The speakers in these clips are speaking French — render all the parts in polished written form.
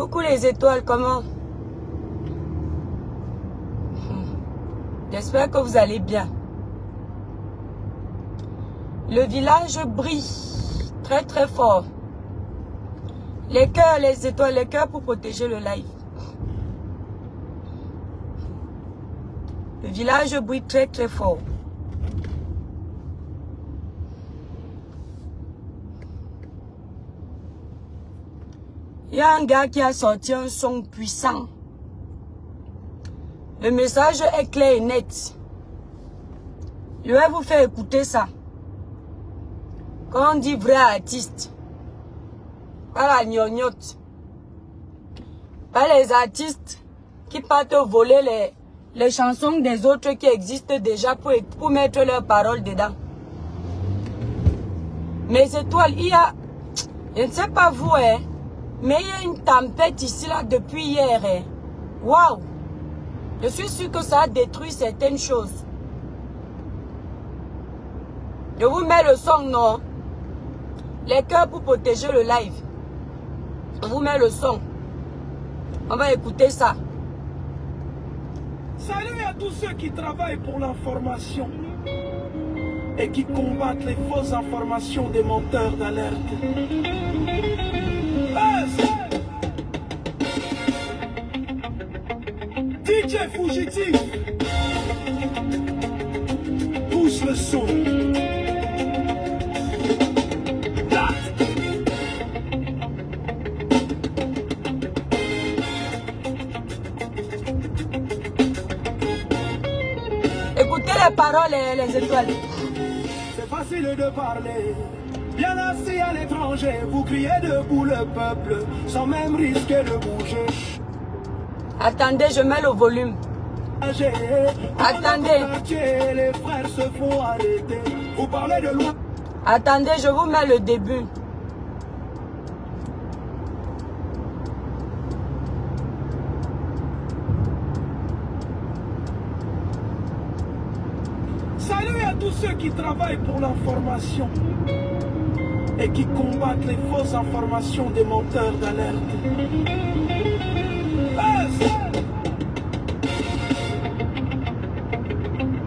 Coucou les étoiles, comment? J'espère que vous allez bien. Le village brille très très fort. Les cœurs, les étoiles, les cœurs pour protéger le live. Le village brille très très fort. Il y a un gars qui a sorti un son puissant. Le message est clair et net. Je vais vous faire écouter ça. Quand on dit vrai artiste, pas la gnognotte, pas les artistes qui partent voler les chansons des autres qui existent déjà pour mettre leurs paroles dedans. Mes étoiles, il y a, je ne sais pas vous, hein, mais il y a une tempête ici là depuis hier. Hein. Waouh! Je suis sûr que ça a détruit certaines choses. Je vous mets le son, non? Les cœurs pour protéger le live. Je vous mets le son. On va écouter ça. Salut à tous ceux qui travaillent pour l'information et qui combattent les fausses informations des menteurs d'alerte. DJ Fugitif, pousse le son. Écoutez les paroles et les étoiles. C'est facile de parler. Bien assis à l'étranger, vous criez debout le peuple, sans même risquer de bouger. Attendez, je mets le volume. Attendez. Les frères se font arrêter. Vous parlez de loi. Attendez, je vous mets le début. Salut à tous ceux qui travaillent pour l'information et qui combattent les fausses informations des menteurs d'alerte.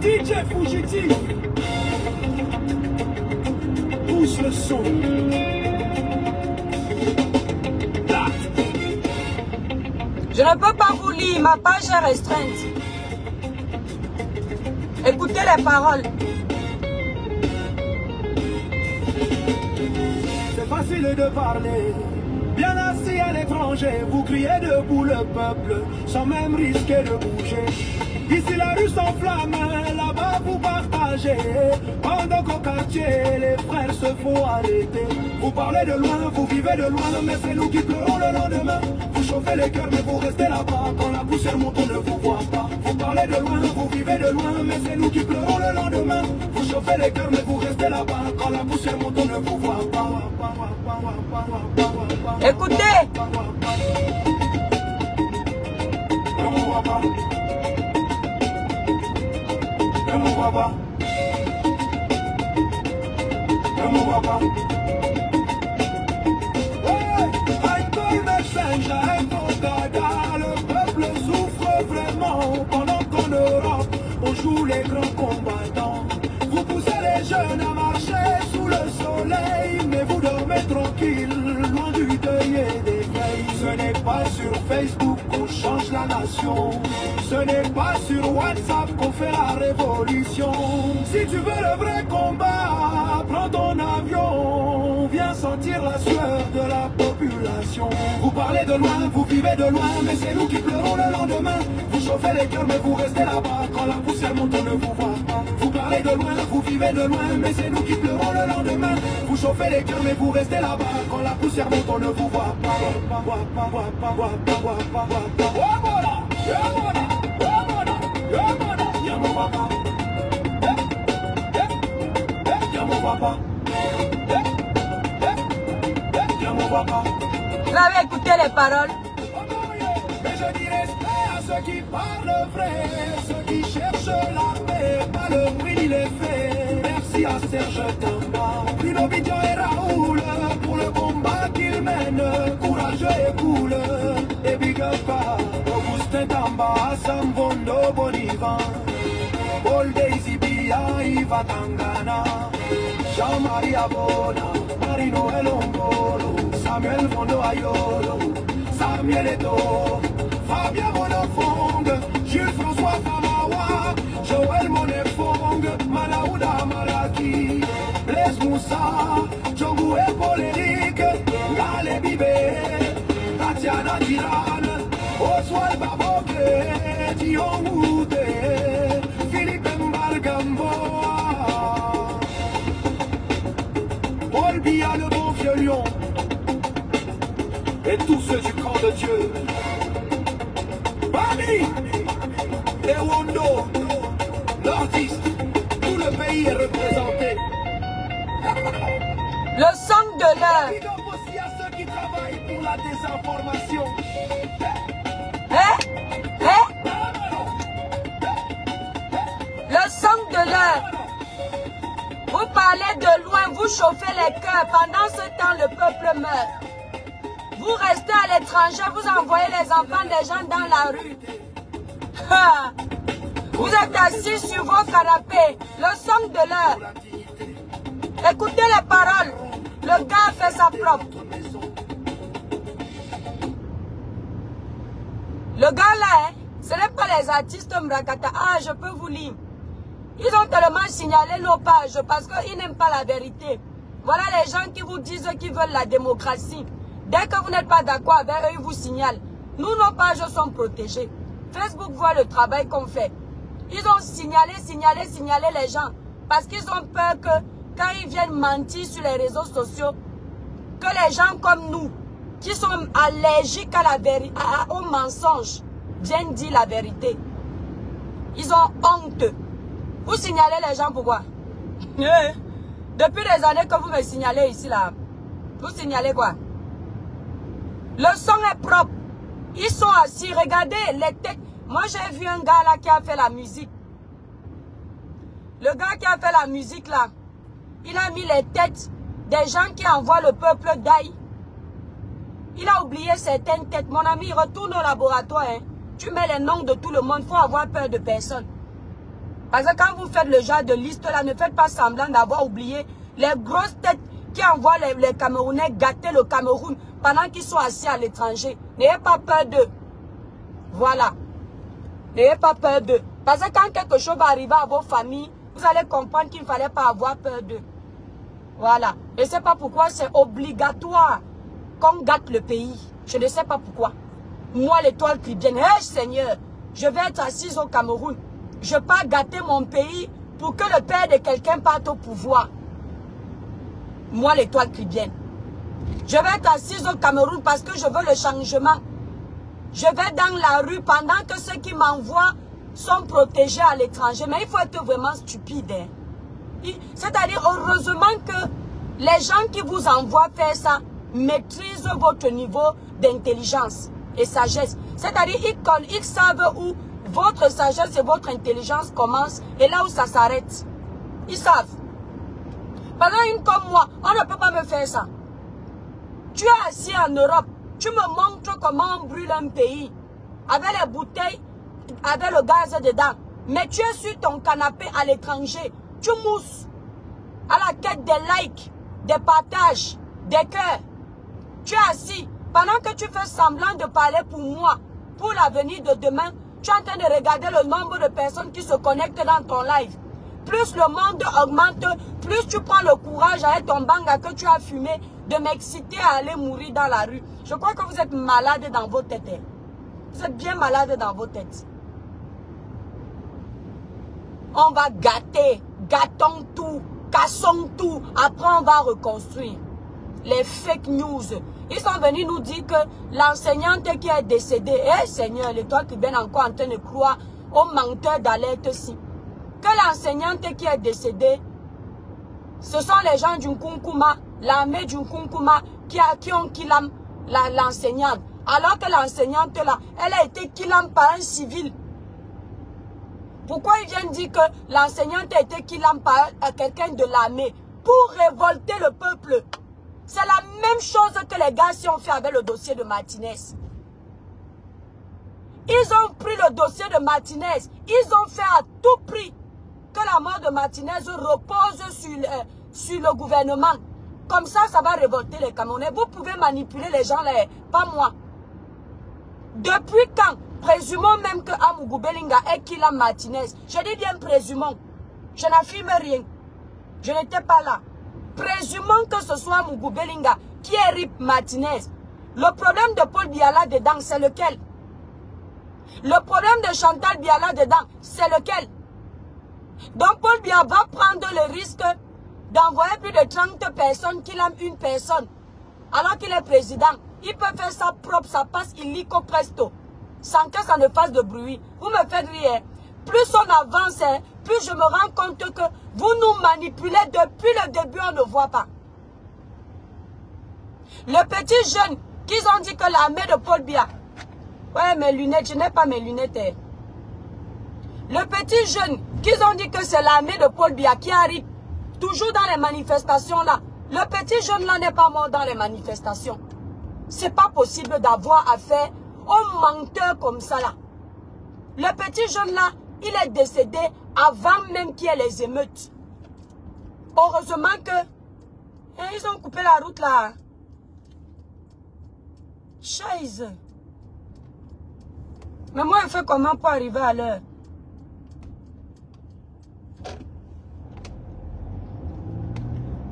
DJ Fugitif, pousse le son. Je ne peux pas vous lire, ma page est restreinte. Écoutez les paroles. C'est facile de parler. Bien assis à l'étranger, vous criez debout le peuple, sans même risquer de bouger. Ici la rue s'enflamme, là-bas vous partagez. Pendant qu'au quartier, les frères se font arrêter. Vous parlez de loin, vous vivez de loin, mais c'est nous qui pleurons le lendemain. Vous chauffez les cœurs, mais vous restez là-bas. Quand la poussière monte, on ne vous voit pas. Vous parlez de loin, vous vivez de loin, mais c'est nous qui pleurons le lendemain. Vous chauffez les cœurs, mais vous restez là-bas. Quand la poussière monte, on ne vous voit pas. Écoutez. Ne vous voit pas. Ne me vois pas. Ne me vois pas. Alcool messenger, le peuple souffre vraiment pendant qu'en Europe on joue les grands combattants. Vous poussez les jeunes à marcher sous le soleil, mais vous dormez tranquille, loin du deuil et des veilles. Ce n'est pas sur Facebook qu'on change la nation. Ce n'est pas sur WhatsApp qu'on fait la révolution. Si tu veux le vrai combat, prends ton avion. Viens sentir la sueur de la population. Vous parlez de loin, vous vivez de loin, mais c'est nous qui pleurons le lendemain. Vous chauffez les cœurs, mais vous restez là-bas. Quand la poussière monte, on ne vous voit pas. Vous parlez de loin, vous vivez de loin, mais c'est nous qui pleurons le lendemain. Vous chauffez les cœurs, mais vous restez là-bas. Quand la poussière monte, on ne vous voit pas. Vous avez écouté les paroles. Mais je dis respect à ceux qui parlent vrai, ceux qui cherchent l'armée, pas le bruit ni les faits. Merci à Serge Tamba, Bruno Bidjan et Raoul pour le combat qu'ils mènent, courageux et cool. Mouka, Augustin Tamba, Sambondo Bonivan, Paul Daisy Bia, Iva Tangana, Jean-Marie Abona, Marino Elongolo, Samuel Fondo Ayolo, Samuel Eto, Fabien Monofong, Jules-François Famawa, Joël Monefong, Malaouda Maraki, Blaise Moussa, Djongou et Paul-Éric, Gale Bibé, Tatiana Diran, Oswald Baboke, Dion Mouté, Philippe Mbalgamboa, Paul Biya le bon vieux lion, et tous ceux du camp de Dieu. Bami, et Wondo, l'artiste, tout le pays est représenté. Le sang de l'heure. Et donc aussi à ceux qui travaillent pour la désinformation. Le sang de l'heure. Vous parlez de loin, vous chauffez les cœurs. Pendant ce temps, le peuple meurt. Vous restez à l'étranger, vous envoyez les enfants des gens dans la rue. Vous êtes assis sur vos canapés. Le sang de l'heure. Écoutez les paroles. Le gars a fait sa propre. Le gars là, ce n'est pas les artistes Mrakata. Ah, je peux vous lire. Ils ont tellement signalé nos pages parce qu'ils n'aiment pas la vérité. Voilà les gens qui vous disent qu'ils veulent la démocratie. Dès que vous n'êtes pas d'accord avec eux, ils vous signalent. Nous, nos pages sont protégées. Facebook voit le travail qu'on fait. Ils ont signalé les gens. Parce qu'ils ont peur que quand ils viennent mentir sur les réseaux sociaux, que les gens comme nous, qui sont allergiques à la vérité, au mensonge, viennent dire la vérité. Ils ont honte. Vous signalez les gens pourquoi? Depuis des années que vous me signalez ici là, vous signalez quoi? Le son est propre. Ils sont assis, regardez les têtes. Moi j'ai vu un gars là qui a fait la musique. Le gars qui a fait la musique là, il a mis les têtes des gens qui envoient le peuple d'ail. Il a oublié certaines têtes. Mon ami, retourne au laboratoire. Hein. Tu mets les noms de tout le monde. Il faut avoir peur de personne. Parce que quand vous faites le genre de liste là, ne faites pas semblant d'avoir oublié les grosses têtes qui envoient les Camerounais gâter le Cameroun pendant qu'ils sont assis à l'étranger. N'ayez pas peur d'eux. Voilà. N'ayez pas peur d'eux. Parce que quand quelque chose va arriver à vos familles, vous allez comprendre qu'il ne fallait pas avoir peur d'eux. Voilà. Je ne sais pas pourquoi c'est obligatoire qu'on gâte le pays. Je ne sais pas pourquoi. Moi, l'étoile chrétienne, hey Seigneur, je vais être assise au Cameroun. Je ne vais pas gâter mon pays pour que le père de quelqu'un parte au pouvoir. Moi, l'étoile chrétienne. Je vais être assise au Cameroun parce que je veux le changement. Je vais dans la rue pendant que ceux qui m'envoient sont protégés à l'étranger. Mais il faut être vraiment stupide. Hein. C'est-à-dire, heureusement que les gens qui vous envoient faire ça maîtrisent votre niveau d'intelligence et sagesse. C'est-à-dire, ils savent où votre sagesse et votre intelligence commencent et là où ça s'arrête. Ils savent. Pendant une comme moi, on ne peut pas me faire ça. Tu es assis en Europe, tu me montres comment on brûle un pays. Avec les bouteilles, avec le gaz dedans. Mais tu es sur ton canapé à l'étranger. Tu mousses à la quête des likes, des partages, des cœurs. Tu es assis. Pendant que tu fais semblant de parler pour moi, pour l'avenir de demain, tu es en train de regarder le nombre de personnes qui se connectent dans ton live. Plus le monde augmente, plus tu prends le courage avec ton banga que tu as fumé de m'exciter à aller mourir dans la rue. Je crois que vous êtes malade dans vos têtes. Vous êtes bien malade dans vos têtes. On va gâter, gâtons tout, cassons tout. Après, on va reconstruire. Les fake news. Ils sont venus nous dire que l'enseignante qui est décédée, eh Seigneur, l'étoile qui vient encore en train de croire aux menteurs d'alerte-ci. Que l'enseignante qui est décédée, ce sont les gens du Nkunkuma, l'armée du Nkunkuma qui ont killé l'enseignante. Alors que l'enseignante là, elle a été killée par un civil. Pourquoi ils viennent dire que l'enseignante a été killée par quelqu'un de l'armée? Pour révolter le peuple. C'est la même chose que les gars si on fait avec le dossier de Martinez. Ils ont pris le dossier de Martinez. Ils ont fait à tout prix que la mort de Martinez repose sur le gouvernement. Comme ça, ça va révolter les Camerounais. Vous pouvez manipuler les gens, pas moi. Depuis quand? Présumons même que Amougou Belinga est Kila Martinez. Je dis bien présumons. Je n'affirme rien. Je n'étais pas là. Présumons que ce soit Amougou Belinga qui est Rip Martinez. Le problème de Paul Biya dedans, c'est lequel? Le problème de Chantal Biya dedans, c'est lequel? Donc Paul Biya va prendre le risque d'envoyer plus de 30 personnes qu'il aime une personne. Alors qu'il est président, il peut faire ça propre, ça passe illico presto. Sans que ça ne fasse de bruit. Vous me faites rire. Plus on avance, plus je me rends compte que vous nous manipulez depuis le début, on ne voit pas. Le petit jeune qu'ils ont dit que l'armée de Paul Biya. Ouais, mes lunettes, je n'ai pas mes lunettes. Le petit jeune qu'ils ont dit que c'est l'armée de Paul Biya qui arrive toujours dans les manifestations là. Le petit jeune là n'est pas mort dans les manifestations. C'est pas possible d'avoir affaire aux menteurs comme ça là. Le petit jeune là, il est décédé avant même qu'il y ait les émeutes. Heureusement que ils ont coupé la route là. Chaise. Mais moi, je fais comment pour arriver à l'heure?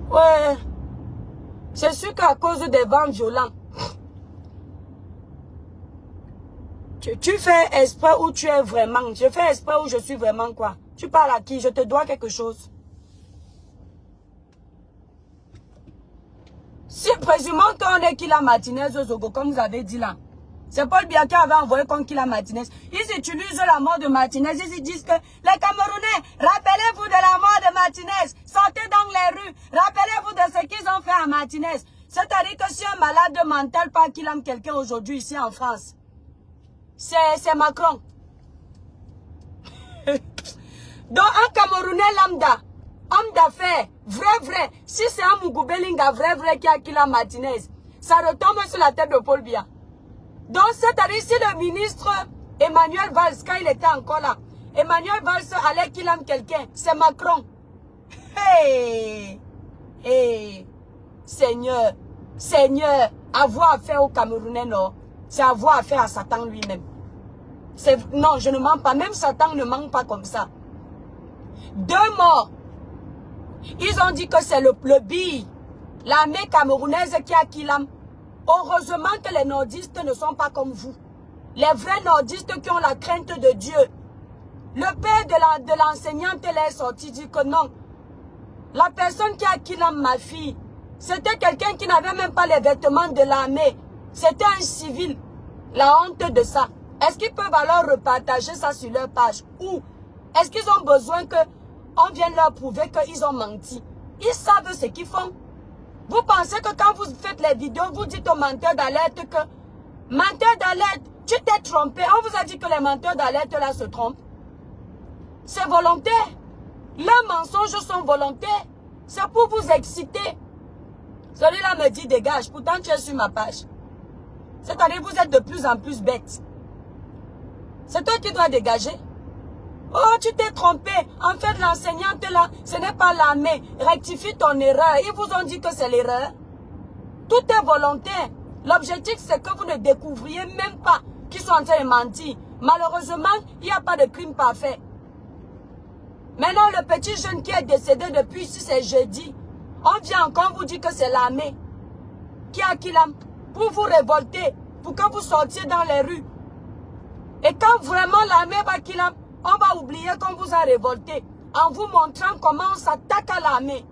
Ouais. C'est sûr qu'à cause des vents violents. Tu fais exprès ou tu es vraiment? Je fais exprès ou je suis vraiment quoi? Tu parles à qui? Je te dois quelque chose. Si présumons qu'on est Kila Martinez au Zogo, comme vous avez dit là. C'est Paul Biya qui avait envoyé contre Kila Martinez. Ils utilisent la mort de Martinez. Ils disent que les Camerounais, rappelez-vous de la mort de Martinez. Sortez dans les rues. Rappelez-vous de ce qu'ils ont fait à Martinez. C'est-à-dire que si un malade mental pas qu'il aime quelqu'un aujourd'hui ici en France, c'est Macron. Donc un Camerounais lambda, homme d'affaires, vrai, si c'est un Amougou Belinga, vrai qui a Kila Martinez, ça retombe sur la tête de Paul Biya. Donc c'est-à-dire si le ministre Emmanuel Valls, quand il était encore là, Emmanuel Valls allait qu'il aime quelqu'un, c'est Macron. Hey, Seigneur, avoir affaire aux Camerounais, non, c'est avoir affaire à Satan lui-même. Non, je ne mens pas, même Satan ne ment pas comme ça. 2 morts. Ils ont dit que c'est le BI, l'armée camerounaise qui a Kilam. Heureusement que les nordistes ne sont pas comme vous. Les vrais nordistes qui ont la crainte de Dieu. Le père de l'enseignante est sorti dit que non. La personne qui a Kilam, ma fille, c'était quelqu'un qui n'avait même pas les vêtements de l'armée. C'était un civil. La honte de ça. Est-ce qu'ils peuvent alors repartager ça sur leur page? Ou est-ce qu'ils ont besoin qu'on vienne leur prouver qu'ils ont menti? Ils savent ce qu'ils font. Vous pensez que quand vous faites les vidéos, vous dites aux menteurs d'alerte que menteur d'alerte, tu t'es trompé. On vous a dit que les menteurs d'alerte là se trompent. C'est volontaire. Leurs mensonges sont volontaires. C'est pour vous exciter. Celui-là me dit dégage. Pourtant tu es sur ma page. C'est-à-dire vous êtes de plus en plus bête. C'est toi qui dois dégager. Oh, tu t'es trompé. En fait, l'enseignante là, ce n'est pas l'armée. Rectifie ton erreur. Ils vous ont dit que c'est l'erreur. Tout est volontaire. L'objectif, c'est que vous ne découvriez même pas qu'ils sont en train de mentir. Malheureusement, il n'y a pas de crime parfait. Maintenant, le petit jeune qui est décédé depuis ici, c'est jeudi. On vient encore vous dire que c'est l'armée qui a Kilam pour vous révolter, pour que vous sortiez dans les rues. Et quand vraiment l'armée va Kilam, on va oublier qu'on vous a révolté en vous montrant comment on s'attaque à l'armée.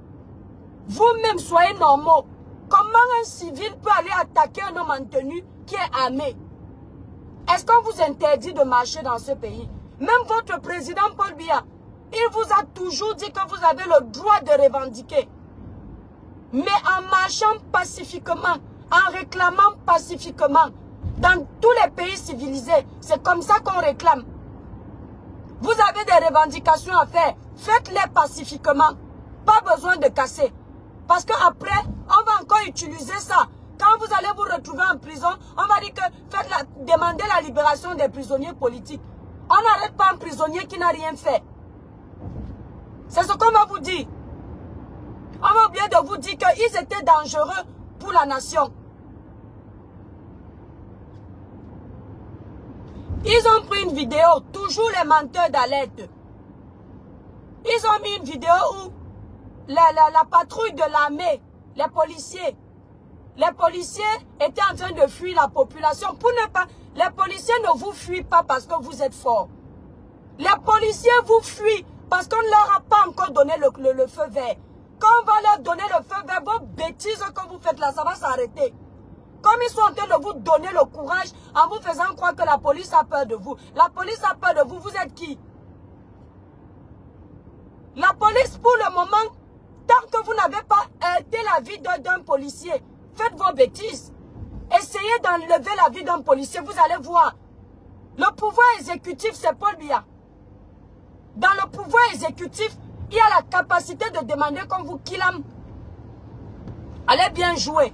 Vous-même soyez normaux. Comment un civil peut aller attaquer un homme en tenue qui est armé? Est-ce qu'on vous interdit de marcher dans ce pays? Même votre président Paul Biya, il vous a toujours dit que vous avez le droit de revendiquer. Mais en marchant pacifiquement, en réclamant pacifiquement, dans tous les pays civilisés, c'est comme ça qu'on réclame. Vous avez des revendications à faire, faites-les pacifiquement. Pas besoin de casser. Parce qu'après, on va encore utiliser ça Quand vous allez vous retrouver en prison, on va dire que demandez la libération des prisonniers politiques. On n'arrête pas un prisonnier qui n'a rien fait. C'est ce qu'on va vous dire. On va oublier de vous dire qu'ils étaient dangereux pour la nation. Ils ont pris une vidéo, toujours les menteurs d'alerte. Ils ont mis une vidéo où la patrouille de l'armée, les policiers étaient en train de fuir la population. Les policiers ne vous fuient pas parce que vous êtes forts. Les policiers vous fuient parce qu'on ne leur a pas encore donné le feu vert. Quand on va leur donner le feu vert, vos bêtises que vous faites là, ça va s'arrêter. Comme ils sont en train de vous donner le courage en vous faisant croire que la police a peur de vous. La police a peur de vous, vous êtes qui? La police, pour le moment, tant que vous n'avez pas aidé la vie d'un policier, faites vos bêtises. Essayez d'enlever la vie d'un policier, vous allez voir. Le pouvoir exécutif, c'est Paul Biya. Dans le pouvoir exécutif, il y a la capacité de demander comme vous Kilam. Allez bien jouer.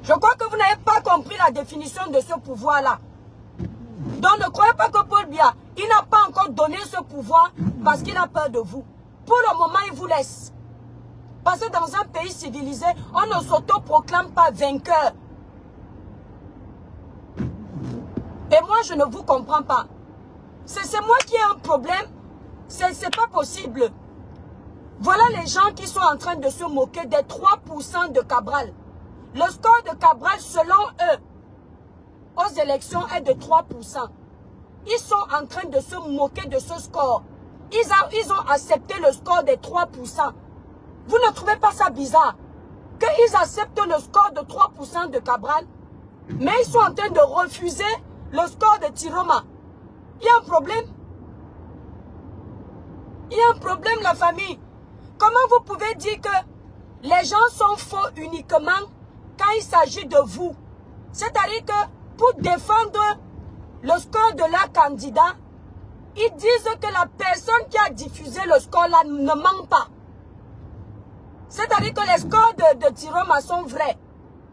Je crois que vous n'avez pas compris la définition de ce pouvoir-là. Donc ne croyez pas que Paul Biya, il n'a pas encore donné ce pouvoir parce qu'il a peur de vous. Pour le moment, il vous laisse. Parce que dans un pays civilisé, on ne s'autoproclame pas vainqueur. Et moi, je ne vous comprends pas. C'est moi qui ai un problème. C'est pas possible. Voilà les gens qui sont en train de se moquer des 3% de Cabral. Le score de Cabral, selon eux, aux élections est de 3%. Ils sont en train de se moquer de ce score. Ils ont accepté le score des 3%. Vous ne trouvez pas ça bizarre? Qu'ils acceptent le score de 3% de Cabral, mais ils sont en train de refuser le score de Tiroma. Il y a un problème. Il y a un problème, la famille. Comment vous pouvez dire que les gens sont faux uniquement quand il s'agit de vous? C'est-à-dire que pour défendre le score de leur candidat, ils disent que la personne qui a diffusé le score là ne ment pas. C'est-à-dire que les scores de Tiroma sont vrais.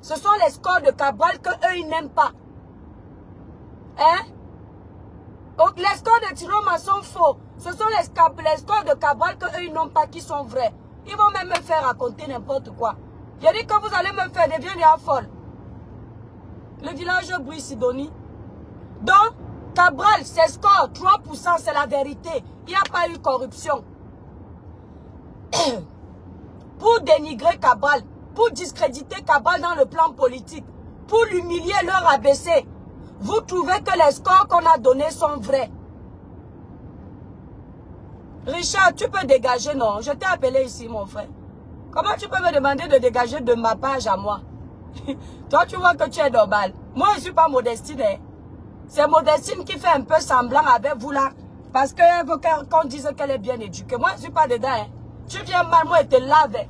Ce sont les scores de Cabral qu'eux, ils n'aiment pas. Hein? Donc, les scores de Tiroma sont faux. Ce sont les scores de Cabral qu'eux, ils n'ont pas qui sont vrais. Ils vont même me faire raconter n'importe quoi. J'ai dit que vous allez me faire devenir folle. Le village Bruy Sidonie. Donc, Cabral, ses scores, 3%, c'est la vérité. Il n'y a pas eu corruption. Pour dénigrer Cabral, pour discréditer Cabral dans le plan politique, pour l'humilier, leur abaisser, vous trouvez que les scores qu'on a donnés sont vrais. Richard, tu peux dégager, non? Je t'ai appelé ici, mon frère. Comment tu peux me demander de dégager de ma page à moi? Toi, tu vois que tu es normal. Moi, je ne suis pas Modestine. Hein. C'est Modestine qui fait un peu semblant avec vous là. Parce qu'elle veut qu'on dise qu'elle est bien éduquée. Moi, je ne suis pas dedans. Hein. Tu viens mal, moi, et te lave.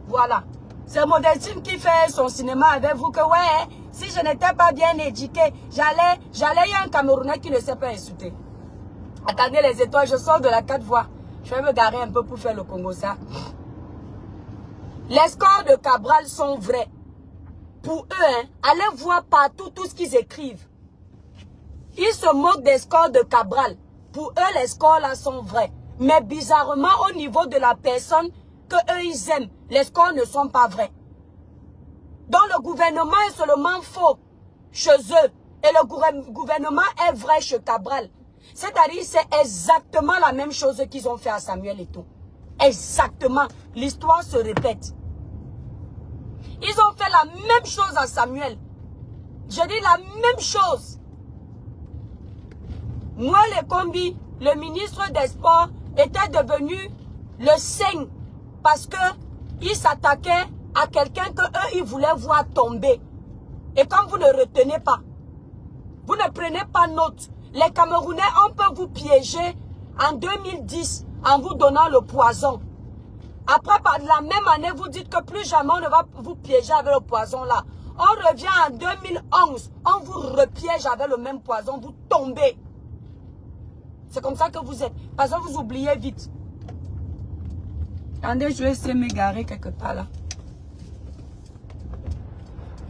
Voilà. C'est Modestine qui fait son cinéma avec vous. Que ouais, si je n'étais pas bien éduquée, j'allais, il y a un Camerounais qui ne sait pas insulter. Attendez les étoiles, je sors de la 4 voies. Je vais me garer un peu pour faire le Congo, ça. Les scores de Cabral sont vrais. Pour eux, hein, allez voir partout tout ce qu'ils écrivent. Ils se moquent des scores de Cabral. Pour eux, les scores là sont vrais. Mais bizarrement, au niveau de la personne que eux ils aiment, les scores ne sont pas vrais. Donc le gouvernement est seulement faux chez eux. Et le gouvernement est vrai chez Cabral. C'est-à-dire c'est exactement la même chose qu'ils ont fait à Samuel Eto'o. Exactement. L'histoire se répète. Ils ont fait la même chose à Samuel. Je dis la même chose. Moi, les combis, le ministre des Sports était devenu le Seigne parce que il s'attaquait à quelqu'un que eux ils voulaient voir tomber. Et comme vous ne retenez pas, vous ne prenez pas note, les Camerounais, on peut vous piéger en 2010 en vous donnant le poison. Après, par la même année, vous dites que plus jamais on ne va vous piéger avec le poison là. On revient en 2011, on vous repiège avec le même poison, vous tombez. C'est comme ça que vous êtes. Parce que vous oubliez vite. Attendez, je vais essayer de m'égarer quelque part là.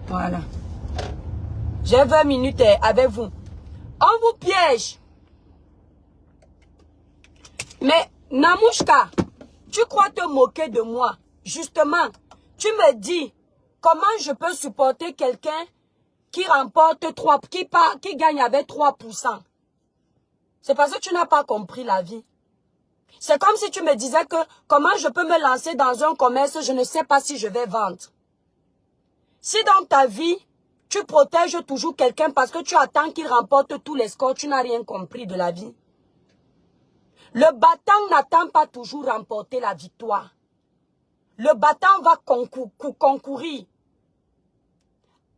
Voilà. J'ai 20 minutes avec vous. On vous piège. Mais, Namouchka, tu crois te moquer de moi. Justement, tu me dis, comment je peux supporter quelqu'un qui remporte 3, qui gagne avec 3%. C'est parce que tu n'as pas compris la vie. C'est comme si tu me disais que comment je peux me lancer dans un commerce, je ne sais pas si je vais vendre. Si dans ta vie, tu protèges toujours quelqu'un parce que tu attends qu'il remporte tous les scores, tu n'as rien compris de la vie. Le battant n'attend pas toujours remporter la victoire. Le battant va concourir.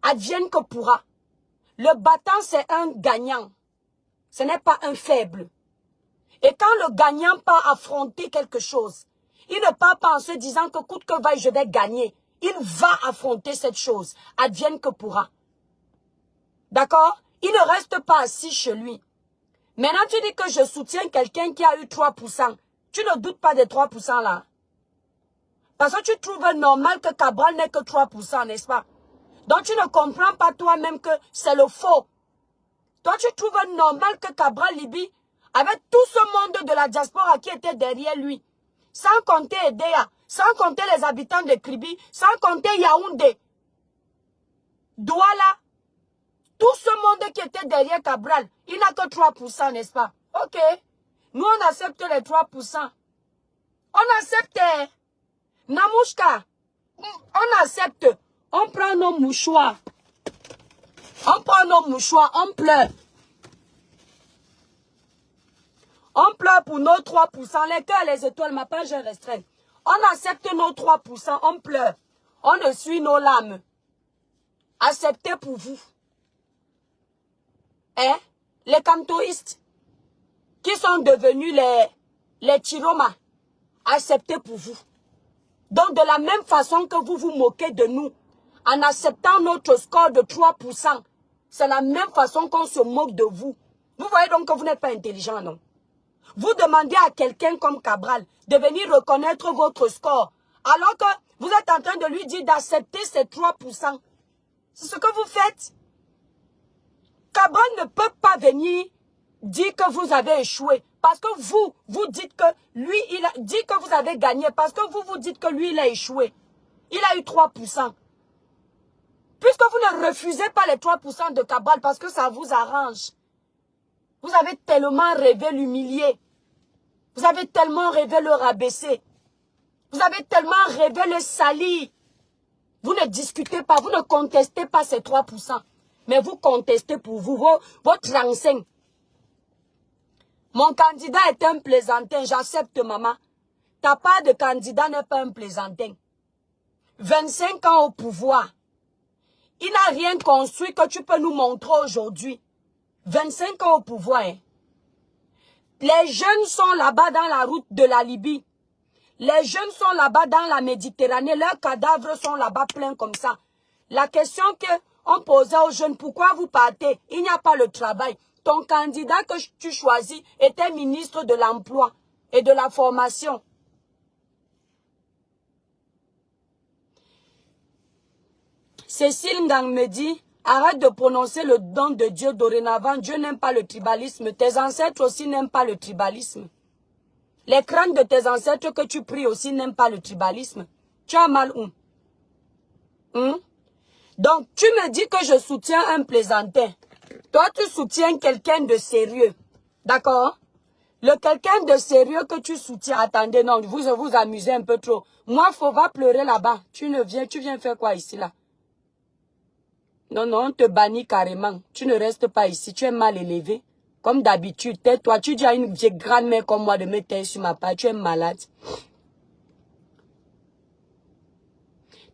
Advienne que pourra. Le battant, c'est un gagnant. Ce n'est pas un faible. Et quand le gagnant part affronter quelque chose, il ne part pas en se disant que coûte que vaille, je vais gagner. Il va affronter cette chose. Advienne que pourra. D'accord? Il ne reste pas assis chez lui. Maintenant, tu dis que je soutiens quelqu'un qui a eu 3%. Tu ne doutes pas des 3% là. Parce que tu trouves normal que Cabral n'ait que 3%, n'est-ce pas? Donc tu ne comprends pas toi-même que c'est le faux. Toi, tu trouves normal que Cabral Libye, avec tout ce monde de la diaspora qui était derrière lui, sans compter Edea, sans compter les habitants de Kribi, sans compter Yaoundé, Douala, tout ce monde qui était derrière Cabral, il n'a que 3%, n'est-ce pas? Ok. Nous, on accepte les 3%. On accepte. Namouchka, on accepte. On prend nos mouchoirs. On prend nos mouchoirs, on pleure. On pleure pour nos 3%. Les cœurs, les étoiles, ma page est restreinte. On accepte nos 3%, on pleure. On essuie nos larmes. Acceptez pour vous. Hein? Les cantoïstes qui sont devenus les Chiroma. Acceptez pour vous. Donc, de la même façon que vous vous moquez de nous, en acceptant notre score de 3%, c'est la même façon qu'on se moque de vous. Vous voyez donc que vous n'êtes pas intelligent, non? Vous demandez à quelqu'un comme Cabral de venir reconnaître votre score, alors que vous êtes en train de lui dire d'accepter ces 3%. C'est ce que vous faites. Cabral ne peut pas venir dire que vous avez échoué. Parce que vous dites que lui, il a dit que vous avez gagné. Parce que vous dites que lui, il a échoué. Il a eu 3%. Puisque vous ne refusez pas les 3% de Cabral parce que ça vous arrange. Vous avez tellement rêvé l'humilier. Vous avez tellement rêvé le rabaisser. Vous avez tellement rêvé le salir. Vous ne discutez pas, vous ne contestez pas ces 3%. Mais vous contestez pour vous, votre renseigne. Mon candidat est un plaisantin, j'accepte maman. Ta part de candidat n'est pas un plaisantin. 25 ans au pouvoir. Il n'a rien construit que tu peux nous montrer aujourd'hui. 25 ans au pouvoir. Hein. Les jeunes sont là-bas dans la route de la Libye. Les jeunes sont là-bas dans la Méditerranée. Leurs cadavres sont là-bas pleins comme ça. La question qu'on posait aux jeunes, pourquoi vous partez? Il n'y a pas le travail. Ton candidat que tu choisis était ministre de l'Emploi et de la Formation. Cécile Ngang me dit, arrête de prononcer le don de Dieu dorénavant. Dieu n'aime pas le tribalisme. Tes ancêtres aussi n'aiment pas le tribalisme. Les crânes de tes ancêtres que tu pries aussi n'aiment pas le tribalisme. Tu as mal où? Donc, tu me dis que je soutiens un plaisantin. Toi, tu soutiens quelqu'un de sérieux. D'accord? Le quelqu'un de sérieux que tu soutiens. Attendez, non, vous vous amusez un peu trop. Moi, faut va pleurer là-bas. Tu viens faire quoi ici, là? Non, non, on te bannit carrément. Tu ne restes pas ici. Tu es mal élevé. Comme d'habitude, tais-toi. Tu dis à une vieille grand-mère comme moi de me taire sur ma part. Tu es malade.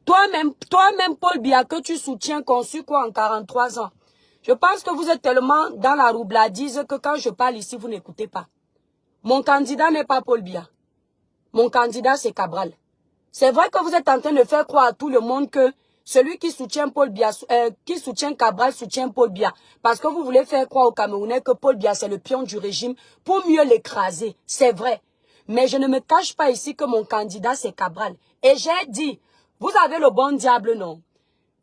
Toi-même, Paul Biya, que tu soutiens, conçu quoi en 43 ans? Je pense que vous êtes tellement dans la roubladise que quand je parle ici, vous n'écoutez pas. Mon candidat n'est pas Paul Biya. Mon candidat, c'est Cabral. C'est vrai que vous êtes en train de faire croire à tout le monde que celui qui soutient Paul Biya, qui soutient Cabral, soutient Paul Biya. Parce que vous voulez faire croire aux Camerounais que Paul Biya, c'est le pion du régime pour mieux l'écraser. C'est vrai. Mais je ne me cache pas ici que mon candidat, c'est Cabral. Et j'ai dit, vous avez le bon diable, non?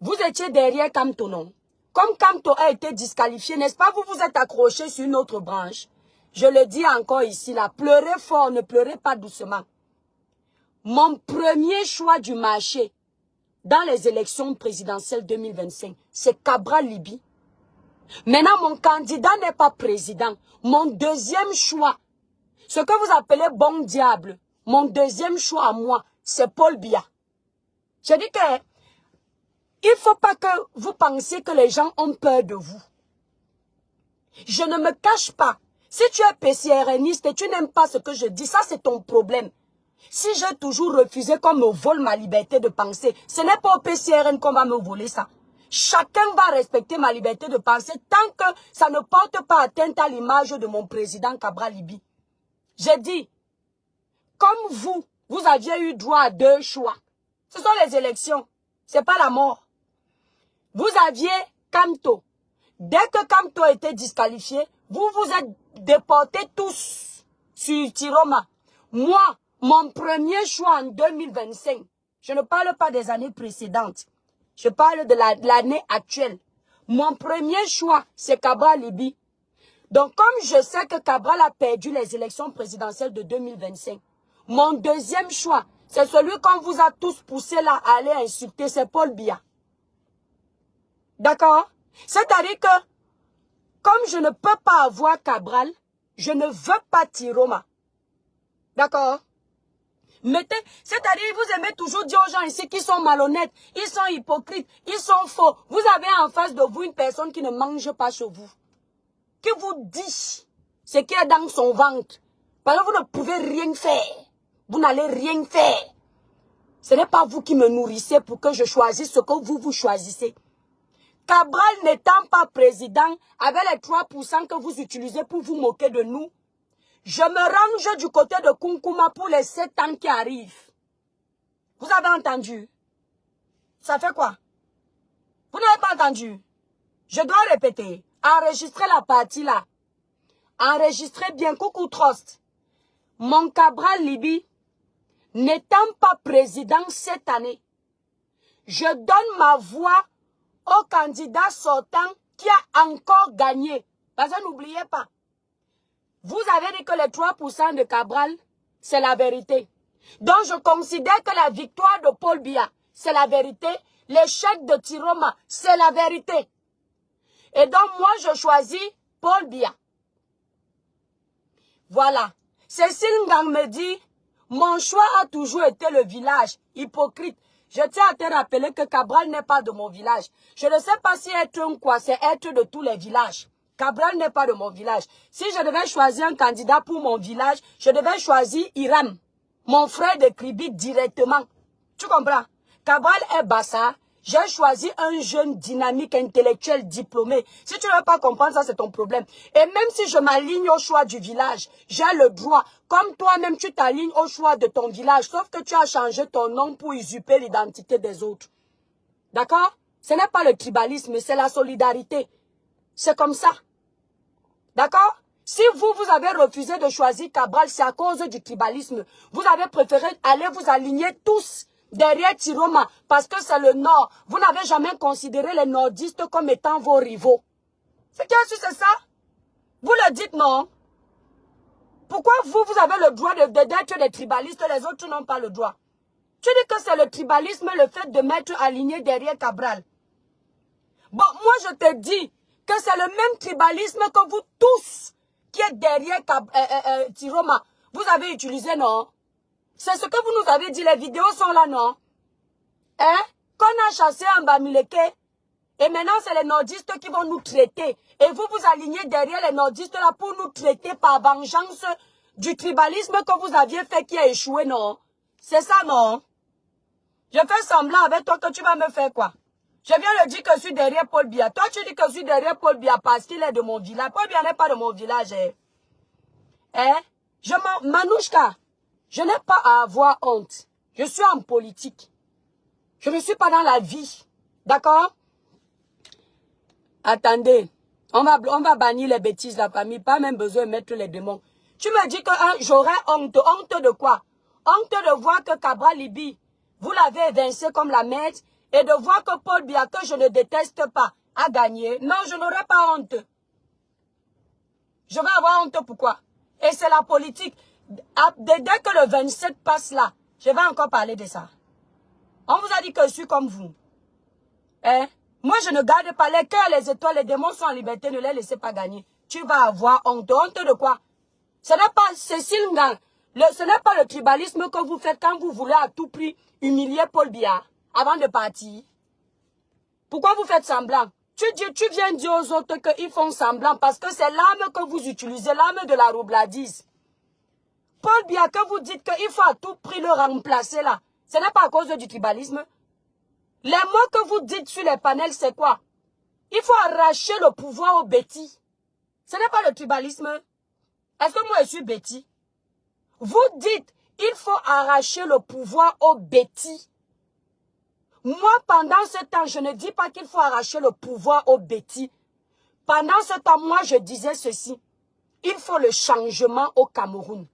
Vous étiez derrière Kamto, non? Comme Kamto a été disqualifié, n'est-ce pas? Vous vous êtes accroché sur une autre branche. Je le dis encore ici, là. Pleurez fort, ne pleurez pas doucement. Mon premier choix du marché dans les élections présidentielles 2025, c'est Cabral Libye. Maintenant, mon candidat n'est pas président. Mon deuxième choix, ce que vous appelez bon diable, mon deuxième choix à moi, c'est Paul Biya. Je dis que il ne faut pas que vous pensiez que les gens ont peur de vous. Je ne me cache pas. Si tu es PCRNiste et tu n'aimes pas ce que je dis, ça c'est ton problème. Si j'ai toujours refusé qu'on me vole ma liberté de penser, ce n'est pas au PCRN qu'on va me voler ça. Chacun va respecter ma liberté de penser tant que ça ne porte pas atteinte à l'image de mon président Cabral Libye. J'ai dit, comme vous aviez eu droit à 2 choix. Ce sont les élections, ce n'est pas la mort. Vous aviez Kamto. Dès que Kamto était disqualifié, vous vous êtes déportés tous sur Tiroma. Moi, mon premier choix en 2025, je ne parle pas des années précédentes, je parle de l'année actuelle. Mon premier choix, c'est Cabral Libye. Donc, comme je sais que Cabral a perdu les élections présidentielles de 2025, mon deuxième choix, c'est celui qu'on vous a tous poussé là à aller insulter, c'est Paul Biya. D'accord? C'est-à-dire que, comme je ne peux pas avoir Cabral, je ne veux pas Tiroma. D'accord? C'est-à-dire, vous aimez toujours dire aux gens ici qu'ils sont malhonnêtes, ils sont hypocrites, ils sont faux. Vous avez en face de vous une personne qui ne mange pas chez vous, qui vous dit ce qui est dans son ventre. Parce que vous ne pouvez rien faire. Vous n'allez rien faire. Ce n'est pas vous qui me nourrissez pour que je choisisse ce que vous choisissez. Cabral n'étant pas président, avec les 3% que vous utilisez pour vous moquer de nous, je me range du côté de Kunkuma pour les 7 ans qui arrivent. Vous avez entendu? Ça fait quoi? Vous n'avez pas entendu? Je dois répéter. Enregistrez la partie là. Enregistrez bien. Coucou Trost. Mon Cabral Libye, n'étant pas président cette année, je donne ma voix au candidat sortant qui a encore gagné. Parce que n'oubliez pas, vous avez dit que les 3% de Cabral, c'est la vérité. Donc je considère que la victoire de Paul Biya, c'est la vérité. L'échec de Tiroma, c'est la vérité. Et donc moi, je choisis Paul Biya. Voilà. Cécile Ngang me dit, mon choix a toujours été le village. Hypocrite. Je tiens à te rappeler que Cabral n'est pas de mon village. Je ne sais pas si être un quoi, c'est être de tous les villages. Cabral n'est pas de mon village. Si je devais choisir un candidat pour mon village, je devais choisir Iram, mon frère de Kribi directement. Tu comprends? Cabral est Bassa. J'ai choisi un jeune dynamique, intellectuel, diplômé. Si tu ne veux pas comprendre ça, c'est ton problème. Et même si je m'aligne au choix du village, j'ai le droit. Comme toi-même, tu t'alignes au choix de ton village, sauf que tu as changé ton nom pour usurper l'identité des autres. D'accord? Ce n'est pas le tribalisme, c'est la solidarité. C'est comme ça. D'accord? Si vous avez refusé de choisir Cabral, c'est à cause du tribalisme. Vous avez préféré aller vous aligner tous derrière Tiroma, parce que c'est le Nord. Vous n'avez jamais considéré les nordistes comme étant vos rivaux. C'est ça? Vous le dites, non? Pourquoi vous avez le droit d'être des tribalistes, les autres n'ont pas le droit? Tu dis que c'est le tribalisme, le fait de mettre aligné derrière Cabral. Bon, moi je te dis que c'est le même tribalisme que vous tous qui êtes derrière Tiroma. Vous avez utilisé, non? C'est ce que vous nous avez dit, les vidéos sont là, non? Hein? Qu'on a chassé en Bamileke, et maintenant c'est les nordistes qui vont nous traiter. Et vous vous alignez derrière les nordistes là pour nous traiter par vengeance du tribalisme que vous aviez fait qui a échoué, non? C'est ça, non? Je fais semblant avec toi que tu vas me faire quoi? Je viens de dire que je suis derrière Paul Biya. Toi, tu dis que je suis derrière Paul Biya parce qu'il est de mon village. Paul Biya n'est pas de mon village. Hein? Manouchka, je n'ai pas à avoir honte. Je suis en politique. Je ne suis pas dans la vie. D'accord? Attendez. On va bannir les bêtises, la famille. Pas même besoin de mettre les démons. Tu me dis que j'aurais honte. Honte de quoi? Honte de voir que Cabral Libye, vous l'avez évincé comme la merde. et de voir que Paul Biya, que je ne déteste pas, a gagné, non, je n'aurai pas honte. Je vais avoir honte, pourquoi? Et c'est la politique. Dès que le 27 passe là, je vais encore parler de ça. On vous a dit que je suis comme vous. Hein? Moi, je ne garde pas les cœurs, les étoiles, les démons sont en liberté, ne les laissez pas gagner. Tu vas avoir honte. Honte de quoi? Ce n'est pas Cécile Ngang. Ce n'est pas le tribalisme que vous faites quand vous voulez à tout prix humilier Paul Biya avant de partir. Pourquoi vous faites semblant? Tu viens dire aux autres qu'ils font semblant parce que c'est l'arme que vous utilisez, l'arme de la roubladise. Paul Biya, que vous dites qu'il faut à tout prix le remplacer là, ce n'est pas à cause du tribalisme. Les mots que vous dites sur les panels, c'est quoi? Il faut arracher le pouvoir aux bêtis. Ce n'est pas le tribalisme. Est-ce que moi je suis bêtis? Vous dites, il faut arracher le pouvoir aux bêtis. Moi, pendant ce temps, je ne dis pas qu'il faut arracher le pouvoir aux bêtis. Pendant ce temps, moi, je disais ceci. Il faut le changement au Cameroun.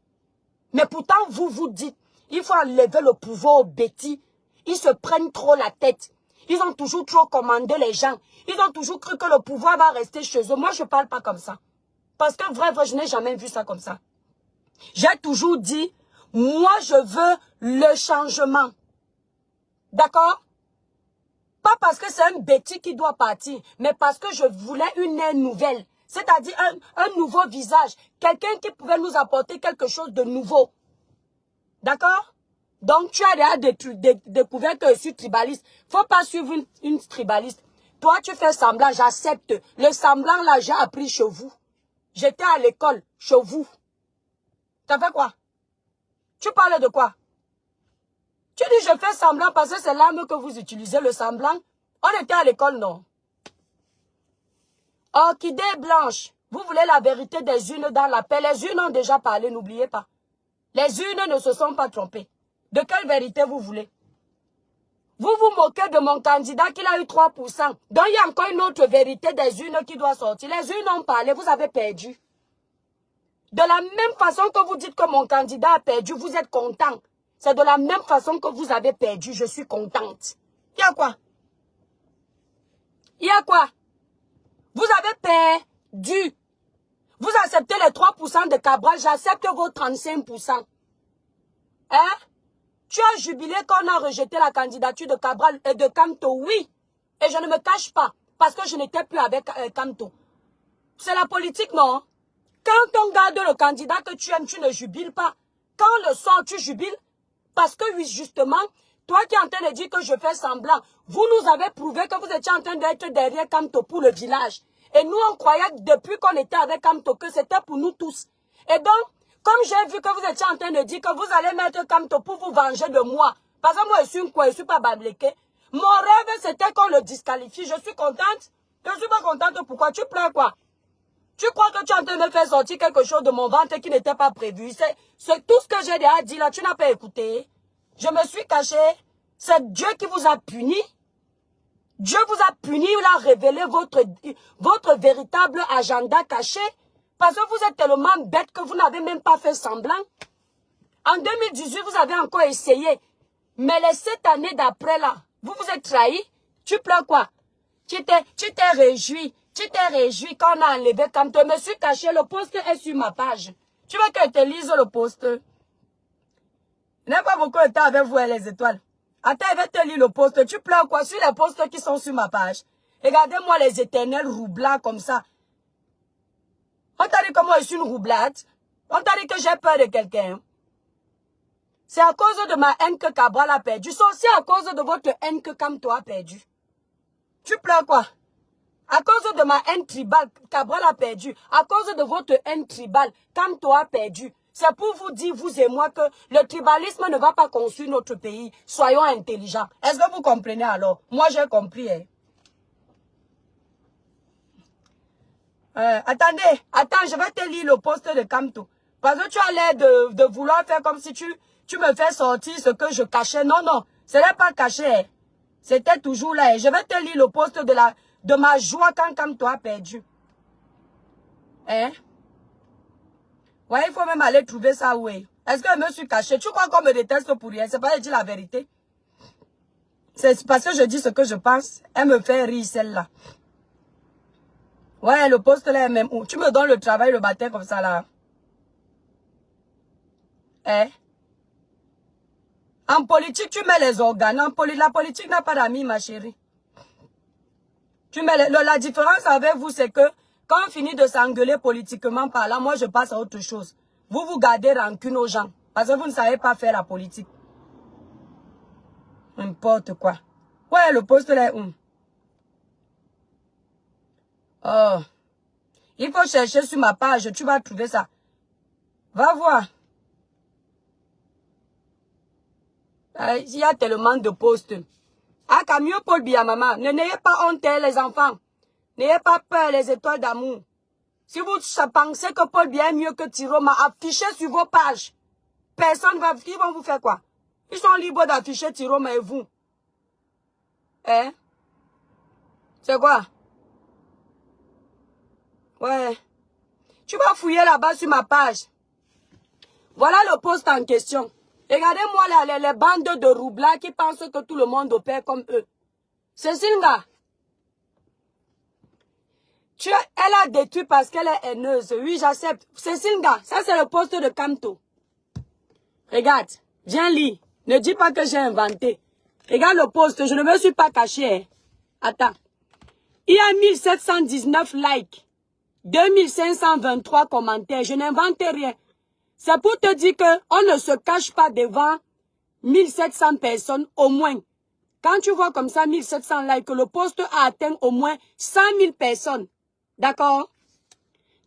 Mais pourtant, vous dites, il faut enlever le pouvoir aux bêtis. Ils se prennent trop la tête. Ils ont toujours trop commandé les gens. Ils ont toujours cru que le pouvoir va rester chez eux. Moi, je ne parle pas comme ça. Parce que vrai, je n'ai jamais vu ça comme ça. J'ai toujours dit, moi, je veux le changement. D'accord? Pas parce que c'est un bêtis qui doit partir, mais parce que je voulais une ère nouvelle. C'est-à-dire un nouveau visage. Quelqu'un qui pouvait nous apporter quelque chose de nouveau. D'accord? Donc, tu as déjà découvert que je suis tribaliste. Faut pas suivre une tribaliste. Toi, tu fais semblant, j'accepte. Le semblant, là, j'ai appris chez vous. J'étais à l'école, chez vous. T'as fait quoi? Tu parles de quoi? Tu dis, je fais semblant parce que c'est l'arme que vous utilisez, le semblant. On était à l'école, non? Orchidée blanche. Vous voulez la vérité des unes dans la paix. Les unes ont déjà parlé, n'oubliez pas. Les unes ne se sont pas trompées. De quelle vérité vous voulez? Vous vous moquez de mon candidat qui a eu 3%. Donc il y a encore une autre vérité des unes qui doit sortir. Les unes ont parlé, vous avez perdu. De la même façon que vous dites que mon candidat a perdu, vous êtes content. C'est de la même façon que vous avez perdu, je suis contente. Il y a quoi? Il y a quoi? Vous avez perdu. Vous acceptez les 3% de Cabral, j'accepte vos 35%. Hein? Tu as jubilé qu'on a rejeté la candidature de Cabral et de Kamto, oui. Et je ne me cache pas, parce que je n'étais plus avec Kamto. C'est la politique, non? Quand on garde le candidat que tu aimes, tu ne jubiles pas. Quand le sort, tu jubiles. Parce que oui, justement, toi qui es en train de dire que je fais semblant, vous nous avez prouvé que vous étiez en train d'être derrière Kamto pour le village. Et nous, on croyait depuis qu'on était avec Kamto que c'était pour nous tous. Et donc, comme j'ai vu que vous étiez en train de dire que vous allez mettre Kamto pour vous venger de moi, parce que moi, je suis une quoi, je ne suis pas babléqué. Mon rêve, c'était qu'on le disqualifie. Je suis contente. Je ne suis pas contente. Pourquoi? Tu pleures quoi? Tu crois que tu es en train de me faire sortir quelque chose de mon ventre qui n'était pas prévu? C'est tout ce que j'ai déjà dit là. Tu n'as pas écouté. Je me suis caché. C'est Dieu qui vous a puni. Dieu vous a puni. Il a révélé votre véritable agenda caché. Parce que vous êtes tellement bête que vous n'avez même pas fait semblant. En 2018, vous avez encore essayé. Mais les 7 années d'après là, vous vous êtes trahi. Tu pleures quoi? Tu t'es réjoui. Tu t'es réjoui quand on a enlevé quand je me suis caché. Le post est sur ma page. Tu veux que je te lise le post? Je n'ai pas beaucoup de temps avec vous et les étoiles. Attends, je vais te lire le post. Tu pleures quoi? Sur les posts qui sont sur ma page. Regardez-moi les éternels roublards comme ça. On t'a dit que moi je suis une roublade. On t'a dit que j'ai peur de quelqu'un. C'est à cause de ma haine que Cabral a perdu. C'est aussi à cause de votre haine que Kamto a perdu. Tu pleures quoi? À cause de ma haine tribale, Cabral a perdu. À cause de votre haine tribale, Kamto a perdu. C'est pour vous dire, vous et moi, que le tribalisme ne va pas construire notre pays. Soyons intelligents. Est-ce que vous comprenez alors? Moi, j'ai compris. Hein? Attends, je vais te lire le post de Kamto. Parce que tu as l'air de vouloir faire comme si tu me fais sortir ce que je cachais. Non, non, ce n'est pas caché. Hein? C'était toujours là. Je vais te lire le post de ma joie quand Kamto a perdu. Hein? Ouais, il faut même aller trouver ça où est. Est-ce que je me suis caché? Tu crois qu'on me déteste pour rien? C'est pas de dire la vérité. C'est parce que je dis ce que je pense. Elle me fait rire, celle-là. Ouais, le poste là est même où? Tu me donnes le travail le matin comme ça, là. Hein? En politique, tu mets les organes. La politique n'a pas d'amis, ma chérie. Tu mets la différence avec vous, c'est que quand on finit de s'engueuler politiquement par là, moi, je passe à autre chose. Vous, vous gardez rancune aux gens. Parce que vous ne savez pas faire la politique. N'importe quoi. Ouais, le poste là est où? Oh. Il faut chercher sur ma page. Tu vas trouver ça. Va voir. Il y a tellement de postes. Ah, Camille Paul Biya, maman. N'ayez pas honte, les enfants. N'ayez pas peur, les étoiles d'amour. Si vous pensez que Paul Biya est mieux que Tiroma, affichez sur vos pages. Personne ne va... Ils vont vous faire quoi? Ils sont libres d'afficher Tiroma et vous. Hein? C'est quoi? Ouais. Tu vas fouiller là-bas sur ma page. Voilà le poste en question. Regardez-moi les bandes de roublards qui pensent que tout le monde opère comme eux. Cécile Nga. Elle a détruit parce qu'elle est haineuse. Oui, j'accepte. Cécile Nga, ça c'est le poste de Kamto. Regarde, viens lire. Ne dis pas que j'ai inventé. Regarde le poste, je ne me suis pas caché. Hein. Attends. Il y a 1719 likes. 2523 commentaires. Je n'invente rien. C'est pour te dire qu'on ne se cache pas devant 1700 personnes au moins. Quand tu vois comme ça 1700 likes, le poste a atteint au moins 100 000 personnes. D'accord?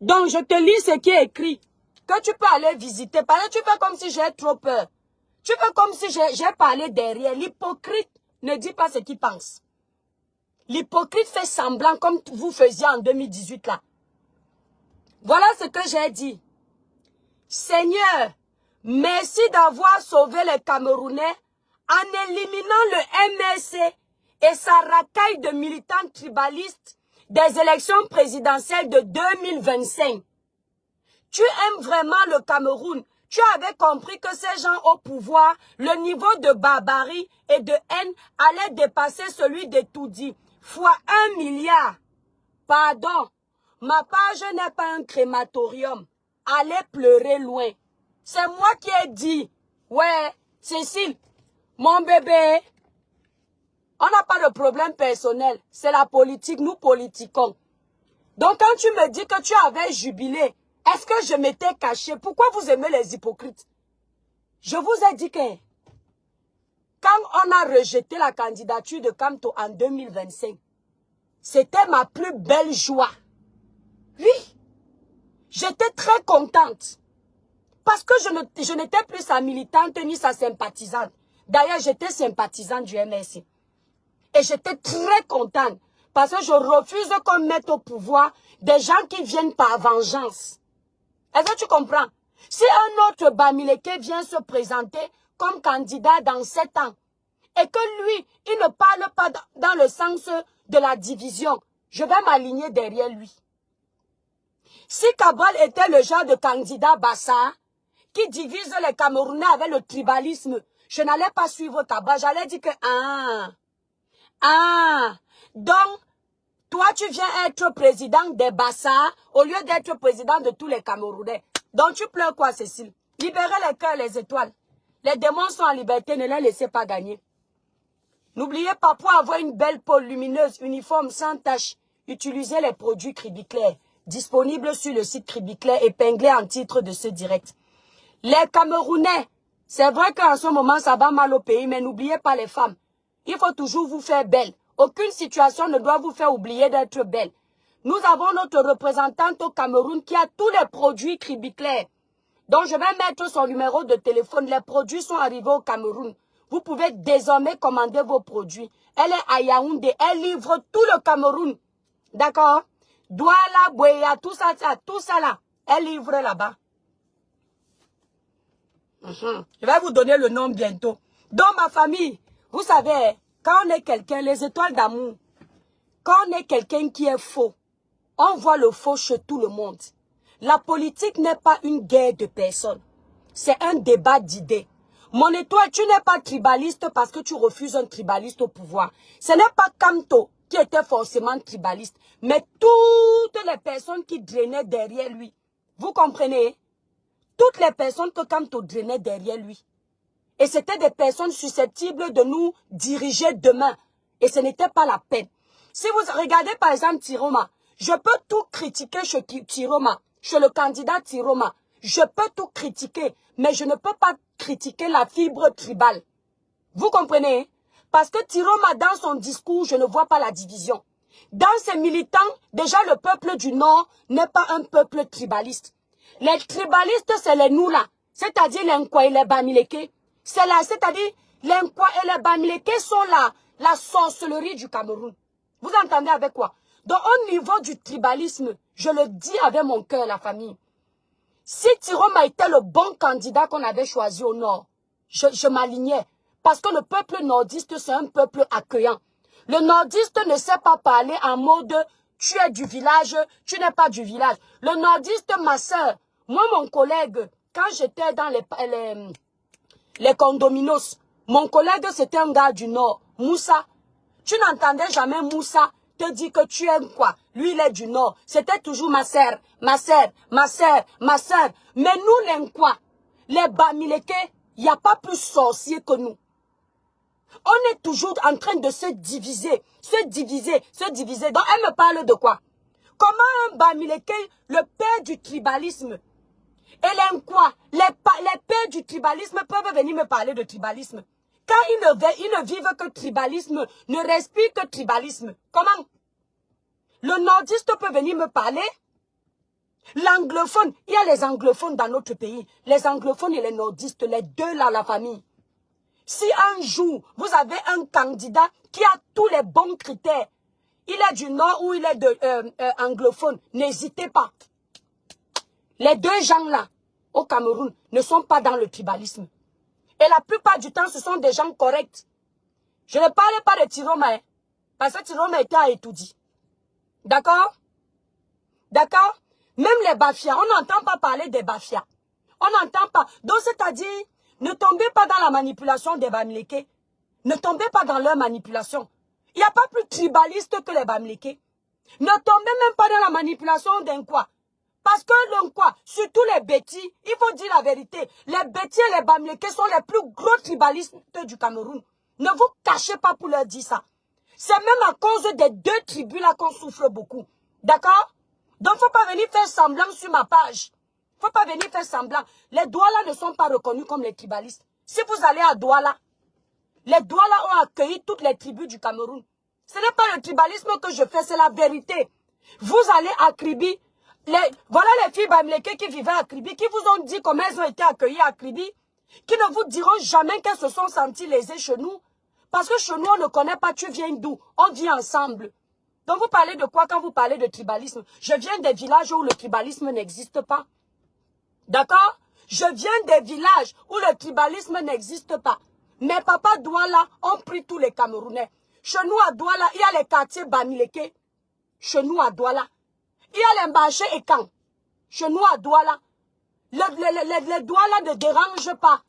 Donc, je te lis ce qui est écrit. Que tu peux aller visiter. Parce que tu fais comme si j'ai trop peur. Tu fais comme si j'ai parlé derrière. L'hypocrite ne dit pas ce qu'il pense. L'hypocrite fait semblant comme vous faisiez en 2018 là. Voilà ce que j'ai dit. Seigneur, merci d'avoir sauvé les Camerounais en éliminant le MRC et sa racaille de militants tribalistes des élections présidentielles de 2025. Tu aimes vraiment le Cameroun. Tu avais compris que ces gens au pouvoir, le niveau de barbarie et de haine allait dépasser celui de Toudi, fois 1 milliard. Pardon, ma page n'est pas un crématorium. Allez pleurer loin. C'est moi qui ai dit. Ouais, Cécile, mon bébé, on n'a pas de problème personnel. C'est la politique, nous politiquons. Donc quand tu me dis que tu avais jubilé, est-ce que je m'étais caché? Pourquoi vous aimez les hypocrites? Je vous ai dit que quand on a rejeté la candidature de Kamto en 2025, c'était ma plus belle joie. Oui, j'étais très contente. Parce que je n'étais plus sa militante ni sa sympathisante. D'ailleurs, j'étais sympathisante du MRC. Et j'étais très contente. Parce que je refuse qu'on mette au pouvoir des gens qui viennent par vengeance. Est-ce que tu comprends? Si un autre Bamileke vient se présenter comme candidat dans 7 ans, et que lui, il ne parle pas dans le sens de la division, je vais m'aligner derrière lui. Si Cabral était le genre de candidat Bassa, qui divise les Camerounais avec le tribalisme, je n'allais pas suivre Cabral. J'allais dire que, donc, toi, tu viens être président des Bassa au lieu d'être président de tous les Camerounais. Donc, tu pleures quoi, Cécile? Libérez les cœurs, les étoiles. Les démons sont en liberté, ne les laissez pas gagner. N'oubliez pas, pour avoir une belle peau lumineuse, uniforme, sans tache, utilisez les produits Cribiclair, disponibles sur le site Cribiclair, épinglé en titre de ce direct. Les Camerounais, c'est vrai qu'en ce moment, ça va mal au pays, mais n'oubliez pas les femmes. Il faut toujours vous faire belle. Aucune situation ne doit vous faire oublier d'être belle. Nous avons notre représentante au Cameroun qui a tous les produits Cribiclair. Donc, je vais mettre son numéro de téléphone. Les produits sont arrivés au Cameroun. Vous pouvez désormais commander vos produits. Elle est à Yaoundé. Elle livre tout le Cameroun. D'accord? Douala, Bouéa, tout ça là. Elle livre là-bas. Je vais vous donner le nom bientôt. Dans ma famille, vous savez, quand on est quelqu'un, les étoiles d'amour, quand on est quelqu'un qui est faux, on voit le faux chez tout le monde. La politique n'est pas une guerre de personnes. C'est un débat d'idées. Mon étoile, tu n'es pas tribaliste parce que tu refuses un tribaliste au pouvoir. Ce n'est pas Kamto qui était forcément tribaliste, mais toutes les personnes qui drainaient derrière lui. Vous comprenez? Toutes les personnes que Kamto drainait derrière lui. Et c'était des personnes susceptibles de nous diriger demain. Et ce n'était pas la peine. Si vous regardez par exemple Tiroma, je peux tout critiquer chez Tiroma, chez le candidat Tiroma. Je peux tout critiquer, mais je ne peux pas critiquer la fibre tribale. Vous comprenez? Parce que Tiroma, dans son discours, je ne vois pas la division. Dans ses militants, déjà le peuple du Nord n'est pas un peuple tribaliste. Les tribalistes, c'est les nous là, c'est-à-dire les Nkwa et les Bamileke. C'est là, c'est-à-dire les Nkwa et les Bamileke sont là, la sorcellerie du Cameroun. Vous entendez avec quoi? Donc au niveau du tribalisme, je le dis avec mon cœur, la famille. Si Tiroma était le bon candidat qu'on avait choisi au Nord, je m'alignais. Parce que le peuple nordiste, c'est un peuple accueillant. Le nordiste ne sait pas parler en mode « tu es du village, tu n'es pas du village ». Le nordiste, ma soeur, moi, mon collègue, quand j'étais dans les condominos, mon collègue, c'était un gars du Nord, Moussa. Tu n'entendais jamais Moussa te dire que tu aimes quoi. Lui, il est du Nord. C'était toujours ma sœur, ma sœur, ma sœur, ma sœur. Mais nous, les Nkwa, les Bamileke, il n'y a pas plus sorciers que nous. On est toujours en train de se diviser, se diviser, se diviser. Donc, elle me parle de quoi? Comment un Bamileke, le père du tribalisme, et les Nkwa, les pères du tribalisme peuvent venir me parler de tribalisme? Quand ils ne vivent que tribalisme, ne respirent que tribalisme. Comment? Le nordiste peut venir me parler. L'anglophone, il y a les anglophones dans notre pays. Les anglophones et les nordistes, les deux là, la famille. Si un jour, vous avez un candidat qui a tous les bons critères, il est du Nord ou il est anglophone, n'hésitez pas. Les deux gens-là, au Cameroun, ne sont pas dans le tribalisme. Et la plupart du temps, ce sont des gens corrects. Je ne parlais pas de Tiroma, hein, parce que Tiroma était à Etoudi. D'accord? D'accord? Même les Bafia, on n'entend pas parler des Bafia. On n'entend pas. Donc, c'est-à-dire, ne tombez pas dans la manipulation des Bamileke. Ne tombez pas dans leur manipulation. Il n'y a pas plus tribaliste que les Bamileke. Ne tombez même pas dans la manipulation d'un quoi. Parce que l'Nkwa, surtout les Bétis, il faut dire la vérité. Les Bétis et les Bamileke sont les plus gros tribalistes du Cameroun. Ne vous cachez pas pour leur dire ça. C'est même à cause des deux tribus là qu'on souffre beaucoup. D'accord? Donc, il ne faut pas venir faire semblant sur ma page. Il ne faut pas venir faire semblant. Les Douala ne sont pas reconnus comme les tribalistes. Si vous allez à Douala, les Douala ont accueilli toutes les tribus du Cameroun. Ce n'est pas le tribalisme que je fais, c'est la vérité. Vous allez à Kribi. Voilà les filles Bamileke qui vivaient à Kribi, qui vous ont dit comment elles ont été accueillies à Kribi, qui ne vous diront jamais qu'elles se sont senties lésées chez nous. Parce que chez nous, on ne connaît pas, tu viens d'où? On vit ensemble. Donc vous parlez de quoi quand vous parlez de tribalisme? Je viens des villages où le tribalisme n'existe pas. D'accord? Je viens des villages où le tribalisme n'existe pas. Mes papas Douala ont pris tous les Camerounais. Chez nous à Douala, il y a les quartiers Bamileke. Chez nous à Douala. Il y a les marchés et camps. Chez nous à Douala. Les Douala ne dérangent pas.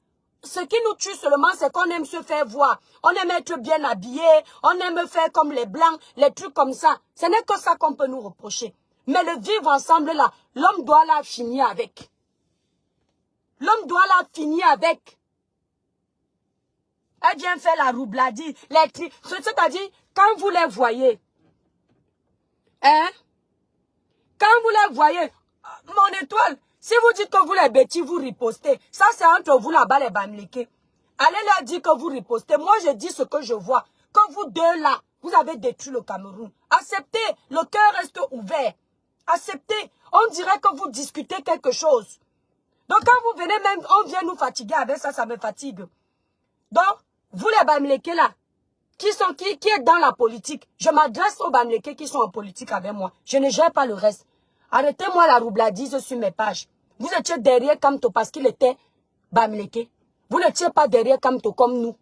Ce qui nous tue seulement, c'est qu'on aime se faire voir. On aime être bien habillé. On aime faire comme les Blancs, les trucs comme ça. Ce n'est que ça qu'on peut nous reprocher. Mais le vivre ensemble là, l'homme doit la finir avec. L'homme doit la finir avec. Elle vient faire la roubladie. C'est-à-dire, quand vous les voyez, hein, quand vous les voyez, mon étoile, si vous dites que vous les bêtis, vous ripostez. Ça, c'est entre vous là-bas, les Bamileke. Allez leur dire que vous ripostez. Moi, je dis ce que je vois. Que vous deux là, vous avez détruit le Cameroun. Acceptez. Le cœur reste ouvert. Acceptez. On dirait que vous discutez quelque chose. Donc, quand vous venez même, on vient nous fatiguer avec ça, ça me fatigue. Donc, vous les Bamileke là, qui est dans la politique, je m'adresse aux Bamileke qui sont en politique avec moi. Je ne gère pas le reste. Arrêtez-moi la roubladise sur mes pages. Vous étiez derrière Kamto parce qu'il était Bamileke. Vous n'étiez pas derrière Kamto comme nous.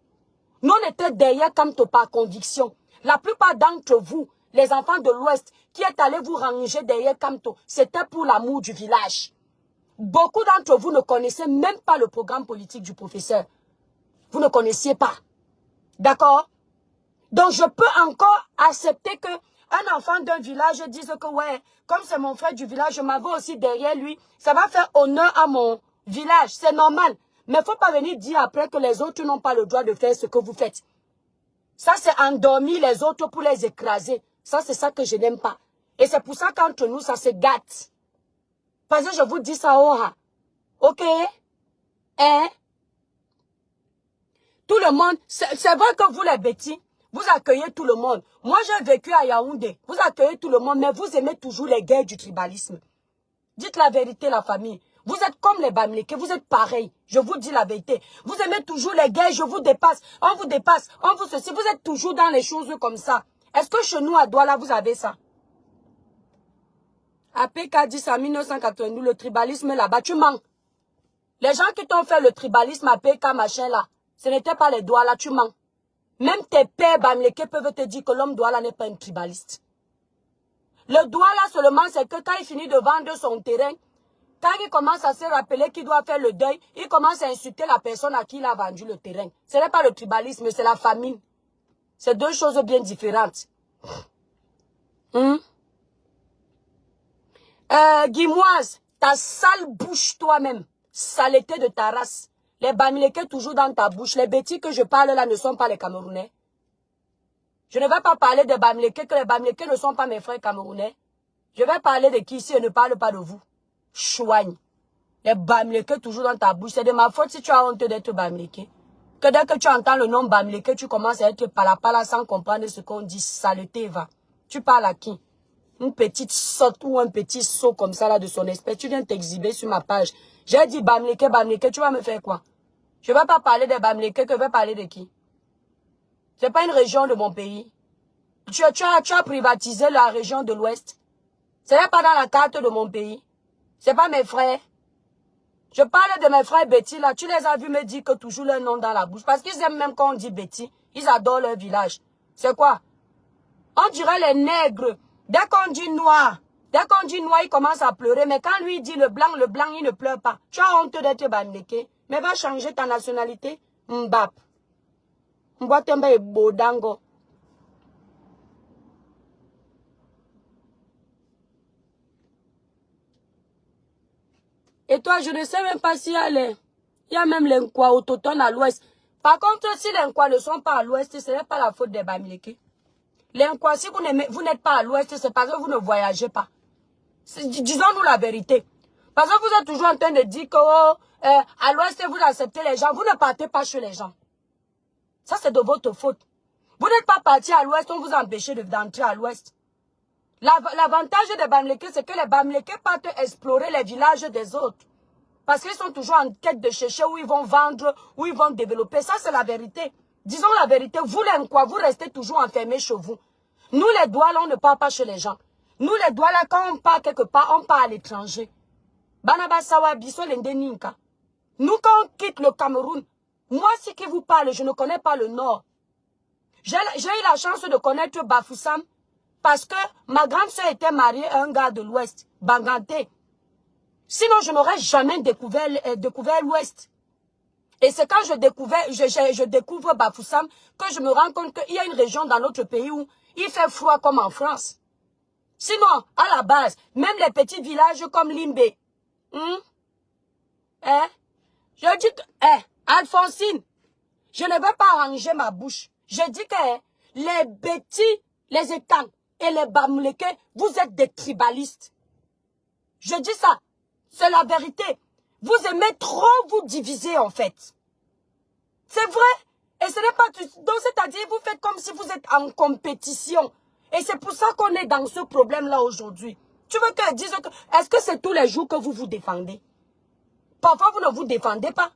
Nous, on était derrière Kamto par conviction. La plupart d'entre vous, les enfants de l'Ouest, qui êtes allés vous ranger derrière Kamto, c'était pour l'amour du village. Beaucoup d'entre vous ne connaissaient même pas le programme politique du professeur. vous ne connaissiez pas. D'accord? Donc, je peux encore accepter que un enfant d'un village dise que, ouais, comme c'est mon frère du village, je m'en vais aussi derrière lui. Ça va faire honneur à mon village. C'est normal. Mais il ne faut pas venir dire après que les autres n'ont pas le droit de faire ce que vous faites. Ça, c'est endormir les autres pour les écraser. Ça, c'est ça que je n'aime pas. Et c'est pour ça qu'entre nous, ça se gâte. Parce que je vous dis ça, ok? Hein? Tout le monde, c'est vrai que vous les bêtis, vous accueillez tout le monde. Moi, j'ai vécu à Yaoundé. Vous accueillez tout le monde, mais vous aimez toujours les guerres du tribalisme. Dites la vérité, la famille. Vous êtes comme les Bamileke, vous êtes pareils. Je vous dis la vérité. Vous aimez toujours les guerres, je vous dépasse, on vous ceci. Vous êtes toujours dans les choses comme ça. Est-ce que chez nous, à Douala, vous avez ça? APK dit ça en 1992, le tribalisme là-bas, tu mens. Les gens qui t'ont fait le tribalisme APK, machin là, ce n'était pas les Douala, tu mens. Même tes pères Bamileke peuvent te dire que l'homme Douala n'est pas un tribaliste. Le Douala seulement, c'est que quand il finit de vendre son terrain, quand il commence à se rappeler qu'il doit faire le deuil, il commence à insulter la personne à qui il a vendu le terrain. Ce n'est pas le tribalisme, c'est la famine. C'est deux choses bien différentes. Guimoise, ta sale bouche toi-même, saleté de ta race. Les Bamileke toujours dans ta bouche. Les bêtises que je parle là ne sont pas les Camerounais. Je ne vais pas parler des Bamileke, que les Bamileke ne sont pas mes frères Camerounais. Je vais parler de qui ici et ne parle pas de vous. Chouagne. Les Bamileke toujours dans ta bouche. C'est de ma faute si tu as honte d'être Bamileke. Que dès que tu entends le nom Bamileke, tu commences à être palapala sans comprendre ce qu'on dit. Saleté, va. Tu parles à qui? Une petite sotte ou un petit saut comme ça là de son espèce. Tu viens t'exhiber sur ma page. J'ai dit Bamileke, Bamileke, tu vas me faire quoi? Je ne vais pas parler de Bamileke, que je vais parler de qui? Ce n'est pas une région de mon pays. Tu as privatisé la région de l'Ouest. Ce n'est pas dans la carte de mon pays. Ce n'est pas mes frères. Je parle de mes frères Betty là. Tu les as vus me dire que toujours leur nom dans la bouche. Parce qu'ils aiment même quand on dit Betty. Ils adorent leur village. C'est quoi? On dirait les nègres. Dès qu'on dit noir, ils commencent à pleurer. Mais quand lui dit le blanc, il ne pleure pas. Tu as honte d'être Bamileke. Mais va changer ta nationalité. Mbap. Mboatemba et Bodango. Et toi, je ne sais même pas s'il y a il y a même les Nkwa autochtones à l'ouest. Par contre, si les Nkwa ne sont pas à l'ouest, ce n'est pas la faute des Bamileke. Les Nkwa, si vous n'êtes pas à l'ouest, c'est parce que vous ne voyagez pas. Disons-nous la vérité. Parce que vous êtes toujours en train de dire que à l'ouest, vous acceptez les gens. Vous ne partez pas chez les gens. Ça, c'est de votre faute. Vous n'êtes pas parti à l'ouest, on vous a empêché d'entrer à l'ouest. L'avantage des Bamileke, c'est que les Bamileke partent explorer les villages des autres. Parce qu'ils sont toujours en quête de chercher où ils vont vendre, où ils vont développer. Ça, c'est la vérité. Disons la vérité, vous les Nkwa, vous restez toujours enfermés chez vous. Nous, les Douala, on ne part pas chez les gens. Nous, les Douala, quand on part quelque part, on part à l'étranger. Banabasawa, Biso, Lendeninka. Nous, quand on quitte le Cameroun, moi, si qui vous parle, je ne connais pas le Nord. J'ai eu la chance de connaître Bafoussam parce que ma grande soeur était mariée à un gars de l'Ouest, Banganté. Sinon, je n'aurais jamais découvert l'Ouest. Et c'est quand je découvre Bafoussam que je me rends compte qu'il y a une région dans notre pays où il fait froid comme en France. Sinon, à la base, même les petits villages comme Limbé. Je dis que, Alphonsine, je ne veux pas arranger ma bouche. Je dis que les bêtis, les étangs et les Bamileke, vous êtes des tribalistes. Je dis ça, c'est la vérité. Vous aimez trop vous diviser en fait. C'est vrai. Et ce n'est pas... Donc c'est-à-dire, vous faites comme si vous êtes en compétition. Et c'est pour ça qu'on est dans ce problème-là aujourd'hui. Tu veux que je dise que... Est-ce que c'est tous les jours que vous vous défendez? Parfois, vous ne vous défendez pas.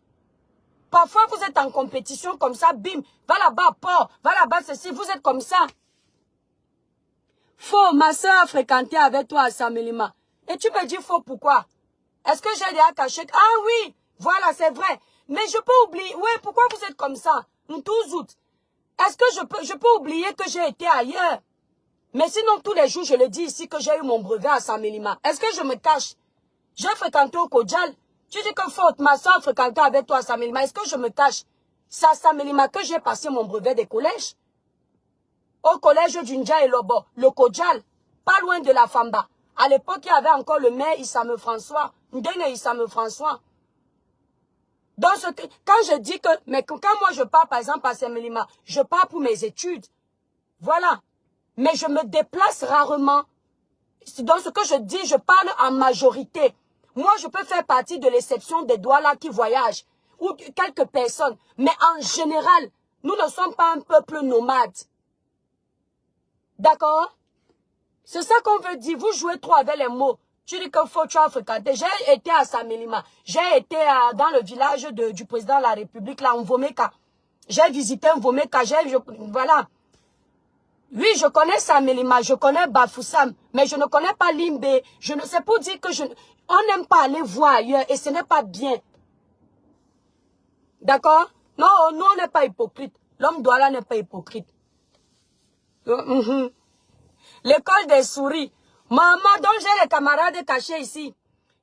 Parfois, vous êtes en compétition comme ça, bim, va là-bas, port, va là-bas, ceci, vous êtes comme ça. Faux, ma soeur a fréquenté avec toi à Samelima. Et tu me dis faux, pourquoi? Est-ce que j'ai déjà caché? Ah oui, voilà, c'est vrai. Mais je peux oublier, oui, pourquoi vous êtes comme ça? Est-ce que je peux oublier que j'ai été ailleurs? Mais sinon, tous les jours, je le dis ici que j'ai eu mon brevet à Samelima. Est-ce que je me cache? J'ai fréquenté au Kodjal. Tu dis que faute, ma soeur fréquentait avec toi à Samelima. Est-ce que je me cache? C'est à Samelima que j'ai passé mon brevet des collèges. Au collège d'Undja et Lobo, le Kodjal, pas loin de la Famba. À l'époque, il y avait encore le maire Issame François, Ndenge Issame François. Donc, quand je dis que, mais quand moi je pars par exemple à Samelima, je pars pour mes études. Voilà. Mais je me déplace rarement. Dans ce que je dis, je parle en majorité. Moi, je peux faire partie de l'exception des Douala qui voyagent, ou quelques personnes. Mais en général, nous ne sommes pas un peuple nomade. D'accord? C'est ça qu'on veut dire. Vous jouez trop avec les mots. Tu dis que faut tu as fréquenté. J'ai été à Samelima. J'ai été dans le village du président de la République, là, en Vomeka. J'ai visité Vomeka. Voilà. Oui, je connais Samelima, je connais Bafoussam, mais je ne connais pas Limbe. Je ne sais pas dire que on n'aime pas aller voir ailleurs et ce n'est pas bien. D'accord? Non, nous on n'est pas hypocrite. L'homme Douala n'est pas hypocrite. L'école des souris. Maman, donc j'ai les camarades cachés ici.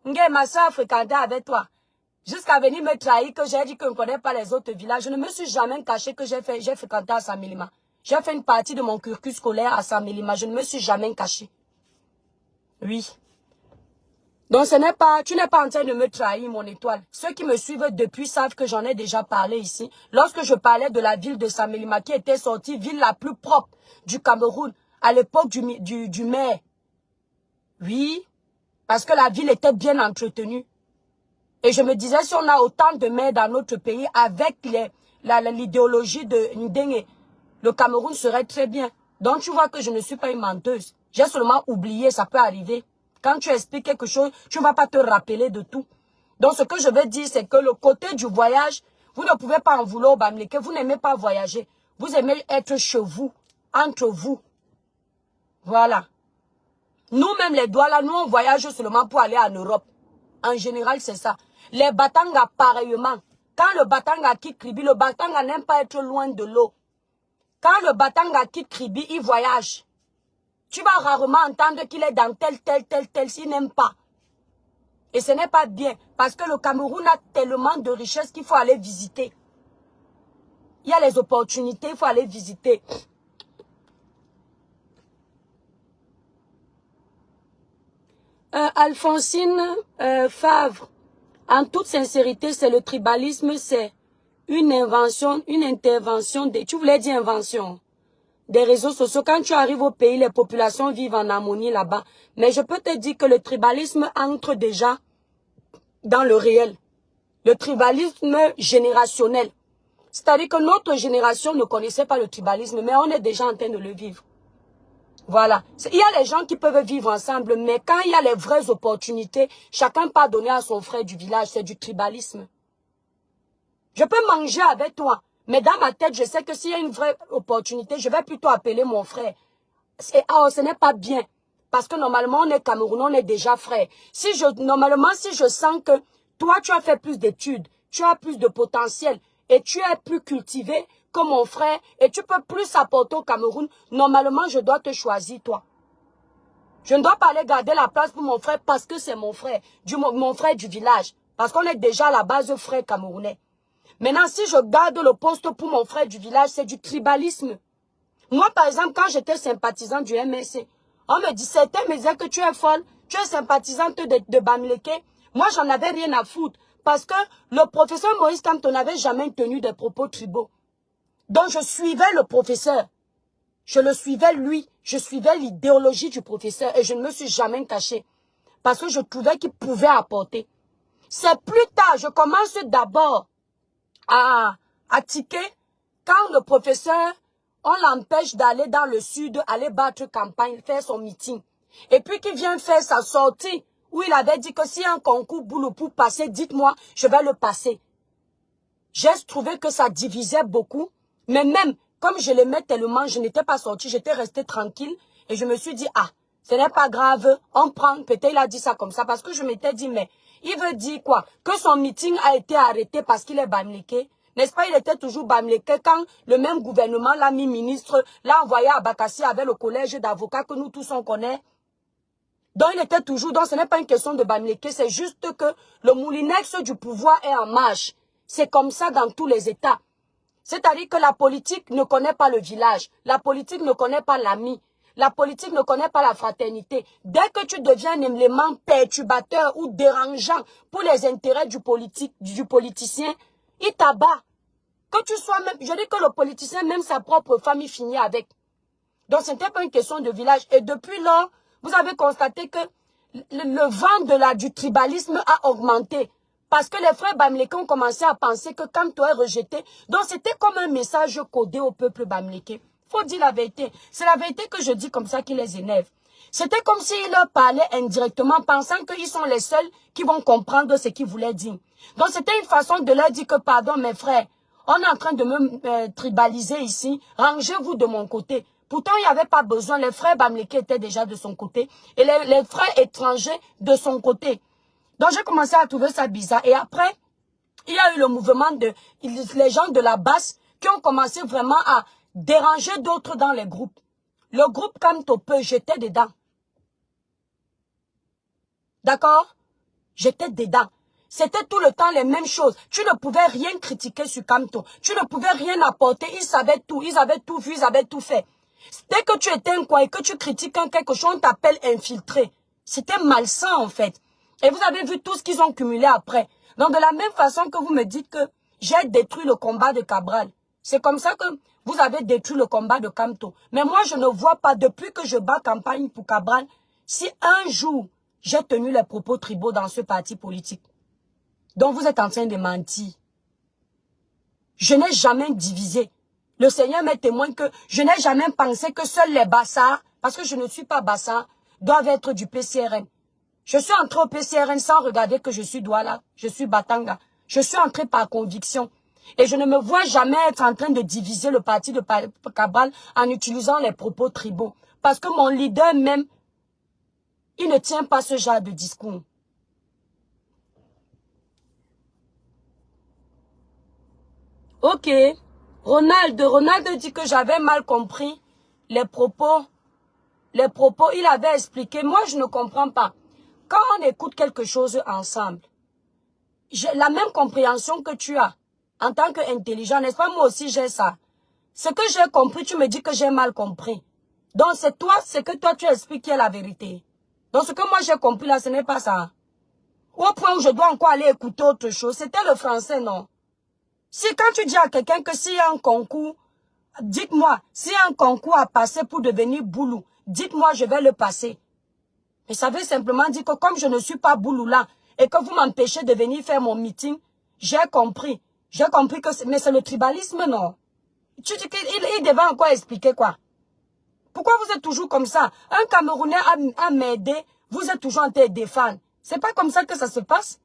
Ma soeur a fréquenté avec toi. Jusqu'à venir me trahir que j'ai dit que je ne connais pas les autres villages. Je ne me suis jamais caché que j'ai fréquenté à Samelima. J'ai fait une partie de mon cursus scolaire à Samelima. Je ne me suis jamais caché. Oui. Donc tu n'es pas en train de me trahir, mon étoile. Ceux qui me suivent depuis savent que j'en ai déjà parlé ici. Lorsque je parlais de la ville de Samelima qui était sortie ville la plus propre du Cameroun à l'époque du maire. Oui, parce que la ville était bien entretenue. Et je me disais, si on a autant de maires dans notre pays avec l'idéologie de Ndenge, le Cameroun serait très bien. Donc tu vois que je ne suis pas une menteuse. J'ai seulement oublié, ça peut arriver. Quand tu expliques quelque chose, tu ne vas pas te rappeler de tout. Donc ce que je veux dire, c'est que le côté du voyage, vous ne pouvez pas en vouloir au Bamileke. Vous n'aimez pas voyager. Vous aimez être chez vous, entre vous. Voilà. Nous-mêmes, les Douala, nous, on voyage seulement pour aller en Europe. En général, c'est ça. Les Batanga, pareillement. Quand le Batanga quitte Kribi, le Batanga n'aime pas être loin de l'eau. Quand le Batanga quitte Kribi, il voyage. Tu vas rarement entendre qu'il est dans tel, s'il n'aime pas. Et ce n'est pas bien. Parce que le Cameroun a tellement de richesses qu'il faut aller visiter. Il y a les opportunités, il faut aller visiter. Alphonsine Favre, en toute sincérité, c'est le tribalisme, c'est une intervention, tu voulais dire invention, des réseaux sociaux. Quand tu arrives au pays, les populations vivent en harmonie là-bas. Mais je peux te dire que le tribalisme entre déjà dans le réel. Le tribalisme générationnel. C'est-à-dire que notre génération ne connaissait pas le tribalisme, mais on est déjà en train de le vivre. Voilà. Il y a les gens qui peuvent vivre ensemble, mais quand il y a les vraies opportunités, chacun peut donner à son frère du village. C'est du tribalisme. Je peux manger avec toi, mais dans ma tête, je sais que s'il y a une vraie opportunité, je vais plutôt appeler mon frère. Ce n'est pas bien. Parce que normalement, on est Camerounais, on est déjà frères. Normalement, si je sens que toi, tu as fait plus d'études, tu as plus de potentiel et tu es plus cultivé que mon frère et tu peux plus apporter au Cameroun, normalement, je dois te choisir, toi. Je ne dois pas aller garder la place pour mon frère parce que c'est mon frère, mon frère du village. Parce qu'on est déjà à la base frère camerounais. Maintenant, si je garde le poste pour mon frère du village, c'est du tribalisme. Moi, par exemple, quand j'étais sympathisant du MSC, on me dit, certains me disaient que tu es folle, tu es sympathisante de Bamileke. Moi, j'en avais rien à foutre. Parce que le professeur Moïse Kamto n'avait jamais tenu des propos tribaux. Donc, je suivais le professeur. Je le suivais lui. Je suivais l'idéologie du professeur et je ne me suis jamais caché. Parce que je trouvais qu'il pouvait apporter. C'est plus tard, je commence d'abord à tiquer quand le professeur, on l'empêche d'aller dans le sud, aller battre campagne, faire son meeting. Et puis qu'il vient faire sa sortie où il avait dit que s'il y a un concours boulot pour passer, dites-moi, je vais le passer. J'ai trouvé que ça divisait beaucoup. Mais même, comme je l'aimais tellement, je n'étais pas sortie, j'étais restée tranquille. Et je me suis dit, ah, ce n'est pas grave, on prend, peut-être il a dit ça comme ça. Parce que je m'étais dit, mais il veut dire quoi? Que son meeting a été arrêté parce qu'il est Bamileke. N'est-ce pas, il était toujours Bamileke quand le même gouvernement l'a mis ministre, l'a envoyé à Bakassi avec le collège d'avocats que nous tous on connaît. Donc il était toujours, donc ce n'est pas une question de Bamileke, c'est juste que le moulinex du pouvoir est en marche. C'est comme ça dans tous les États. C'est-à-dire que la politique ne connaît pas le village. La politique ne connaît pas l'ami. La politique ne connaît pas la fraternité. Dès que tu deviens un élément perturbateur ou dérangeant pour les intérêts du politicien, il t'abat. Que tu sois même, je dis que le politicien, même sa propre famille finit avec. Donc, ce n'était pas une question de village. Et depuis lors, vous avez constaté que le vent du tribalisme a augmenté. Parce que les frères Bamileke ont commencé à penser que Kamto est rejeté. Donc, c'était comme un message codé au peuple Bamileke. Faut dire la vérité. C'est la vérité que je dis comme ça qui les énerve. C'était comme s'ils leur parlaient indirectement, pensant qu'ils sont les seuls qui vont comprendre ce qu'ils voulaient dire. Donc, c'était une façon de leur dire que, pardon, mes frères, on est en train de me tribaliser ici. Rangez-vous de mon côté. Pourtant, il n'y avait pas besoin. Les frères Bamileke étaient déjà de son côté. Et les frères étrangers de son côté. Donc, j'ai commencé à trouver ça bizarre. Et après, il y a eu le mouvement les gens de la base qui ont commencé vraiment à déranger d'autres dans les groupes. Le groupe Kamto Peu, j'étais dedans. D'accord? J'étais dedans. C'était tout le temps les mêmes choses. Tu ne pouvais rien critiquer sur Kamto. Tu ne pouvais rien apporter. Ils savaient tout. Ils avaient tout vu. Ils avaient tout fait. Dès que tu étais un coin et que tu critiques quelque chose, on t'appelle infiltré. C'était malsain en fait. Et vous avez vu tout ce qu'ils ont cumulé après. Donc de la même façon que vous me dites que j'ai détruit le combat de Cabral. C'est comme ça que vous avez détruit le combat de Kamto. Mais moi je ne vois pas, depuis que je bats campagne pour Cabral, si un jour j'ai tenu les propos tribaux dans ce parti politique. Donc vous êtes en train de mentir. Je n'ai jamais divisé. Le Seigneur m'est témoin que je n'ai jamais pensé que seuls les Bassards, parce que je ne suis pas Bassard, doivent être du PCRN. Je suis entré au PCRN sans regarder que je suis Douala, je suis Batanga. Je suis entré par conviction. Et je ne me vois jamais être en train de diviser le parti de Cabral en utilisant les propos tribaux. Parce que mon leader même, il ne tient pas ce genre de discours. Ok. Ronald dit que j'avais mal compris les propos. Il avait expliqué. Moi, je ne comprends pas. Quand on écoute quelque chose ensemble, j'ai la même compréhension que tu as en tant qu'intelligent, n'est-ce pas? Moi aussi, j'ai ça. Ce que j'ai compris, tu me dis que j'ai mal compris. Donc, c'est toi, ce que toi, tu expliques qui est la vérité. Donc, ce que moi, j'ai compris là, ce n'est pas ça. Au point où je dois encore aller écouter autre chose, c'était le français, non? Si quand tu dis à quelqu'un que s'il y a un concours, dites-moi, s'il y a un concours à passer pour devenir boulou, dites-moi, je vais le passer. Mais ça veut simplement dire que comme je ne suis pas boulou là, et que vous m'empêchez de venir faire mon meeting, j'ai compris. J'ai compris que mais c'est le tribalisme, non? Tu dis qu'il devait encore expliquer quoi? Pourquoi vous êtes toujours comme ça? Un Camerounais a m'aidé, vous êtes toujours en train de défendre. C'est pas comme ça que ça se passe.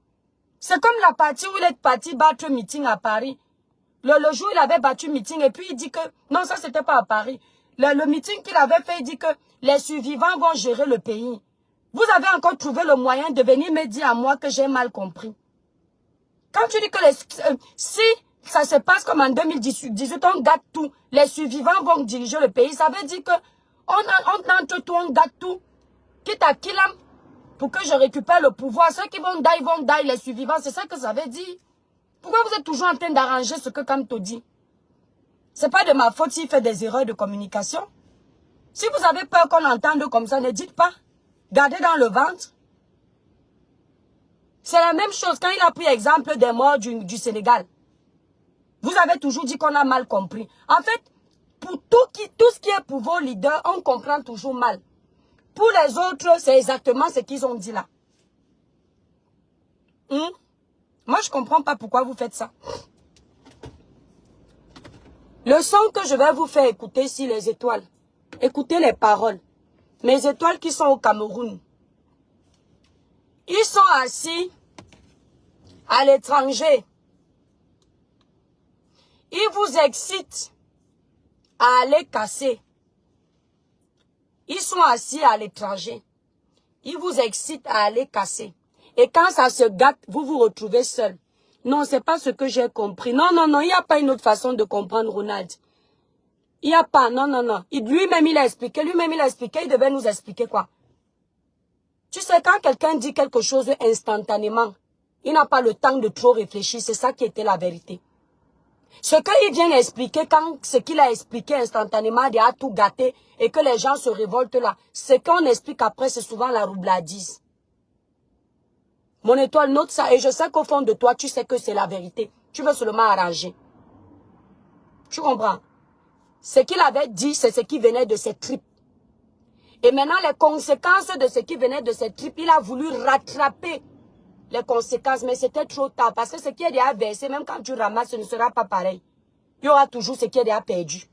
C'est comme la partie où il est parti battre meeting à Paris. Le jour où il avait battu meeting et puis il dit que... Non, ça c'était pas à Paris. Le meeting qu'il avait fait, il dit que les survivants vont gérer le pays. Vous avez encore trouvé le moyen de venir me dire à moi que j'ai mal compris. Quand tu dis que si ça se passe comme en 2018, on gâte tout, les survivants vont diriger le pays, ça veut dire que on entre tout, on gâte tout. Quitte à Kilam, pour que je récupère le pouvoir. Ceux qui vont die, les survivants, c'est ça que ça veut dire. Pourquoi vous êtes toujours en train d'arranger ce que Kamto dit? C'est pas de ma faute s'il fait des erreurs de communication. Si vous avez peur qu'on entende comme ça, ne dites pas. Gardez dans le ventre. C'est la même chose quand il a pris exemple des morts du Sénégal. Vous avez toujours dit qu'on a mal compris. En fait, pour tout ce qui est pour vos leaders, on comprend toujours mal. Pour les autres, c'est exactement ce qu'ils ont dit là. Moi, je ne comprends pas pourquoi vous faites ça. Le son que je vais vous faire écouter ici, les étoiles. Écoutez les paroles. Mes étoiles qui sont au Cameroun. Ils sont assis à l'étranger. Ils vous excitent à aller casser. Ils sont assis à l'étranger. Ils vous excitent à aller casser. Et quand ça se gâte, vous vous retrouvez seul. Non, c'est pas ce que j'ai compris. Non, il n'y a pas une autre façon de comprendre Ronald. Il n'y a pas, non. Lui-même, il a expliqué, il devait nous expliquer quoi. Tu sais, quand quelqu'un dit quelque chose instantanément, il n'a pas le temps de trop réfléchir, c'est ça qui était la vérité. Ce qu'il vient expliquer, quand ce qu'il a expliqué instantanément, il a tout gâté et que les gens se révoltent là. Ce qu'on explique après, c'est souvent la roubladise. Mon étoile, note ça. Et je sais qu'au fond de toi, tu sais que c'est la vérité. Tu veux seulement arranger. Tu comprends? Ce qu'il avait dit, c'est ce qui venait de ses tripes. Et maintenant, les conséquences de ce qui venait de ses tripes, il a voulu rattraper les conséquences, mais c'était trop tard. Parce que ce qui est déjà versé, même quand tu ramasses, ce ne sera pas pareil. Il y aura toujours ce qui est déjà perdu.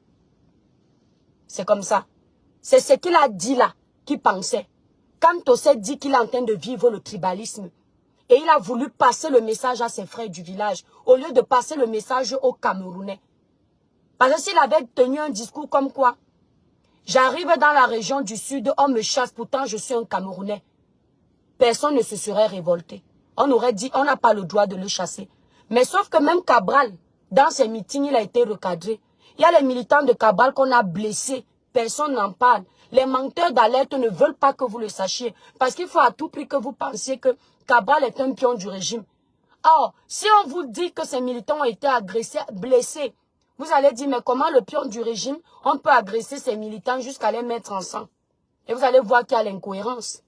C'est comme ça. C'est ce qu'il a dit là, qu'il pensait. Quand Tossé dit qu'il est en train de vivre le tribalisme, et il a voulu passer le message à ses frères du village, au lieu de passer le message aux Camerounais. Parce que s'il avait tenu un discours comme quoi, j'arrive dans la région du sud, on me chasse, pourtant je suis un Camerounais. Personne ne se serait révolté. On aurait dit, on n'a pas le droit de le chasser. Mais sauf que même Cabral, dans ses meetings, il a été recadré. Il y a les militants de Cabral qu'on a blessés. Personne n'en parle. Les menteurs d'alerte ne veulent pas que vous le sachiez. Parce qu'il faut à tout prix que vous pensiez que Cabral est un pion du régime. Or, si on vous dit que ces militants ont été agressés, blessés, vous allez dire, mais comment le pion du régime, on peut agresser ces militants jusqu'à les mettre en sang? Et vous allez voir qu'il y a l'incohérence.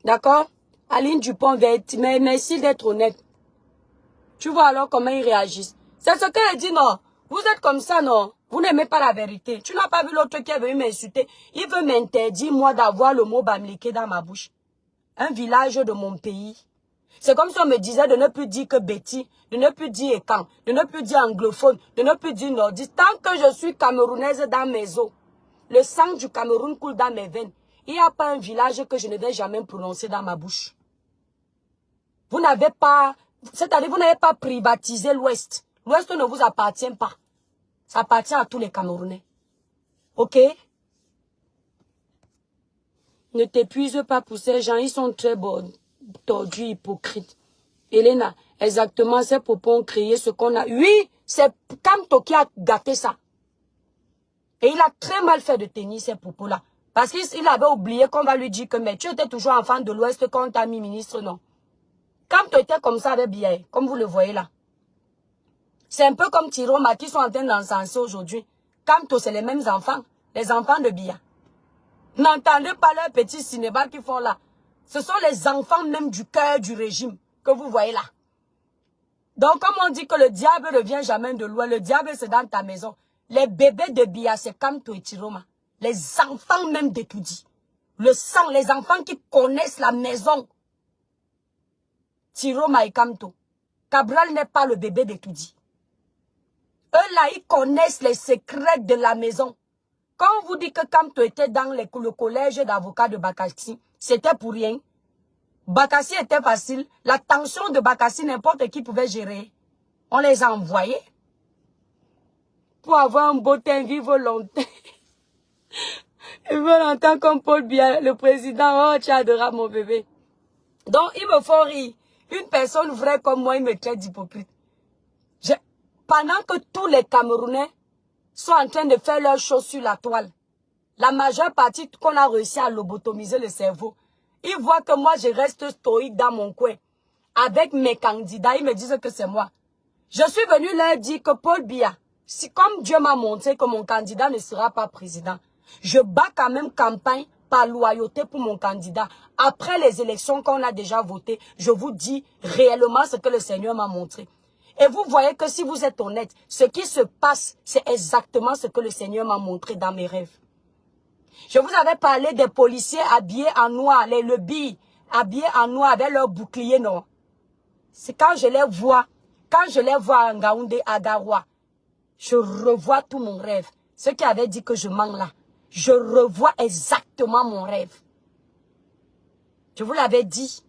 D'accord? Aline Dupont, mais merci d'être honnête. Tu vois alors comment ils réagissent. C'est ce qu'elle dit, non. Vous êtes comme ça, non. Vous n'aimez pas la vérité. Tu n'as pas vu l'autre qui est venu m'insulter. Il veut m'interdire, moi, d'avoir le mot Bamileke dans ma bouche. Un village de mon pays. C'est comme si on me disait de ne plus dire que Betty, de ne plus dire Ekan, de ne plus dire anglophone, de ne plus dire nordiste. Tant que je suis camerounaise dans mes os, le sang du Cameroun coule dans mes veines. Il n'y a pas un village que je ne vais jamais prononcer dans ma bouche. Vous n'avez pas, c'est-à-dire vous n'avez pas privatisé l'Ouest. L'Ouest ne vous appartient pas. Ça appartient à tous les Camerounais. Ok? Ne t'épuise pas pour ces gens, ils sont très bons, tordus, hypocrites. Elena, exactement, ces propos ont créé ce qu'on a. Oui, c'est Kamto qui a gâté ça. Et il a très mal fait de tenir ces propos-là. Parce qu'il avait oublié qu'on va lui dire que mais tu étais toujours enfant de l'Ouest quand on t'a mis ministre, non. Kamto était comme ça avec Biya, comme vous le voyez là. C'est un peu comme Tiroma qui sont en train d'encenser aujourd'hui. Kamto, c'est les mêmes enfants, les enfants de Biya. N'entendez pas leurs petits cinémas qu'ils font là. Ce sont les enfants même du cœur du régime que vous voyez là. Donc, comme on dit que le diable ne vient jamais de loin, le diable c'est dans ta maison. Les bébés de Biya, c'est Kamto et Tiroma. Les enfants même d'Etoudi. Le sang, les enfants qui connaissent la maison. Tiroma et Kamto. Cabral n'est pas le bébé d'Etoudi. Eux là, ils connaissent les secrets de la maison. Quand on vous dit que Kamto était dans le collège d'avocats de Bakassi, c'était pour rien. Bakassi était facile. La tension de Bakassi, n'importe qui pouvait gérer. On les a envoyés. Pour avoir un beau teint, vivre longtemps. Ils veulent entendre comme Paul Biya, le président. Oh, tu es adorable, mon bébé. Donc, ils me font rire. Une personne vraie comme moi, il me traite d'hypocrite. Pendant que tous les Camerounais sont en train de faire leurs choses sur la toile, la majeure partie qu'on a réussi à lobotomiser le cerveau, ils voient que moi, je reste stoïque dans mon coin. Avec mes candidats, ils me disent que c'est moi. Je suis venu leur dire que Paul Biya, si comme Dieu m'a montré que mon candidat ne sera pas président, je bats quand même campagne par loyauté pour mon candidat. Après les élections qu'on a déjà votées, je vous dis réellement ce que le Seigneur m'a montré. Et vous voyez que si vous êtes honnête, ce qui se passe, c'est exactement ce que le Seigneur m'a montré dans mes rêves. Je vous avais parlé des policiers habillés en noir, les lobbies habillés en noir avec leurs boucliers, non. C'est quand je les vois à Ngaoundé, à Garoua, je revois tout mon rêve. Ceux qui avaient dit que je mens là, je revois exactement mon rêve. Je vous l'avais dit.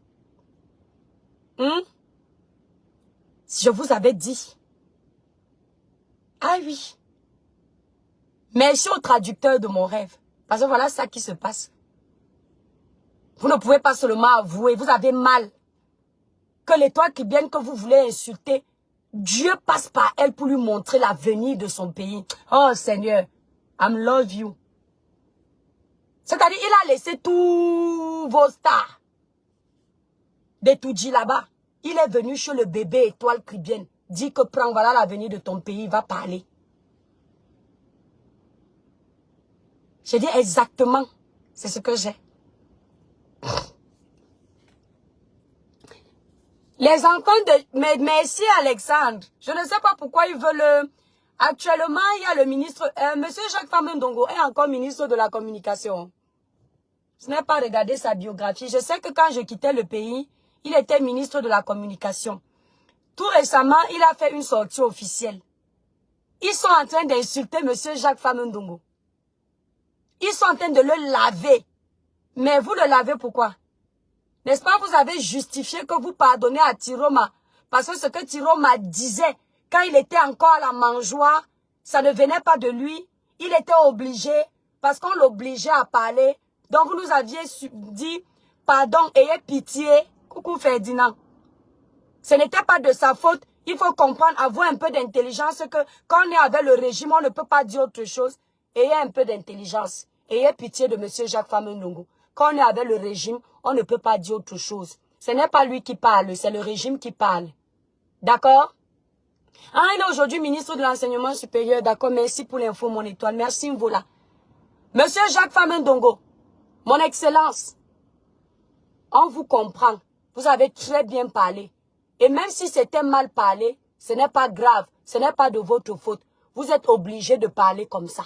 Je vous avais dit. Ah oui. Merci au traducteur de mon rêve. Parce que voilà ça qui se passe. Vous ne pouvez pas seulement avouer, vous avez mal. Que l'étoile qui vient que vous voulez insulter, Dieu passe par elle pour lui montrer l'avenir de son pays. Oh Seigneur, I love you. C'est-à-dire, il a laissé tous vos stars de Toudji là-bas. Il est venu chez le bébé étoile cribienne. dit que prends, voilà l'avenir de ton pays, va parler. J'ai dit exactement, c'est ce que j'ai. Les enfants de... Mais merci Alexandre. Je ne sais pas pourquoi ils veulent... Actuellement, il y a le ministre... Monsieur Jacques Famendongo est encore ministre de la communication. Je n'ai pas regardé sa biographie. Je sais que quand je quittais le pays, il était ministre de la communication. Tout récemment, il a fait une sortie officielle. Ils sont en train d'insulter monsieur Jacques Famendongo. Ils sont en train de le laver. Mais vous le lavez pourquoi? N'est-ce pas, vous avez justifié que vous pardonnez à Tiroma. Parce que ce que Tiroma disait, quand il était encore à la mangeoire, ça ne venait pas de lui. Il était obligé, parce qu'on l'obligeait à parler. Donc vous nous aviez dit, pardon, ayez pitié. Coucou Ferdinand. Ce n'était pas de sa faute. Il faut comprendre, avoir un peu d'intelligence, que quand on est avec le régime, on ne peut pas dire autre chose. Ayez un peu d'intelligence. Ayez pitié de monsieur Jacques Famendongo. Quand on est avec le régime, on ne peut pas dire autre chose. Ce n'est pas lui qui parle, c'est le régime qui parle. D'accord? Ah, il est aujourd'hui ministre de l'Enseignement supérieur. D'accord, merci pour l'info, mon étoile. Merci, Mvola. Monsieur Jacques Famendongo, mon excellence, on vous comprend. Vous avez très bien parlé. Et même si c'était mal parlé, ce n'est pas grave. Ce n'est pas de votre faute. Vous êtes obligé de parler comme ça.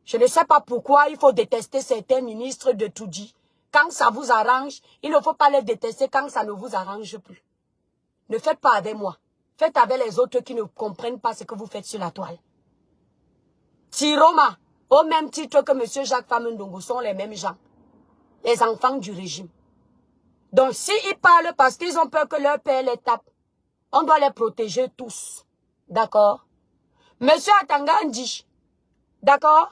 Je ne sais pas pourquoi il faut détester certains ministres de Toudji. Quand ça vous arrange, il ne faut pas les détester quand ça ne vous arrange plus. Ne faites pas avec moi. Faites avec les autres qui ne comprennent pas ce que vous faites sur la toile. Tiroma, au même titre que M. Jacques Famendongo, sont les mêmes gens. Les enfants du régime. Donc, s'ils parlent parce qu'ils ont peur que leur père les tape, on doit les protéger tous. D'accord? Monsieur Atangandi, d'accord?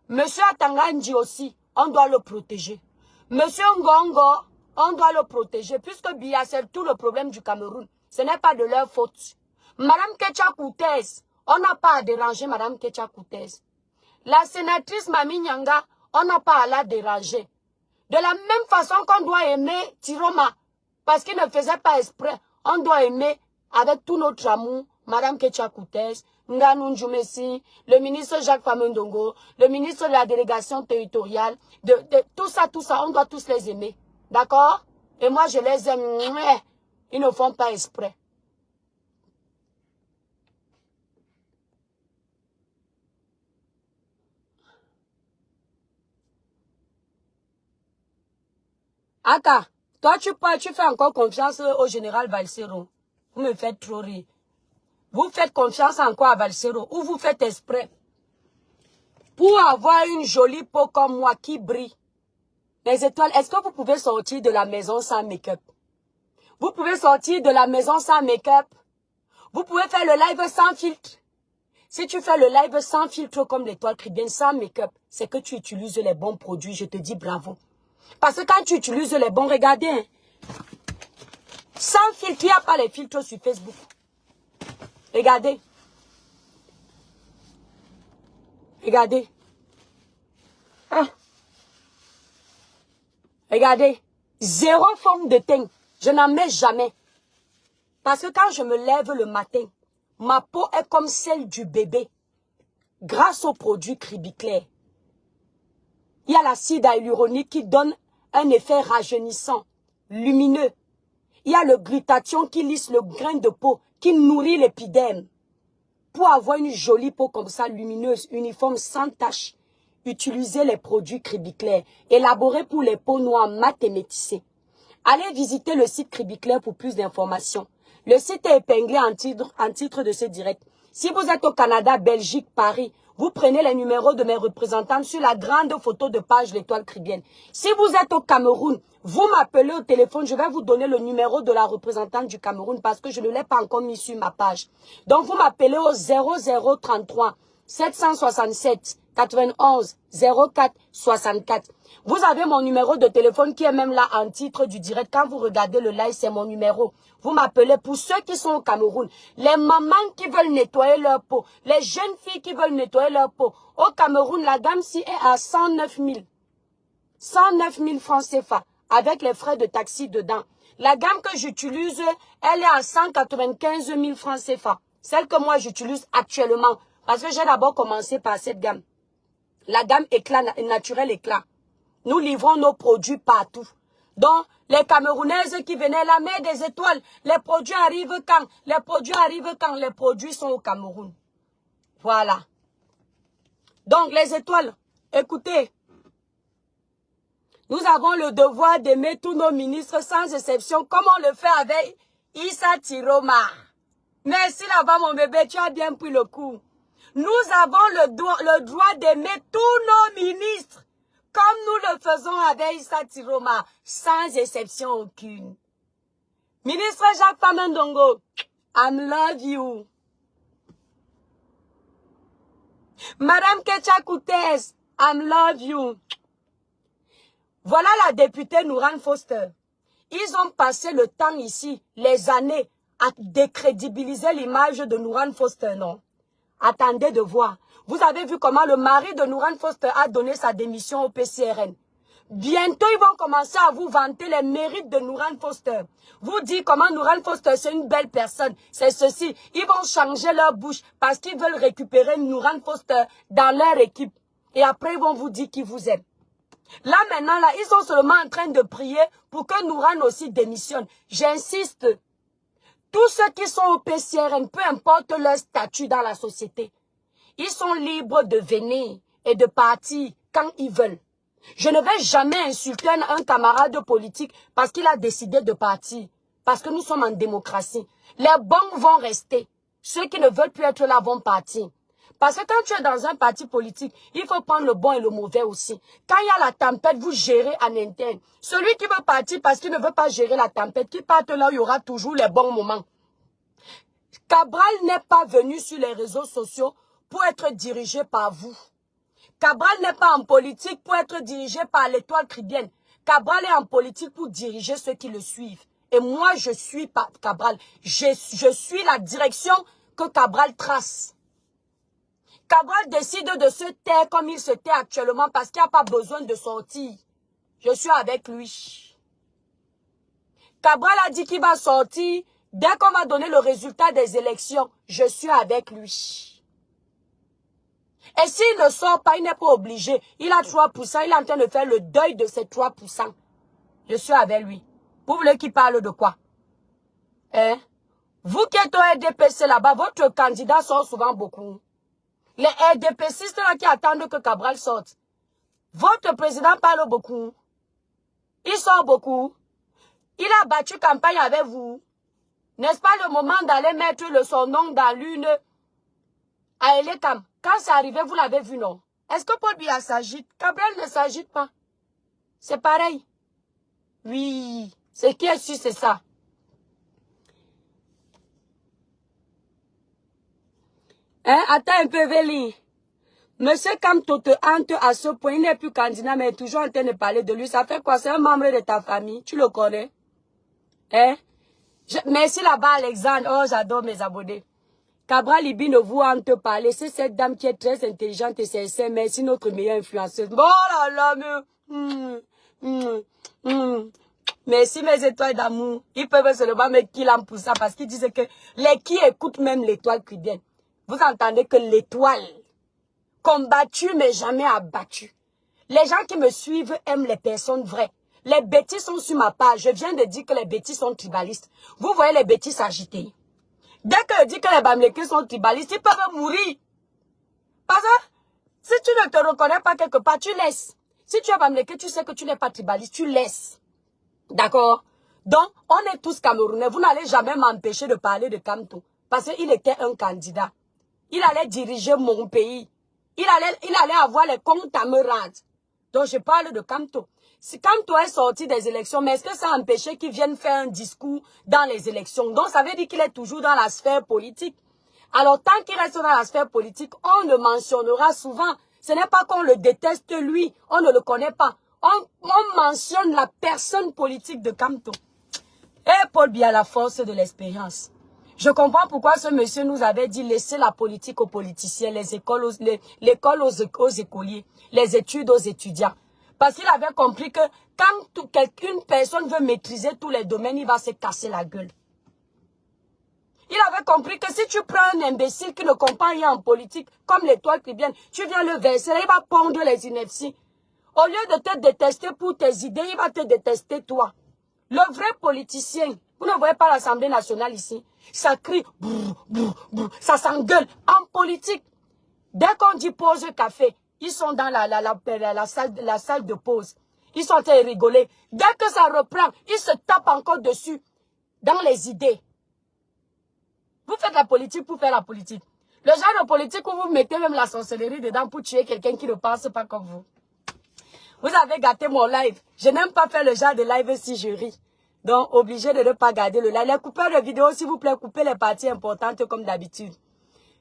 Monsieur Atangandi aussi, on doit le protéger. Monsieur Ngongo, on doit le protéger. Puisque Biya, c'est tout le problème du Cameroun. Ce n'est pas de leur faute. Madame Ketia Koutez, on n'a pas à déranger Madame Ketia Koutez. La sénatrice Mami Nyanga, on n'a pas à la déranger. De la même façon qu'on doit aimer Tiroma, parce qu'il ne faisait pas exprès, on doit aimer avec tout notre amour Madame Ketia Koutez, Nganou Djoumessi, le ministre Jacques Famendongo, le ministre de la délégation territoriale, tout ça, on doit tous les aimer. D'accord? Et moi, je les aime. Ils ne font pas exprès. Aka, toi, tu fais encore confiance au général Valsero. Vous me faites trop rire. Vous faites confiance encore à Valsero ou vous faites exprès. Pour avoir une jolie peau comme moi qui brille. Les étoiles, est-ce que vous pouvez sortir de la maison sans make-up? Vous pouvez sortir de la maison sans make-up. Vous pouvez faire le live sans filtre. Si tu fais le live sans filtre comme l'étoile Caribbean, sans make-up, c'est que tu utilises les bons produits. Je te dis bravo. Parce que quand tu utilises les bons, regardez, hein, sans filtre, il n'y a pas les filtres sur Facebook. Regardez. Regardez. Ah. Regardez. Zéro forme de teint. Je n'en mets jamais. Parce que quand je me lève le matin, ma peau est comme celle du bébé. Grâce au produit Cribiclair. Il y a l'acide hyaluronique qui donne un effet rajeunissant, lumineux. Il y a le glutathion qui lisse le grain de peau, qui nourrit l'épiderme. Pour avoir une jolie peau comme ça, lumineuse, uniforme, sans tache, utilisez les produits Cribiclair, élaborés pour les peaux noires, mates et métissées. Allez visiter le site Cribiclair pour plus d'informations. Le site est épinglé en titre de ce direct. Si vous êtes au Canada, Belgique, Paris, vous prenez les numéros de mes représentants sur la grande photo de page L'Étoile Caribéenne. Si vous êtes au Cameroun, vous m'appelez au téléphone, je vais vous donner le numéro de la représentante du Cameroun parce que je ne l'ai pas encore mis sur ma page. Donc vous m'appelez au 0033 767 91 04 64. Vous avez mon numéro de téléphone qui est même là en titre du direct. Quand vous regardez le live, c'est mon numéro. Vous m'appelez pour ceux qui sont au Cameroun. Les mamans qui veulent nettoyer leur peau. Les jeunes filles qui veulent nettoyer leur peau. Au Cameroun, la gamme-ci est à 109 000. 109 000 francs CFA avec les frais de taxi dedans. La gamme que j'utilise, elle est à 195 000 francs CFA. Celle que moi j'utilise actuellement. Parce que j'ai d'abord commencé par cette gamme. La gamme éclat, naturel éclat. Nous livrons nos produits partout. Donc, les Camerounaises qui venaient la mer des étoiles, les produits arrivent quand? Les produits arrivent quand les produits sont au Cameroun. Voilà. Donc, les étoiles, écoutez. Nous avons le devoir d'aimer tous nos ministres sans exception, comme on le fait avec Issa Tiroma. Merci là-bas, mon bébé, tu as bien pris le coup. Nous avons le droit d'aimer tous nos ministres, comme nous le faisons avec Issa Tiroma, sans exception aucune. Ministre Jacques Famendongo, I love you. Madame Kecha Koutes, I love you. Voilà la députée Nouran Foster. Ils ont passé le temps ici, les années, à décrédibiliser l'image de Nouran Foster, non? Attendez de voir. Vous avez vu comment le mari de Nouran Foster a donné sa démission au PCRN. Bientôt, ils vont commencer à vous vanter les mérites de Nouran Foster. Vous dire comment Nouran Foster, c'est une belle personne. C'est ceci. Ils vont changer leur bouche parce qu'ils veulent récupérer Nouran Foster dans leur équipe. Et après, ils vont vous dire qu'ils vous aiment. Là, maintenant, là, ils sont seulement en train de prier pour que Nouran aussi démissionne. J'insiste. Tous ceux qui sont au PCRN, peu importe leur statut dans la société, ils sont libres de venir et de partir quand ils veulent. Je ne vais jamais insulter un camarade politique parce qu'il a décidé de partir. Parce que nous sommes en démocratie. Les bons vont rester. Ceux qui ne veulent plus être là vont partir. Parce que quand tu es dans un parti politique, il faut prendre le bon et le mauvais aussi. Quand il y a la tempête, vous gérez en interne. Celui qui veut partir parce qu'il ne veut pas gérer la tempête, qui parte là où il y aura toujours les bons moments. Cabral n'est pas venu sur les réseaux sociaux pour être dirigé par vous. Cabral n'est pas en politique pour être dirigé par l'étoile chrétienne. Cabral est en politique pour diriger ceux qui le suivent. Et moi, je suis pas Cabral. Je suis la direction que Cabral trace. Cabral décide de se taire comme il se tait actuellement parce qu'il n'y a pas besoin de sortir. Je suis avec lui. Cabral a dit qu'il va sortir. Dès qu'on va donner le résultat des élections, je suis avec lui. Et s'il ne sort pas, il n'est pas obligé. Il a 3%, il est en train de faire le deuil de ces 3%. Je suis avec lui. Vous voulez qu'il parle de quoi? Hein? Vous qui êtes au RDPC là-bas, votre candidat sort souvent beaucoup. Les RDPCistes là qui attendent que Cabral sorte. Votre président parle beaucoup. Il sort beaucoup. Il a battu campagne avec vous. N'est-ce pas le moment d'aller mettre son nom dans l'une à Elekam? Quand c'est arrivé, vous l'avez vu, non? Est-ce que Paul Biya s'agite? Cabral ne s'agite pas. C'est pareil. Oui, ce qui est sûr, c'est ça. Hein? Attends un peu, Véli. Monsieur Kamto te hante à ce point. Il n'est plus candidat, mais toujours en train de parler de lui. Ça fait quoi? C'est un membre de ta famille. Tu le connais? Hein? Merci là-bas, Alexandre. Oh, j'adore mes abonnés. Cabral Libi ne vous hante pas. C'est cette dame qui est très intelligente et sincère. Merci, notre meilleure influenceuse. Bon là là, Merci mes étoiles d'amour. Ils peuvent seulement me kill pour ça parce qu'ils disent que les qui écoutent même l'étoile chrétienne. Vous entendez que l'étoile, combattue mais jamais abattue. Les gens qui me suivent aiment les personnes vraies. Les bêtises sont sur ma page. Je viens de dire que les bêtises sont tribalistes. Vous voyez les bêtises agitées. Dès que je dis que les Bamlékis sont tribalistes, ils peuvent mourir. Parce que si tu ne te reconnais pas quelque part, tu laisses. Si tu es Bamléki, tu sais que tu n'es pas tribaliste, tu laisses. D'accord? Donc, on est tous Camerounais. Vous n'allez jamais m'empêcher de parler de Kamto. Parce qu'il était un candidat. Il allait diriger mon pays. Il allait avoir les comptes à me rendre. Donc, je parle de Kamto. Si Kamto est sorti des élections, mais est-ce que ça a empêché qu'il vienne faire un discours dans les élections? Donc, ça veut dire qu'il est toujours dans la sphère politique. Alors, tant qu'il reste dans la sphère politique, on le mentionnera souvent. Ce n'est pas qu'on le déteste lui, on ne le connaît pas. On mentionne la personne politique de Kamto. Et Paul Biya, la force de l'expérience. Je comprends pourquoi ce monsieur nous avait dit laisser la politique aux politiciens, l'école aux écoliers, les études aux étudiants. Parce qu'il avait compris que Quand une personne veut maîtriser tous les domaines, il va se casser la gueule. Il avait compris que si tu prends un imbécile qui ne comprend rien en politique, comme l'étoile chrétienne, tu viens le verser, il va pondre les inerties. Au lieu de te détester pour tes idées, il va te détester toi. Le vrai politicien, vous ne voyez pas l'Assemblée nationale ici, ça crie, brrr, brrr, brrr, ça s'engueule. En politique, dès qu'on dit pause café, ils sont dans la salle de pause. Ils sont en train de rigoler. Dès que ça reprend, ils se tapent encore dessus dans les idées. Vous faites la politique pour faire la politique. Le genre de politique où vous mettez même la sorcellerie dedans pour tuer quelqu'un qui ne pense pas comme vous. Vous avez gâté mon live. Je n'aime pas faire le genre de live si je ris. Donc, obligé de ne pas garder le live. Les coupeurs de vidéos, s'il vous plaît, coupez les parties importantes comme d'habitude.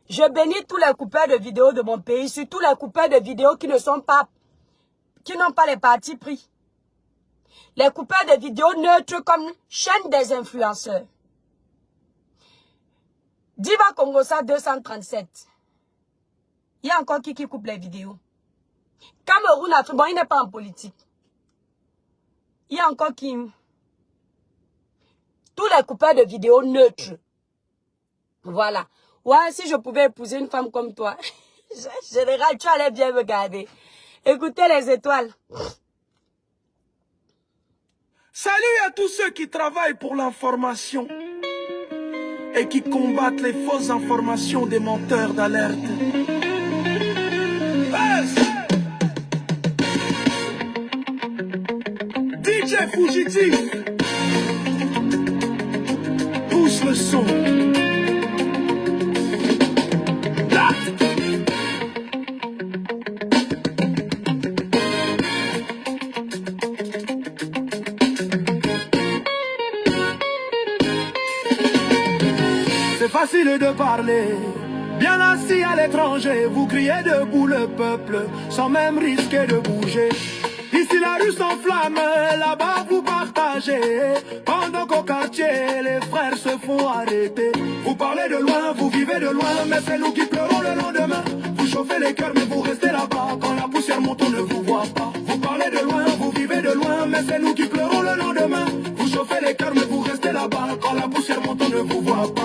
Je bénis tous les coupeurs de vidéos de mon pays, surtout les coupeurs de vidéos qui n'ont pas les partis pris. Les coupeurs de vidéos neutres comme chaîne des influenceurs. Diva Congosa 237. Il y a encore qui coupe les vidéos. Cameroun Afrique, bon, il n'est pas en politique. Il y a encore qui... Tous les coupeurs de vidéos neutres. Voilà. Ouais, si je pouvais épouser une femme comme toi, général, tu allais bien me garder. Écoutez les étoiles. Salut à tous ceux qui travaillent pour l'information et qui combattent les fausses informations des menteurs d'alerte. DJ Fugitif, pousse le son. C'est facile de parler, bien assis à l'étranger, vous criez debout le peuple, sans même risquer de bouger. Ici la rue s'enflamme, là-bas vous partagez, pendant qu'au quartier les frères se font arrêter. Vous parlez de loin, vous vivez de loin, mais c'est nous qui pleurons le lendemain. Vous chauffez les cœurs mais vous restez là-bas, quand la poussière monte on ne vous voit pas. Vous parlez de loin, vous vivez de loin, mais c'est nous qui pleurons le lendemain. Vous chauffez les cœurs mais vous restez là-bas, quand la poussière monte on ne vous voit pas.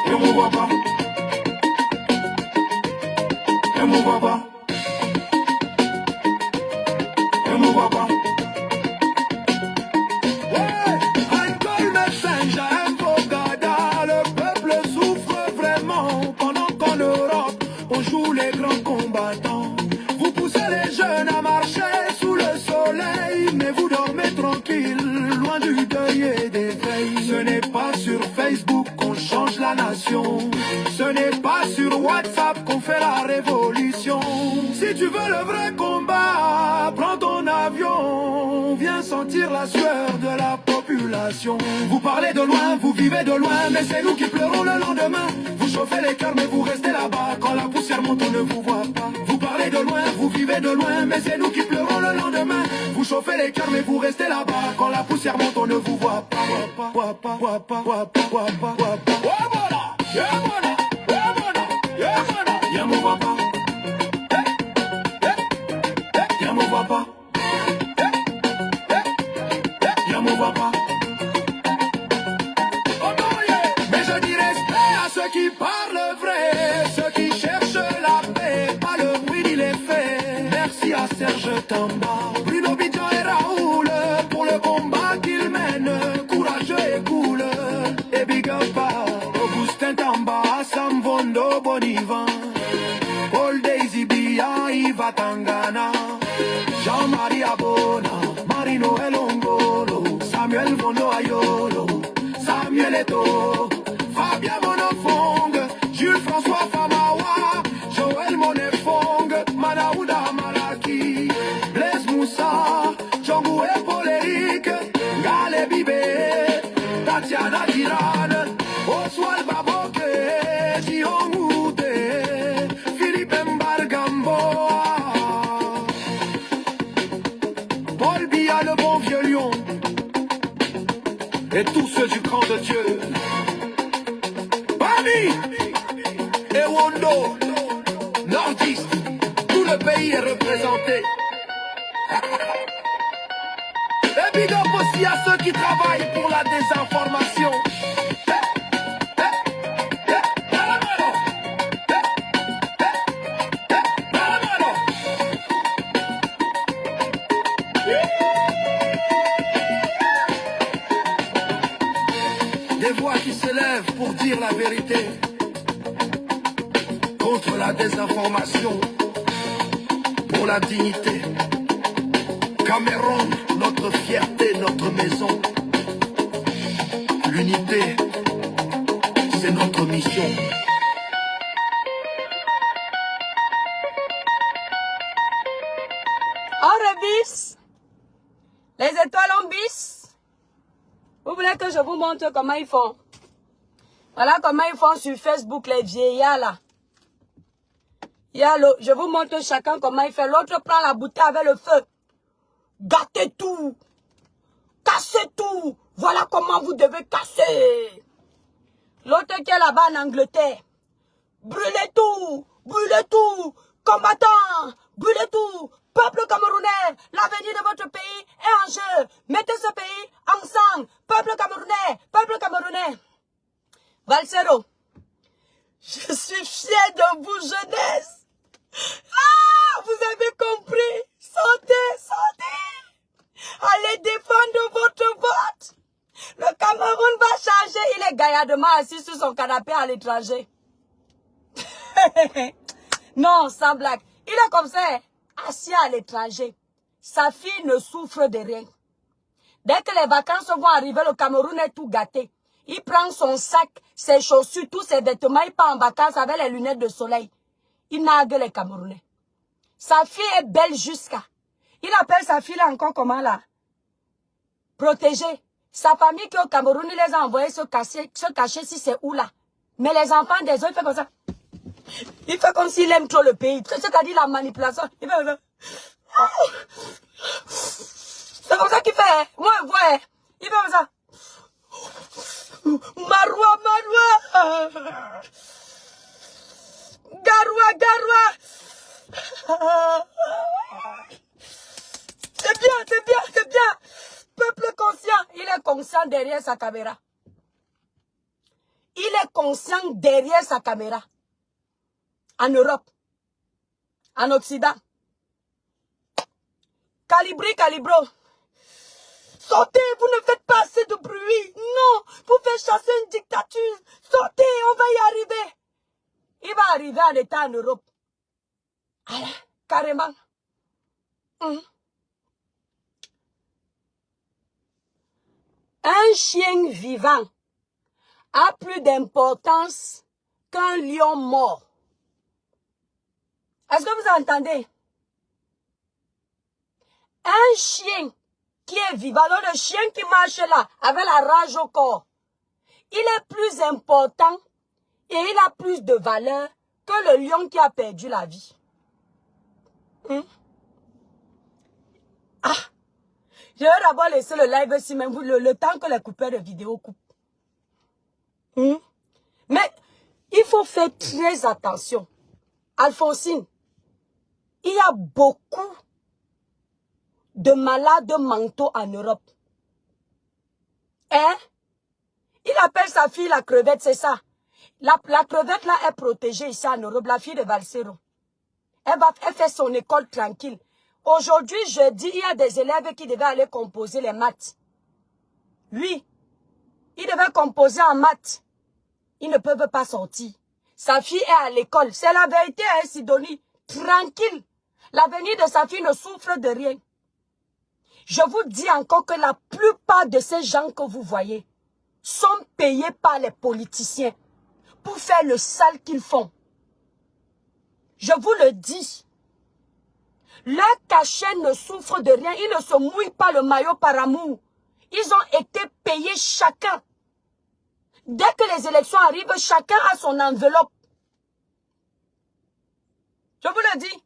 Et on ne voit pas. Et on ne voit pas. Et on ne voit pas. Ouais, alcool, médecin, Fogada, le peuple souffre vraiment pendant qu'en Europe on joue les grands combattants. Vous poussez les jeunes à marcher sous le soleil, mais vous dormez tranquille, loin du deuil et des veilles. Ce n'est pas sur Facebook qu'on change la nation, ce n'est pas sur WhatsApp qu'on fait la révolution. Si tu veux le vrai combat, prends ton avion, viens sentir la sueur de la population. Vous parlez de loin, vous vivez de loin, mais c'est nous qui pleurons le lendemain. Vous chauffez les cœurs mais vous restez là-bas, quand la poussière monte on ne vous voit pas. Vous parlez de loin, vous vivez de loin, mais c'est nous qui pleurons le lendemain. Vous chauffez les cœurs mais vous restez là-bas, quand la poussière monte on ne vous voit pas. Mais je dis respect à ceux qui parlent vrai, ceux qui cherchent la paix, pas le bruit ni les faits. Merci à Serge Tamba, Bruno Bidjan et Raoul pour le combat qu'ils mènent, courageux et cool. Et big up à Augustin Tamba, Sam Vondo Bonivan, Paul Daisy Bia, Iva Tangana, Jean-Marie Abona, Marino Elongolo, Samuel Vondo Ayolo, Samuel Eto, Fabien Monofong, Jules François Famawa, Joël Monefong, Manaouda Malaki, Blaise Moussa, Djongou et Poléric, Gale Bibé, Tatiana Diran, Oswald Baboke, Dion Mouté, Philippe Mbargamboa, Paul Biya le bon vieux lion, et tous ceux du camp de Dieu. Bami et Wondo, pays est représenté. Et big up aussi à ceux qui travaillent pour la désinformation. Des voix qui s'élèvent pour dire la vérité contre la désinformation, pour la dignité. Cameroun, notre fierté, notre maison. L'unité, c'est notre mission. On revisse. Les étoiles en bis. Vous voulez que je vous montre comment ils font? Voilà comment ils font sur Facebook, les vieillards là. Je vous montre chacun comment il fait. L'autre prend la bouteille avec le feu. Gâtez tout. Cassez tout. Voilà comment vous devez casser. L'autre qui est là-bas en Angleterre. Brûlez tout. Brûlez tout. Combattants. Brûlez tout. Peuple camerounais, l'avenir de votre pays est en jeu. Mettez ce pays ensemble. Peuple camerounais. Peuple camerounais. Valsero, je suis fier de vous, jeunesse. Ah, vous avez compris. Sortez, sortez. Allez défendre votre vote. Le Cameroun va changer. Il est gaillardement assis sur son canapé à l'étranger. Non, sans blague. Il est comme ça, assis à l'étranger. Sa fille ne souffre de rien. Dès que les vacances vont arriver, le Cameroun est tout gâté. Il prend son sac, ses chaussures, tous ses vêtements, il part en vacances avec les lunettes de soleil. Il nargue les Camerounais. Sa fille est belle jusqu'à. Il appelle sa fille là encore comment là? Protégée. Sa famille qui est au Cameroun, il les a envoyés se cacher si c'est où là. Mais les enfants des autres, il fait comme ça. Il fait comme s'il aime trop le pays. C'est-à-dire la manipulation. Il fait comme ça. C'est comme ça qu'il fait. Hein? Moi, je vois. Hein? Il fait comme ça. Maroua, Maroua. Garoua, Garoua. C'est bien, c'est bien, c'est bien. Peuple conscient, il est conscient derrière sa caméra. Il est conscient derrière sa caméra. En Europe, en Occident. Calibri, calibro. Sortez, vous ne faites pas assez de bruit. Non, vous faites chasser une dictature. Sortez, on va y arriver. Il va arriver en état en Europe. Alors, carrément. Un chien vivant a plus d'importance qu'un lion mort. Est-ce que vous entendez? Un chien qui est vivant, donc le chien qui marche là, avec la rage au corps, il est plus important et il a plus de valeur que le lion qui a perdu la vie. Ah, je vais d'abord laisser le live ici, même le temps que les coupeurs de vidéo coupent. Mais il faut faire très attention. Alphonsine, il y a beaucoup de malades mentaux en Europe. Hein? Il appelle sa fille la crevette, c'est ça. La crevette là est protégée ici en Europe, la fille de Valsero. Elle fait son école tranquille. Aujourd'hui, jeudi, il y a des élèves qui devaient aller composer les maths. Lui, il devait composer en maths. Ils ne peuvent pas sortir. Sa fille est à l'école. C'est la vérité, hein, Sidonie. Tranquille. L'avenir de sa fille ne souffre de rien. Je vous dis encore que la plupart de ces gens que vous voyez sont payés par les politiciens pour faire le sale qu'ils font. Je vous le dis. Leur cachet ne souffre de rien. Ils ne se mouillent pas le maillot par amour. Ils ont été payés chacun. Dès que les élections arrivent, chacun a son enveloppe. Je vous le dis.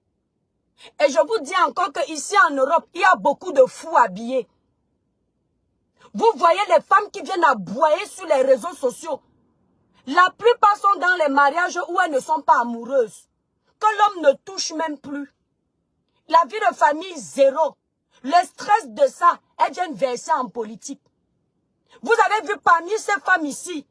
Et je vous dis encore qu'ici en Europe, il y a beaucoup de fous habillés. Vous voyez les femmes qui viennent aboyer sur les réseaux sociaux. La plupart sont dans les mariages où elles ne sont pas amoureuses. Que l'homme ne touche même plus. La vie de famille, zéro. Le stress de ça, elles viennent verser en politique. Vous avez vu parmi ces femmes ici,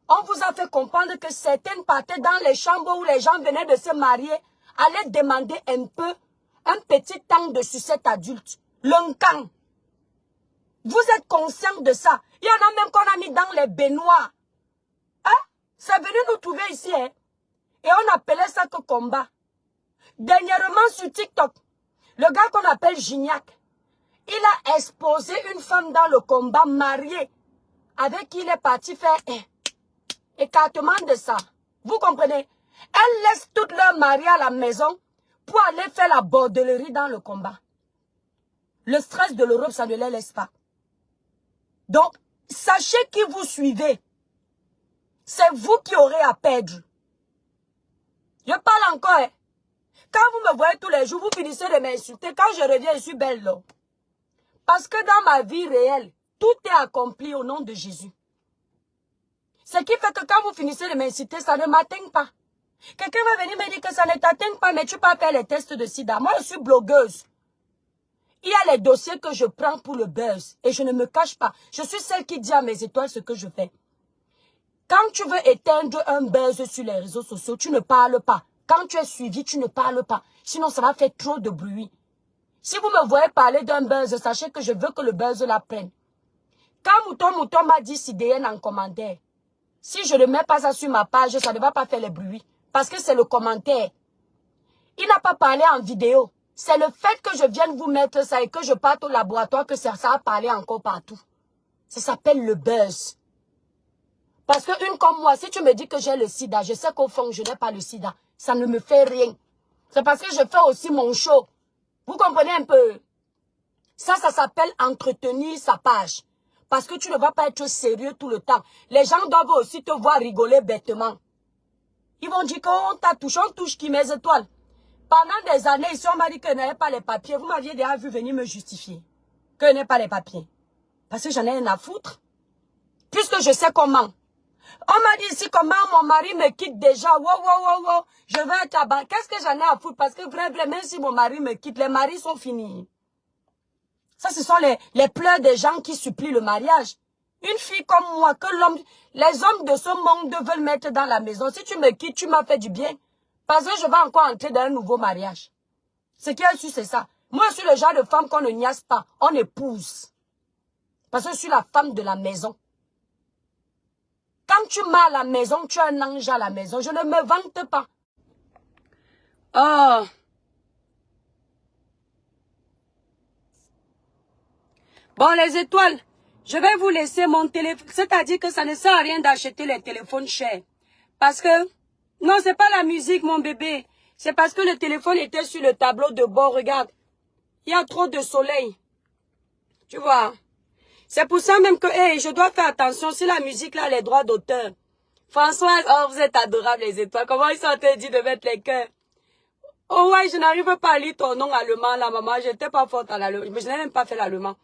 on vous a fait comprendre que certaines partaient dans les chambres où les gens venaient de se marier, allaient demander un petit temps de sucette adulte. L'encan. Vous êtes conscient de ça. Il y en a même qu'on a mis dans les baignoires. Hein? C'est venu nous trouver ici. Hein? Et on appelait ça que combat. Dernièrement sur TikTok, le gars qu'on appelle Gignac, il a exposé une femme dans le combat mariée avec qui il est parti faire écartement de ça. Vous comprenez? Elle laisse toute leur mari à la maison pour aller faire la bordellerie dans le combat. Le stress de l'Europe, ça ne les laisse pas. Donc, sachez qui vous suivez. C'est vous qui aurez à perdre. Je parle encore. Hein. Quand vous me voyez tous les jours, vous finissez de m'insulter. Quand je reviens, je suis belle là. Parce que dans ma vie réelle, tout est accompli au nom de Jésus. Ce qui fait que quand vous finissez de m'insulter, ça ne m'atteint pas. Quelqu'un va venir me dire que ça ne t'atteint pas, mais tu peux faire les tests de sida. Moi, je suis blogueuse. Il y a les dossiers que je prends pour le buzz. Et je ne me cache pas. Je suis celle qui dit à mes étoiles ce que je fais. Quand tu veux éteindre un buzz sur les réseaux sociaux, tu ne parles pas. Quand tu es suivi, tu ne parles pas. Sinon, ça va faire trop de bruit. Si vous me voyez parler d'un buzz, sachez que je veux que le buzz la prenne. Quand Mouton m'a dit CDN en commentaire, si je ne mets pas ça sur ma page, ça ne va pas faire le bruit. Parce que c'est le commentaire. Il n'a pas parlé en vidéo. C'est le fait que je vienne vous mettre ça et que je parte au laboratoire que ça a parlé encore partout. Ça s'appelle le buzz. Parce que une comme moi, si tu me dis que j'ai le sida, je sais qu'au fond, je n'ai pas le sida. Ça ne me fait rien. C'est parce que je fais aussi mon show. Vous comprenez un peu? Ça s'appelle entretenir sa page. Parce que tu ne vas pas être sérieux tout le temps. Les gens doivent aussi te voir rigoler bêtement. Ils vont dire qu'on t'a touché, on touche qui mes étoiles. Pendant des années, ici, on m'a dit que je n'avais pas les papiers. Vous m'aviez déjà vu venir me justifier que je n'ai pas les papiers. Parce que j'en ai rien à foutre. Puisque je sais comment. On m'a dit ici comment mon mari me quitte déjà. Wow. Je vais être à bas. Qu'est-ce que j'en ai à foutre? Parce que vraiment, même si mon mari me quitte, les maris sont finis. Ça, ce sont les pleurs des gens qui supplient le mariage. Une fille comme moi, que les hommes de ce monde veulent mettre dans la maison. Si tu me quittes, tu m'as fait du bien. Parce que je vais encore entrer dans un nouveau mariage. Ce qui est sûr, c'est ça. Moi, je suis le genre de femme qu'on ne niaise pas. On épouse. Parce que je suis la femme de la maison. Quand tu m'as à la maison, tu es un ange à la maison. Je ne me vante pas. Oh. Bon, les étoiles, je vais vous laisser mon téléphone. C'est-à-dire que ça ne sert à rien d'acheter les téléphones chers. Parce que, non, c'est pas la musique, mon bébé. C'est parce que le téléphone était sur le tableau de bord. Regarde, il y a trop de soleil. Tu vois. C'est pour ça même que, hey, je dois faire attention. Si la musique, là, les droits d'auteur. Françoise, oh, vous êtes adorables, les étoiles. Comment ils sont en train de mettre les cœurs? Oh, ouais, je n'arrive pas à lire ton nom allemand, là, maman. Je n'étais pas forte à l'allemand. Mais je n'ai même pas fait l'allemand.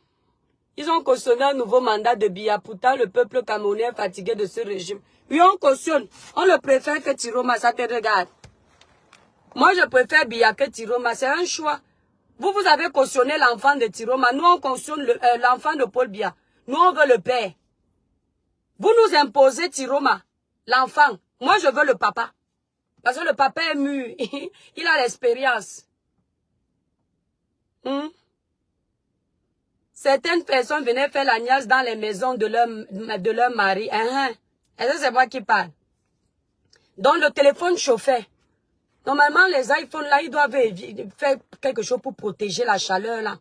Ils ont cautionné un nouveau mandat de Biya. Pourtant, le peuple camerounais est fatigué de ce régime. Oui, on cautionne. On le préfère que Tiroma, ça te regarde. Moi, je préfère Biya que Tiroma. C'est un choix. Vous avez cautionné l'enfant de Tiroma. Nous, on cautionne l'enfant de Paul Biya. Nous, on veut le père. Vous nous imposez Tiroma, l'enfant. Moi, je veux le papa. Parce que le papa est mûr. Il a l'expérience. Certaines personnes venaient faire la niaise dans les maisons de leur mari. Et ça, c'est moi qui parle. Donc, le téléphone chauffait. Normalement, les iPhones, là, ils doivent faire quelque chose pour protéger la chaleur, là.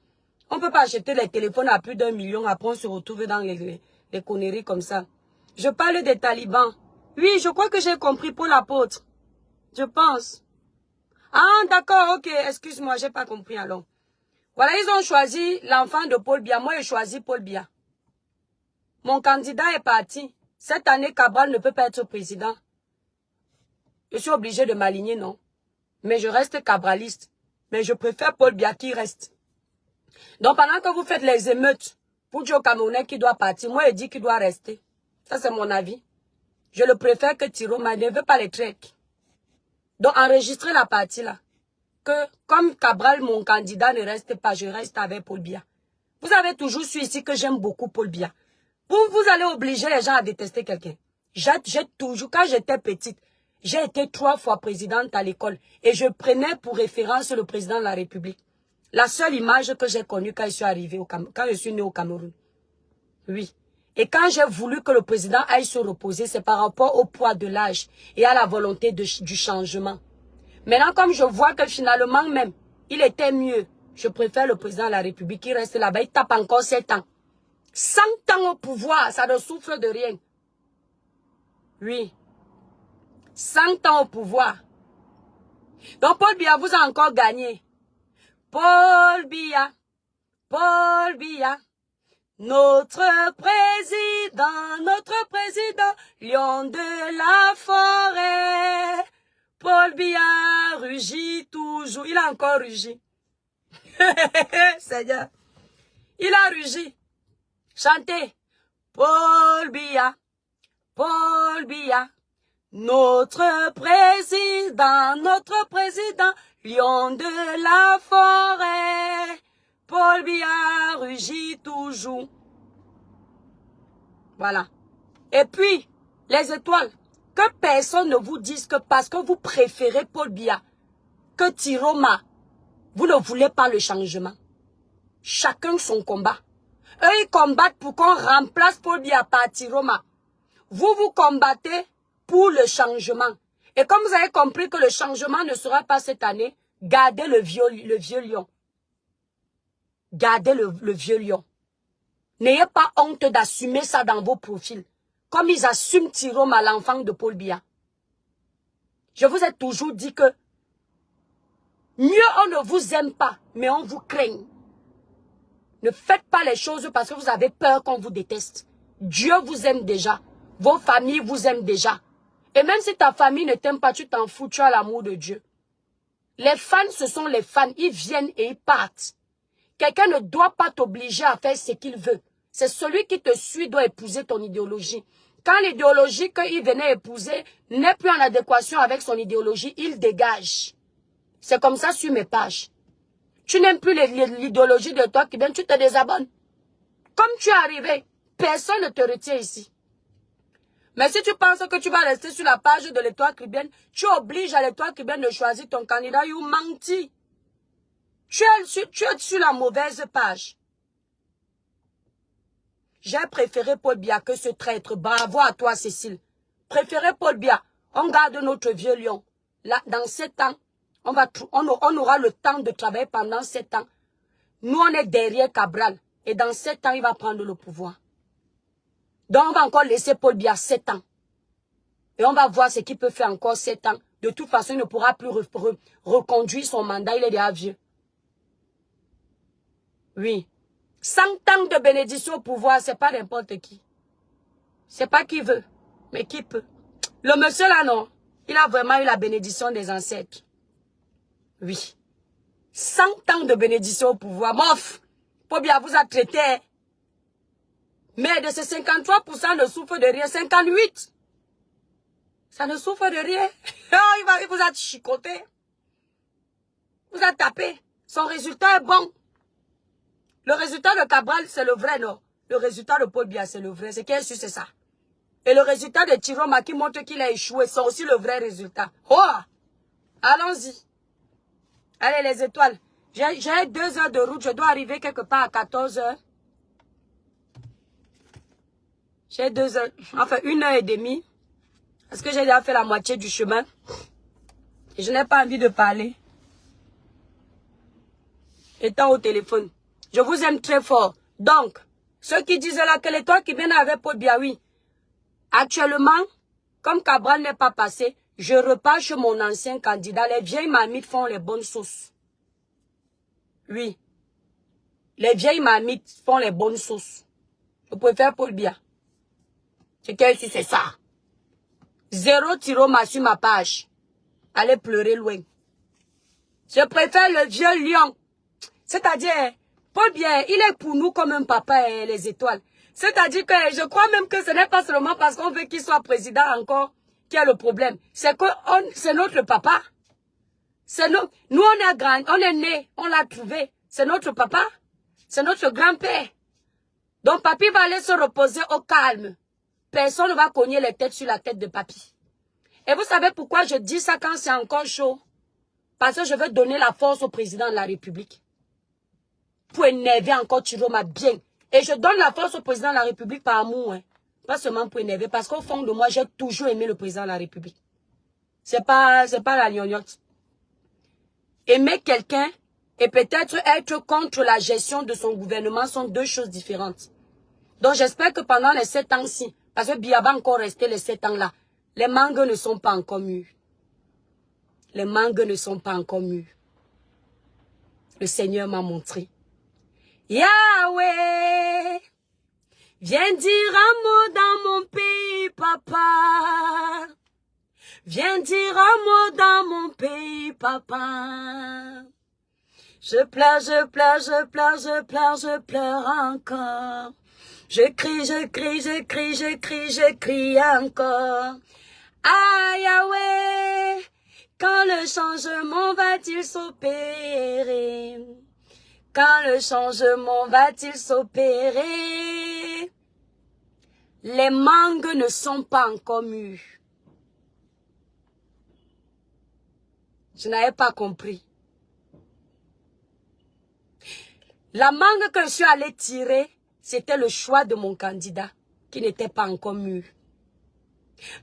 On ne peut pas acheter les téléphones à plus d'1 million. Après, on se retrouve dans les conneries comme ça. Je parle des talibans. Oui, je crois que j'ai compris pour l'apôtre. Je pense. Ah, d'accord, ok. Excuse-moi, j'ai pas compris alors. Voilà, ils ont choisi l'enfant de Paul Biya. Moi, j'ai choisi Paul Biya. Mon candidat est parti. Cette année, Cabral ne peut pas être président. Je suis obligé de m'aligner, non? Mais je reste cabraliste. Mais je préfère Paul Biya qui reste. Donc, pendant que vous faites les émeutes, pour dire au Camerounais qui doit partir, moi, je dis qu'il doit rester. Ça, c'est mon avis. Je le préfère que Tiroma ne veut pas les treks. Donc, enregistrez la partie là. que, comme Cabral, mon candidat ne reste pas, je reste avec Paul Biya. Vous avez toujours su ici que j'aime beaucoup Paul Biya. Vous allez obliger les gens à détester quelqu'un. J'ai toujours, quand j'étais petite, j'ai été 3 fois présidente à l'école et je prenais pour référence le président de la République. La seule image que j'ai connue quand je suis arrivée quand je suis née au Cameroun. Oui. Et quand j'ai voulu que le président aille se reposer, c'est par rapport au poids de l'âge et à la volonté du changement. Maintenant, comme je vois que finalement même, il était mieux, je préfère le président de la République qui reste là-bas, il tape encore 7 ans. 100 ans au pouvoir, ça ne souffre de rien. Oui. 100 ans au pouvoir. Donc Paul Biya vous a encore gagné. Paul Biya, notre président, lion de la forêt. Paul Biya rugit toujours. Il a encore rugi. Seigneur. Il a rugi. Chantez. Paul Biya, notre président, lion de la forêt. Paul Biya rugit toujours. Voilà. Et puis, les étoiles, que personne ne vous dise que parce que vous préférez Paul Biya, que Tiroma, vous ne voulez pas le changement. Chacun son combat. Eux, ils combattent pour qu'on remplace Paul Biya par Tiroma. Vous combattez pour le changement. Et comme vous avez compris que le changement ne sera pas cette année, gardez le vieux lion. Gardez le vieux lion. N'ayez pas honte d'assumer ça dans vos profils. Comme ils assument Tiroma, l'enfant de Paul Biya. Je vous ai toujours dit que mieux on ne vous aime pas, mais on vous craint. Ne faites pas les choses parce que vous avez peur qu'on vous déteste. Dieu vous aime déjà. Vos familles vous aiment déjà. Et même si ta famille ne t'aime pas, tu t'en fous, tu as l'amour de Dieu. Les fans, ce sont les fans. Ils viennent et ils partent. Quelqu'un ne doit pas t'obliger à faire ce qu'il veut. C'est celui qui te suit doit épouser ton idéologie. Quand l'idéologie qu'il venait épouser n'est plus en adéquation avec son idéologie, il dégage. C'est comme ça sur mes pages. Tu n'aimes plus l'idéologie de toi qui vient, tu te désabonnes. Comme tu es arrivé, personne ne te retient ici. Mais si tu penses que tu vas rester sur la page de l'Étoile Caribéenne, tu obliges à l'Étoile Caribéenne de choisir ton candidat, you menti. Tu es sur la mauvaise page. J'ai préféré Paul Biya que ce traître. Bravo à toi, Cécile. Préféré Paul Biya. On garde notre vieux lion. Là, dans 7 ans, on aura le temps de travailler pendant 7 ans. Nous, on est derrière Cabral. Et dans 7 ans, il va prendre le pouvoir. Donc, on va encore laisser Paul Biya 7 ans. Et on va voir ce qu'il peut faire encore 7 ans. De toute façon, il ne pourra plus reconduire son mandat. Il est déjà vieux. Oui. 100 ans de bénédiction au pouvoir, c'est pas n'importe qui. C'est pas qui veut, mais qui peut. Le monsieur là, non. Il a vraiment eu la bénédiction des ancêtres. Oui. 100 ans de bénédiction au pouvoir. Mof, Paul Biya vous a traité. Mais de ces 53% ne souffre de rien. 58%. Ça ne souffre de rien. Oh, il vous a chicoté. Vous a tapé. Son résultat est bon. Le résultat de Cabral, c'est le vrai, non. Le résultat de Paul Biya, c'est le vrai. C'est qu'il c'est ça. Et le résultat de Tiroma qui montre qu'il a échoué, c'est aussi le vrai résultat. Oh! Allons-y. Allez, les étoiles. J'ai 2 heures de route. Je dois arriver quelque part à 14 heures. J'ai 2 heures. Enfin, 1 heure et demie. Parce que j'ai déjà fait la moitié du chemin. Et je n'ai pas envie de parler. Étant au téléphone. Je vous aime très fort. Donc, ceux qui disent là que l'Étoile qui viennent avec Paul Biya, oui. Actuellement, comme Cabral n'est pas passé, je repars chez mon ancien candidat. Les vieilles mamites font les bonnes sauces. Oui. Les vieilles mamites font les bonnes sauces. Je préfère Paul Biya. C'est que si c'est ça. 0 Tiroma sur ma page. Allez pleurer loin. Je préfère le vieux lion. C'est-à-dire, Paul Biya, il est pour nous comme un papa et les étoiles. C'est-à-dire que je crois même que ce n'est pas seulement parce qu'on veut qu'il soit président encore qu'il y a le problème. C'est que c'est notre papa. Nous, on est nés, on l'a trouvé. C'est notre papa, c'est notre grand-père. Donc, papy va aller se reposer au calme. Personne ne va cogner les têtes sur la tête de papy. Et vous savez pourquoi je dis ça quand c'est encore chaud? Parce que je veux donner la force au président de la République. Pour énerver encore Chiroma bien. Et je donne la force au président de la République par amour. Hein. Pas seulement pour énerver. Parce qu'au fond de moi, j'ai toujours aimé le président de la République. C'est pas la gnognotte. Aimer quelqu'un et peut-être être contre la gestion de son gouvernement sont deux choses différentes. Donc j'espère que pendant les 7 ans-ci, parce que Biya va encore rester les 7 ans-là, les mangues ne sont pas encore mûres. Les mangues ne sont pas encore mûres. Le Seigneur m'a montré. Yahweh, viens dire un mot dans mon pays, papa. Viens dire un mot dans mon pays, papa. Je pleure, je pleure, je pleure, je pleure, je pleure encore. Je crie, je crie, je crie, je crie, je crie encore. Ah Yahweh, quand le changement va-t-il s'opérer? Quand le changement va-t-il s'opérer? Les mangues ne sont pas encore mûres. Je n'avais pas compris. La mangue que je suis allée tirer, c'était le choix de mon candidat qui n'était pas encore mûr.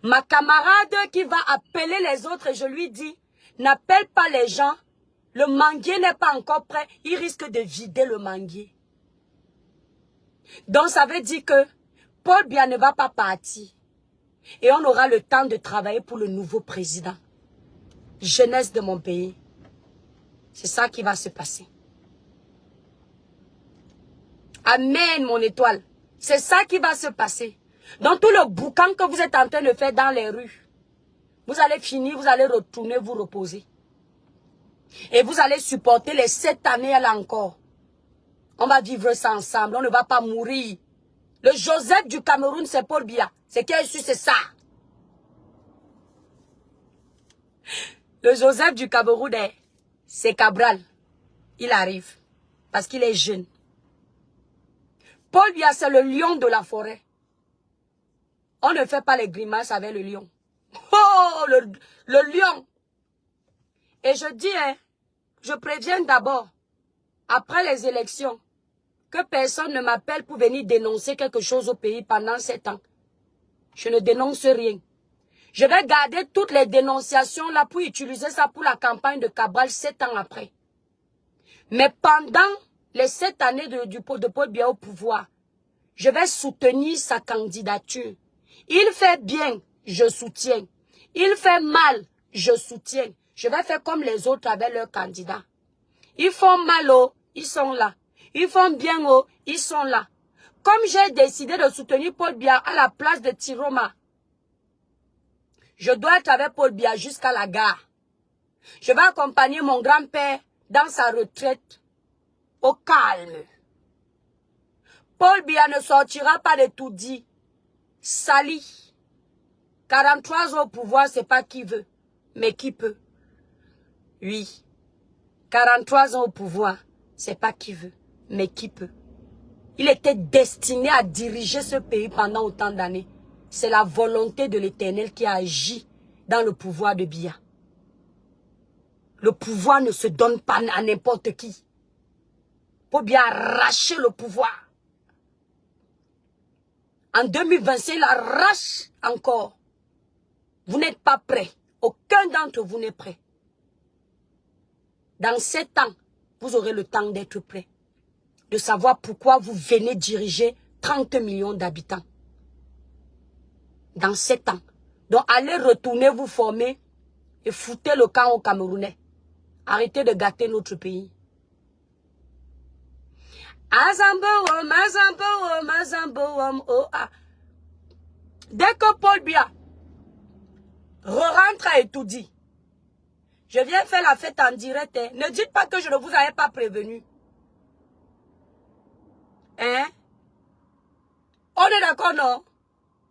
Ma camarade qui va appeler les autres, je lui dis, n'appelle pas les gens. Le manguier n'est pas encore prêt. Il risque de vider le manguier. Donc ça veut dire que Paul Biya ne va pas partir. Et on aura le temps de travailler pour le nouveau président. Jeunesse de mon pays. C'est ça qui va se passer. Amen, mon étoile. C'est ça qui va se passer. Dans tout le boucan que vous êtes en train de faire dans les rues, vous allez finir, vous allez retourner vous reposer. Et vous allez supporter les 7 années là encore. On va vivre ça ensemble, on ne va pas mourir. Le Joseph du Cameroun, c'est Paul Biya. C'est qui est su, c'est ça. Le Joseph du Cameroun, c'est Cabral. Il arrive. Parce qu'il est jeune. Paul Biya, c'est le lion de la forêt. On ne fait pas les grimaces avec le lion. Oh, le lion. Et je dis, je préviens d'abord, après les élections, que personne ne m'appelle pour venir dénoncer quelque chose au pays pendant 7 ans. Je ne dénonce rien. Je vais garder toutes les dénonciations là pour utiliser ça pour la campagne de Cabral 7 ans après. Mais pendant les 7 années de Paul Biya au pouvoir, je vais soutenir sa candidature. Il fait bien, je soutiens. Il fait mal, je soutiens. Je vais faire comme les autres avec leurs candidats. Ils font mal, oh, ils sont là. Ils font bien, oh, ils sont là. Comme j'ai décidé de soutenir Paul Biya à la place de Tiroma, je dois être avec Paul Biya jusqu'à la gare. Je vais accompagner mon grand-père dans sa retraite au calme. Paul Biya ne sortira pas de tout dit. Sali. 43 ans au pouvoir, c'est pas qui veut, mais qui peut. Oui. 43 ans au pouvoir, c'est pas qui veut, mais qui peut. Il était destiné à diriger ce pays pendant autant d'années. C'est la volonté de l'Éternel qui a agi dans le pouvoir de Biya. Le pouvoir ne se donne pas à n'importe qui. Pour bien arracher le pouvoir. En 2025, il arrache encore. Vous n'êtes pas prêts. Aucun d'entre vous n'est prêt. Dans 7 ans, vous aurez le temps d'être prêt. De savoir pourquoi vous venez diriger 30 millions d'habitants. Dans 7 ans. Donc, allez retourner vous former et foutez le camp aux Camerounais. Arrêtez de gâter notre pays. Dès que Paul Biya rentre à Etoudi, je viens faire la fête en direct. Ne dites pas que je ne vous avais pas prévenu. Hein? On est d'accord, non?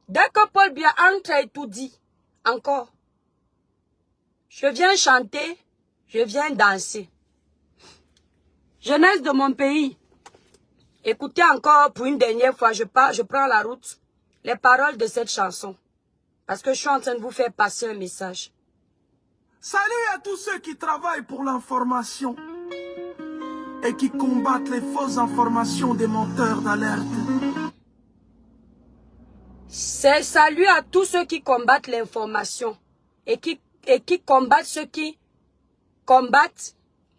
Dès que Paul Biya entre à Etoudi, encore, je viens chanter, Je viens danser. Jeunesse de mon pays. Écoutez encore pour une dernière fois, je prends la route, les paroles de cette chanson. Parce que je suis en train de vous faire passer un message. Salut à tous ceux qui travaillent pour l'information et qui combattent les fausses informations des menteurs d'alerte. C'est salut à tous ceux qui combattent l'information et qui combattent ceux qui combattent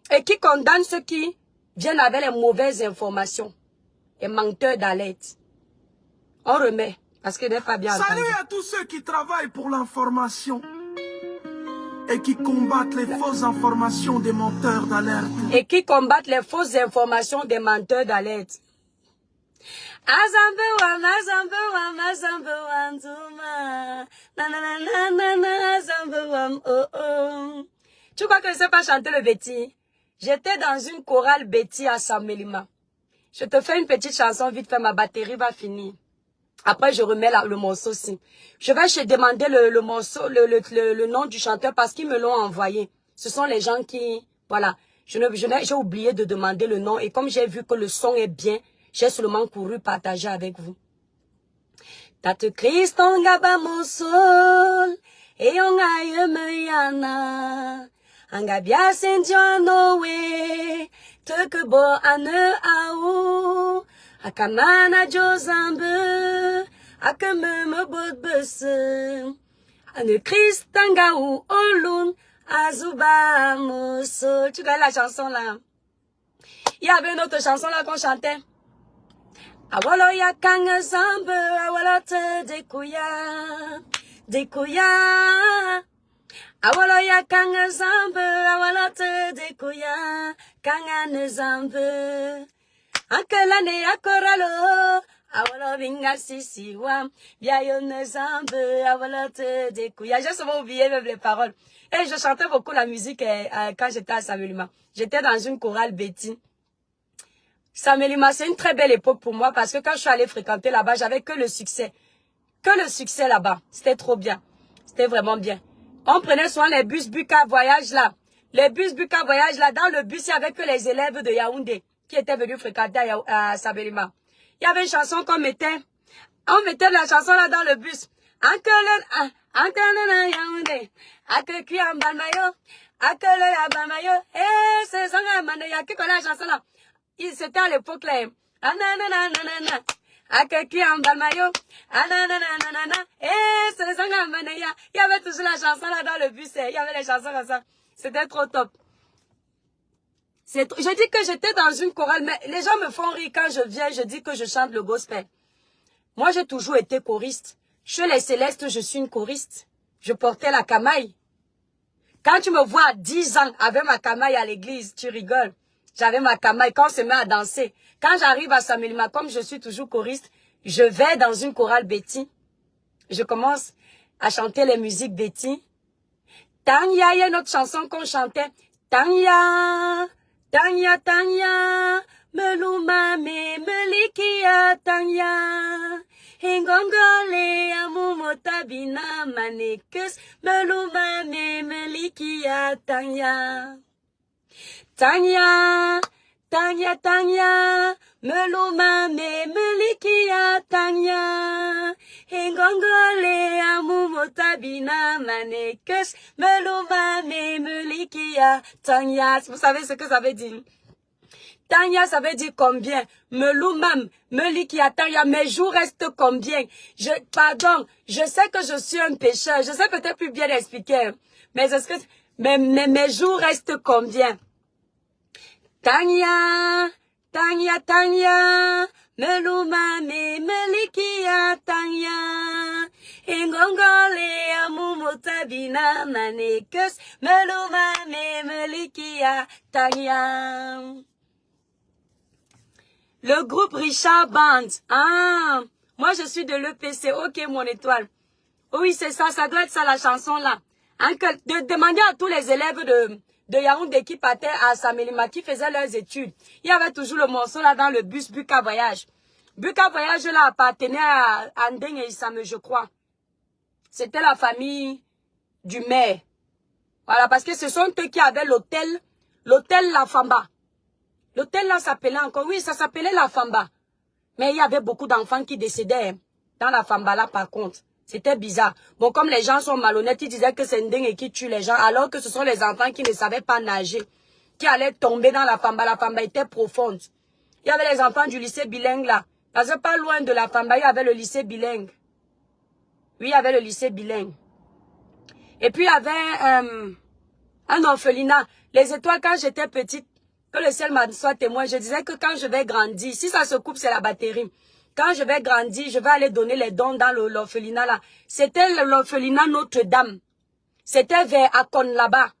et qui condamnent ceux qui viennent avec les mauvaises informations et menteurs d'alerte. On remet parce que n'est pas bien entendu. Salut à tous ceux qui travaillent pour l'information et qui combattent les fausses informations des menteurs d'alerte. Et qui combattent les fausses informations des menteurs d'alerte. Tu crois que je ne sais pas chanter le Betty? J'étais dans une chorale Betty à Samélima. Je te fais une petite chanson vite fait, ma batterie va finir. Après, je remets le morceau aussi. Je vais demander le morceau, le nom du chanteur parce qu'ils me l'ont envoyé. Ce sont les gens qui, voilà. J'ai oublié de demander le nom et comme j'ai vu que le son est bien, j'ai seulement couru partager avec vous. Tate Christ on gaba mon sol et on aille me yana. Angabia sendiano we te que bo ane aou. Akamana Jozambe, akame bod bese, ane Christanga ou Olun, Azuba Moso. Tu connais la chanson là? Il y avait une autre chanson là qu'on chantait. Awalo ya kanga zambe, awalo te dekuya, dekuya. Awalo ya kanga zambe, awalo te dekuya, kanga ne zambe. Ankelane akoralo, awala vinga sisiwa, biayo ne zambe, awala te dekuya. J'ai souvent oublié même les paroles. Et je chantais beaucoup la musique quand j'étais à Samélima. J'étais dans une chorale Betty. Samélima, c'est une très belle époque pour moi parce que quand je suis allée fréquenter là-bas, j'avais que le succès. Que le succès là-bas. C'était trop bien. C'était vraiment bien. On prenait souvent les bus Buka Voyage là. Les bus Buka Voyage là, dans le bus, il y avait que les élèves de Yaoundé qui étaient venus fréquenter à Samélima. Il y avait une chanson qu'on mettait. On mettait la chanson là dans le bus. Yaoundé. Eh, c'est ça, qui connaît la chanson là? C'était à l'époque là. Il y avait toujours la chanson là dans le bus. Il y avait les chansons comme ça. C'était trop top. Je dis que j'étais dans une chorale, mais les gens me font rire quand je viens, je dis que je chante le gospel. Moi, j'ai toujours été choriste. Chez les Célestes, je suis une choriste. Je portais la camaille. Quand tu me vois à 10 ans avec ma camaille à l'église, tu rigoles. J'avais ma camaille quand on se met à danser. Quand j'arrive à Samélima, comme je suis toujours choriste, je vais dans une chorale Betty. Je commence à chanter les musiques Betty. Tanya, il y a une autre chanson qu'on chantait. Tanya, Tanya, Tanya, meluma me melikia Tanya. Hengongole amumotabina manekes, meluma me melikia Tanya. Tanya, Tanya, Tanya, meluma me melikia Tanya. Hengongole amumotabina manekes, meluma me melikia Tanya. Vous savez ce que ça veut dire? Tanya, ça veut dire combien? Melumam, melikia Tanya, mes jours restent combien? Pardon, je sais que je suis un pécheur, je sais peut-être plus bien expliquer, mais est-ce que, mes jours restent combien? Tanya, Tanya, Tanya, meluma me melikia Tanya. Ingongole amumotabina manekes, meluma me melikia Tanya. Le groupe Richard Band. Ah, moi je suis de l'EPC. Ok, mon étoile. Oui, c'est ça, ça doit être ça la chanson là. Demandez à tous les élèves de Yaoundé qui partaient à Samélima, qui faisaient leurs études. Il y avait toujours le morceau là dans le bus Buka Voyage. Buka Voyage là appartenait à Andeng et Isame, je crois. C'était la famille du maire. Voilà, parce que ce sont eux qui avaient l'hôtel La Famba. L'hôtel là s'appelait encore, oui, ça s'appelait La Famba. Mais il y avait beaucoup d'enfants qui décédaient hein, dans La Famba là par contre. C'était bizarre. Bon, comme les gens sont malhonnêtes, ils disaient que c'est Ndeng qui tue les gens, alors que ce sont les enfants qui ne savaient pas nager, qui allaient tomber dans La Famba. La Famba était profonde. Il y avait les enfants du lycée bilingue là. Parce que pas loin de La Famba, il y avait le lycée bilingue. Oui, il y avait le lycée bilingue. Et puis il y avait un orphelinat. Les étoiles, quand j'étais petite, que le ciel m'en soit témoin, je disais que quand je vais grandir, si ça se coupe, c'est la batterie. Quand je vais grandir, je vais aller donner les dons dans l'orphelinat là. C'était l'orphelinat Notre-Dame. C'était vers Akon là-bas.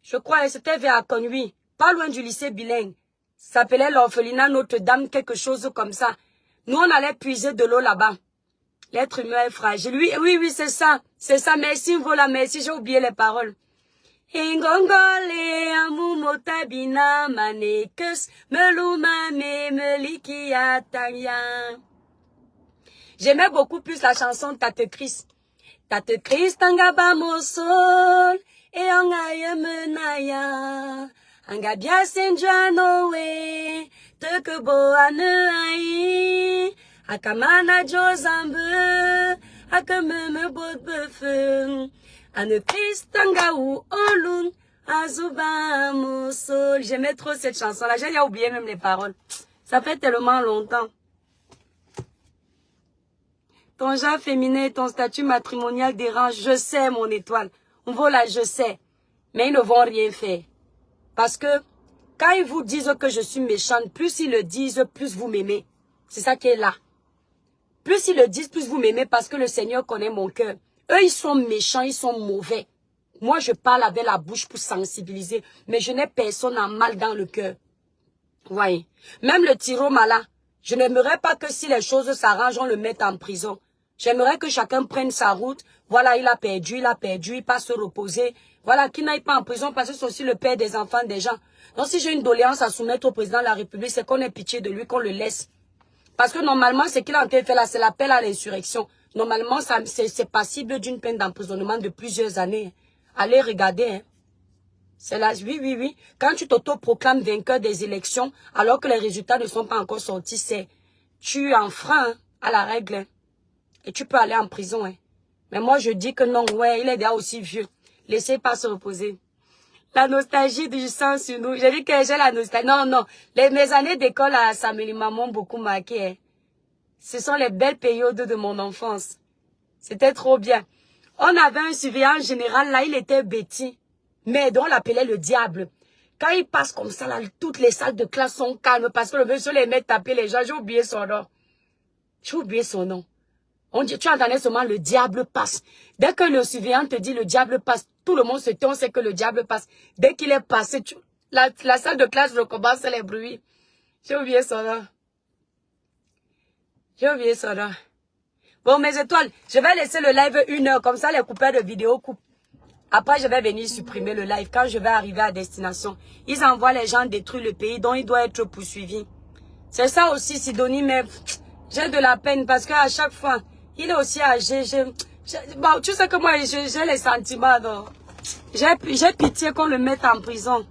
Je crois, c'était vers Akon, oui. Pas loin du lycée bilingue. Ça s'appelait l'orphelinat Notre-Dame, quelque chose comme ça. Nous, on allait puiser de l'eau là-bas. L'être humain est fragile. Oui, c'est ça. C'est ça. Merci, voilà, merci. J'ai oublié les paroles. Ingongole amumotabina manekes melumame melikiataya. J'aimais beaucoup plus la chanson Tate Chris. Tate Chris tangaba mosol e angaye menaya. Angabia senjanowe tekebo anai. Akamana jozambe akameme bodbefe. Ane Christanga ou Olun Azuba Mosol. J'aimais trop cette chanson-là. J'ai oublié même les paroles. Ça fait tellement longtemps. Ton genre féminin et ton statut matrimonial dérangent. Je sais, mon étoile. On va là, je sais. Mais ils ne vont rien faire. Parce que quand ils vous disent que je suis méchante, plus ils le disent, plus vous m'aimez. C'est ça qui est là. Plus ils le disent, plus vous m'aimez parce que le Seigneur connaît mon cœur. Eux, ils sont méchants, ils sont mauvais. Moi, je parle avec la bouche pour sensibiliser, mais je n'ai personne en mal dans le cœur. Voyez. Même le Tiroma là, je n'aimerais pas que si les choses s'arrangent, on le mette en prison. J'aimerais que chacun prenne sa route. Voilà, il a perdu, il passe se reposer. Voilà, qu'il n'aille pas en prison parce que c'est aussi le père des enfants des gens. Donc, si j'ai une doléance à soumettre au président de la République, c'est qu'on ait pitié de lui, qu'on le laisse. Parce que normalement, ce qu'il a en train de faire là, c'est l'appel à l'insurrection. Normalement, c'est passible d'une peine d'emprisonnement de plusieurs années. Allez regarder. Hein. C'est là, oui. Quand tu t'auto-proclames vainqueur des élections, alors que les résultats ne sont pas encore sortis, c'est tu enfreins hein, à la règle. Hein. Et tu peux aller en prison. Hein. Mais moi, je dis que non, ouais, il est déjà aussi vieux. Laissez pas se reposer. La nostalgie du sang sur nous. J'ai dit que j'ai la nostalgie. Non. Mes années d'école à Samuel m'ont beaucoup marqué. Hein. Ce sont les belles périodes de mon enfance. C'était trop bien. On avait un surveillant général, là, il était bêtis. Mais on l'appelait le diable. Quand il passe comme ça, là, toutes les salles de classe sont calmes parce que le monsieur les met taper les gens. J'ai oublié son nom. On dit, tu entendais seulement le diable passe. Dès que le surveillant te dit le diable passe, tout le monde se tait, on sait que le diable passe. Dès qu'il est passé, la salle de classe recommence les bruits. J'ai oublié son nom. Bon, mes étoiles, je vais laisser le live 1 heure, comme ça les coupeurs de vidéo coupent. Après, je vais venir supprimer le live quand je vais arriver à destination. Ils envoient les gens détruire le pays, donc il doit être poursuivi. C'est ça aussi, Sidonie, mais j'ai de la peine parce qu'à chaque fois, il est aussi âgé. Bon, tu sais que moi, j'ai les sentiments, donc j'ai pitié qu'on le mette en prison.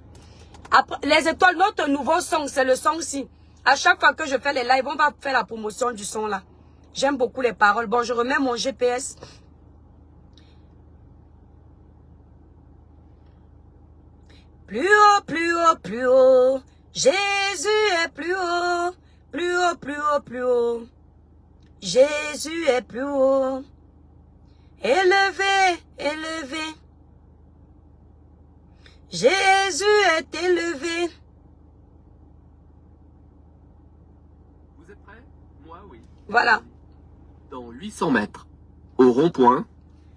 Après, les étoiles, notre nouveau son, c'est le son-ci. À chaque fois que je fais les lives, on va faire la promotion du son là. J'aime beaucoup les paroles. Bon, je remets mon GPS. Plus haut, plus haut, plus haut. Jésus est plus haut. Plus haut, plus haut, plus haut. Jésus est plus haut. Élevé, élevé. Jésus est élevé. Vous êtes prêts? Moi, oui. Voilà. Dans 800 mètres, au rond-point,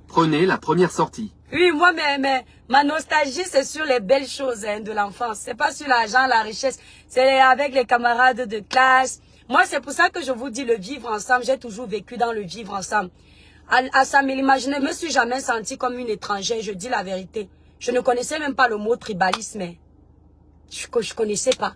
prenez la première sortie. Oui, moi, mais ma nostalgie, c'est sur les belles choses hein, de l'enfance. C'est pas sur l'argent, la richesse. C'est avec les camarades de classe. Moi, c'est pour ça que je vous dis le vivre ensemble. J'ai toujours vécu dans le vivre ensemble. À Samuel, je ne me suis jamais sentie comme une étrangère, je dis la vérité. Je ne connaissais même pas le mot tribalisme. Je connaissais pas.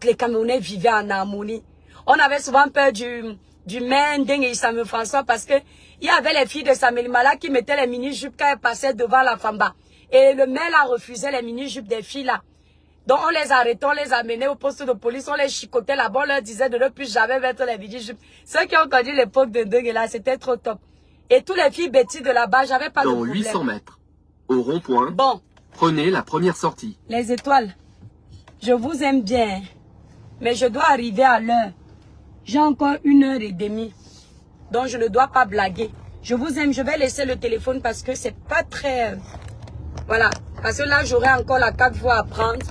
Les Camerounais vivaient en harmonie. On avait souvent peur du Mendeng et Samuel François parce que il y avait les filles de Samuel Mala qui mettaient les mini-jupes quand elles passaient devant la Famba. Et le maire a refusé les mini-jupes des filles là. Donc on les arrêtait, on les amenait au poste de police, on les chicotait là-bas, on leur disait de ne plus jamais mettre les mini-jupes. Ceux qui ont connu l'époque de Deug là, c'était trop top. Et toutes les filles bêtises de là-bas, j'avais pas de Dans problème. 800 mètres, au rond-point, Bon, prenez la première sortie. les étoiles, je vous aime bien, mais je dois arriver à l'heure. J'ai encore 1h30, donc je ne dois pas blaguer. Je vous aime, je vais laisser le téléphone parce que c'est pas très... Voilà, parce que là, j'aurai encore la 4 voies à prendre.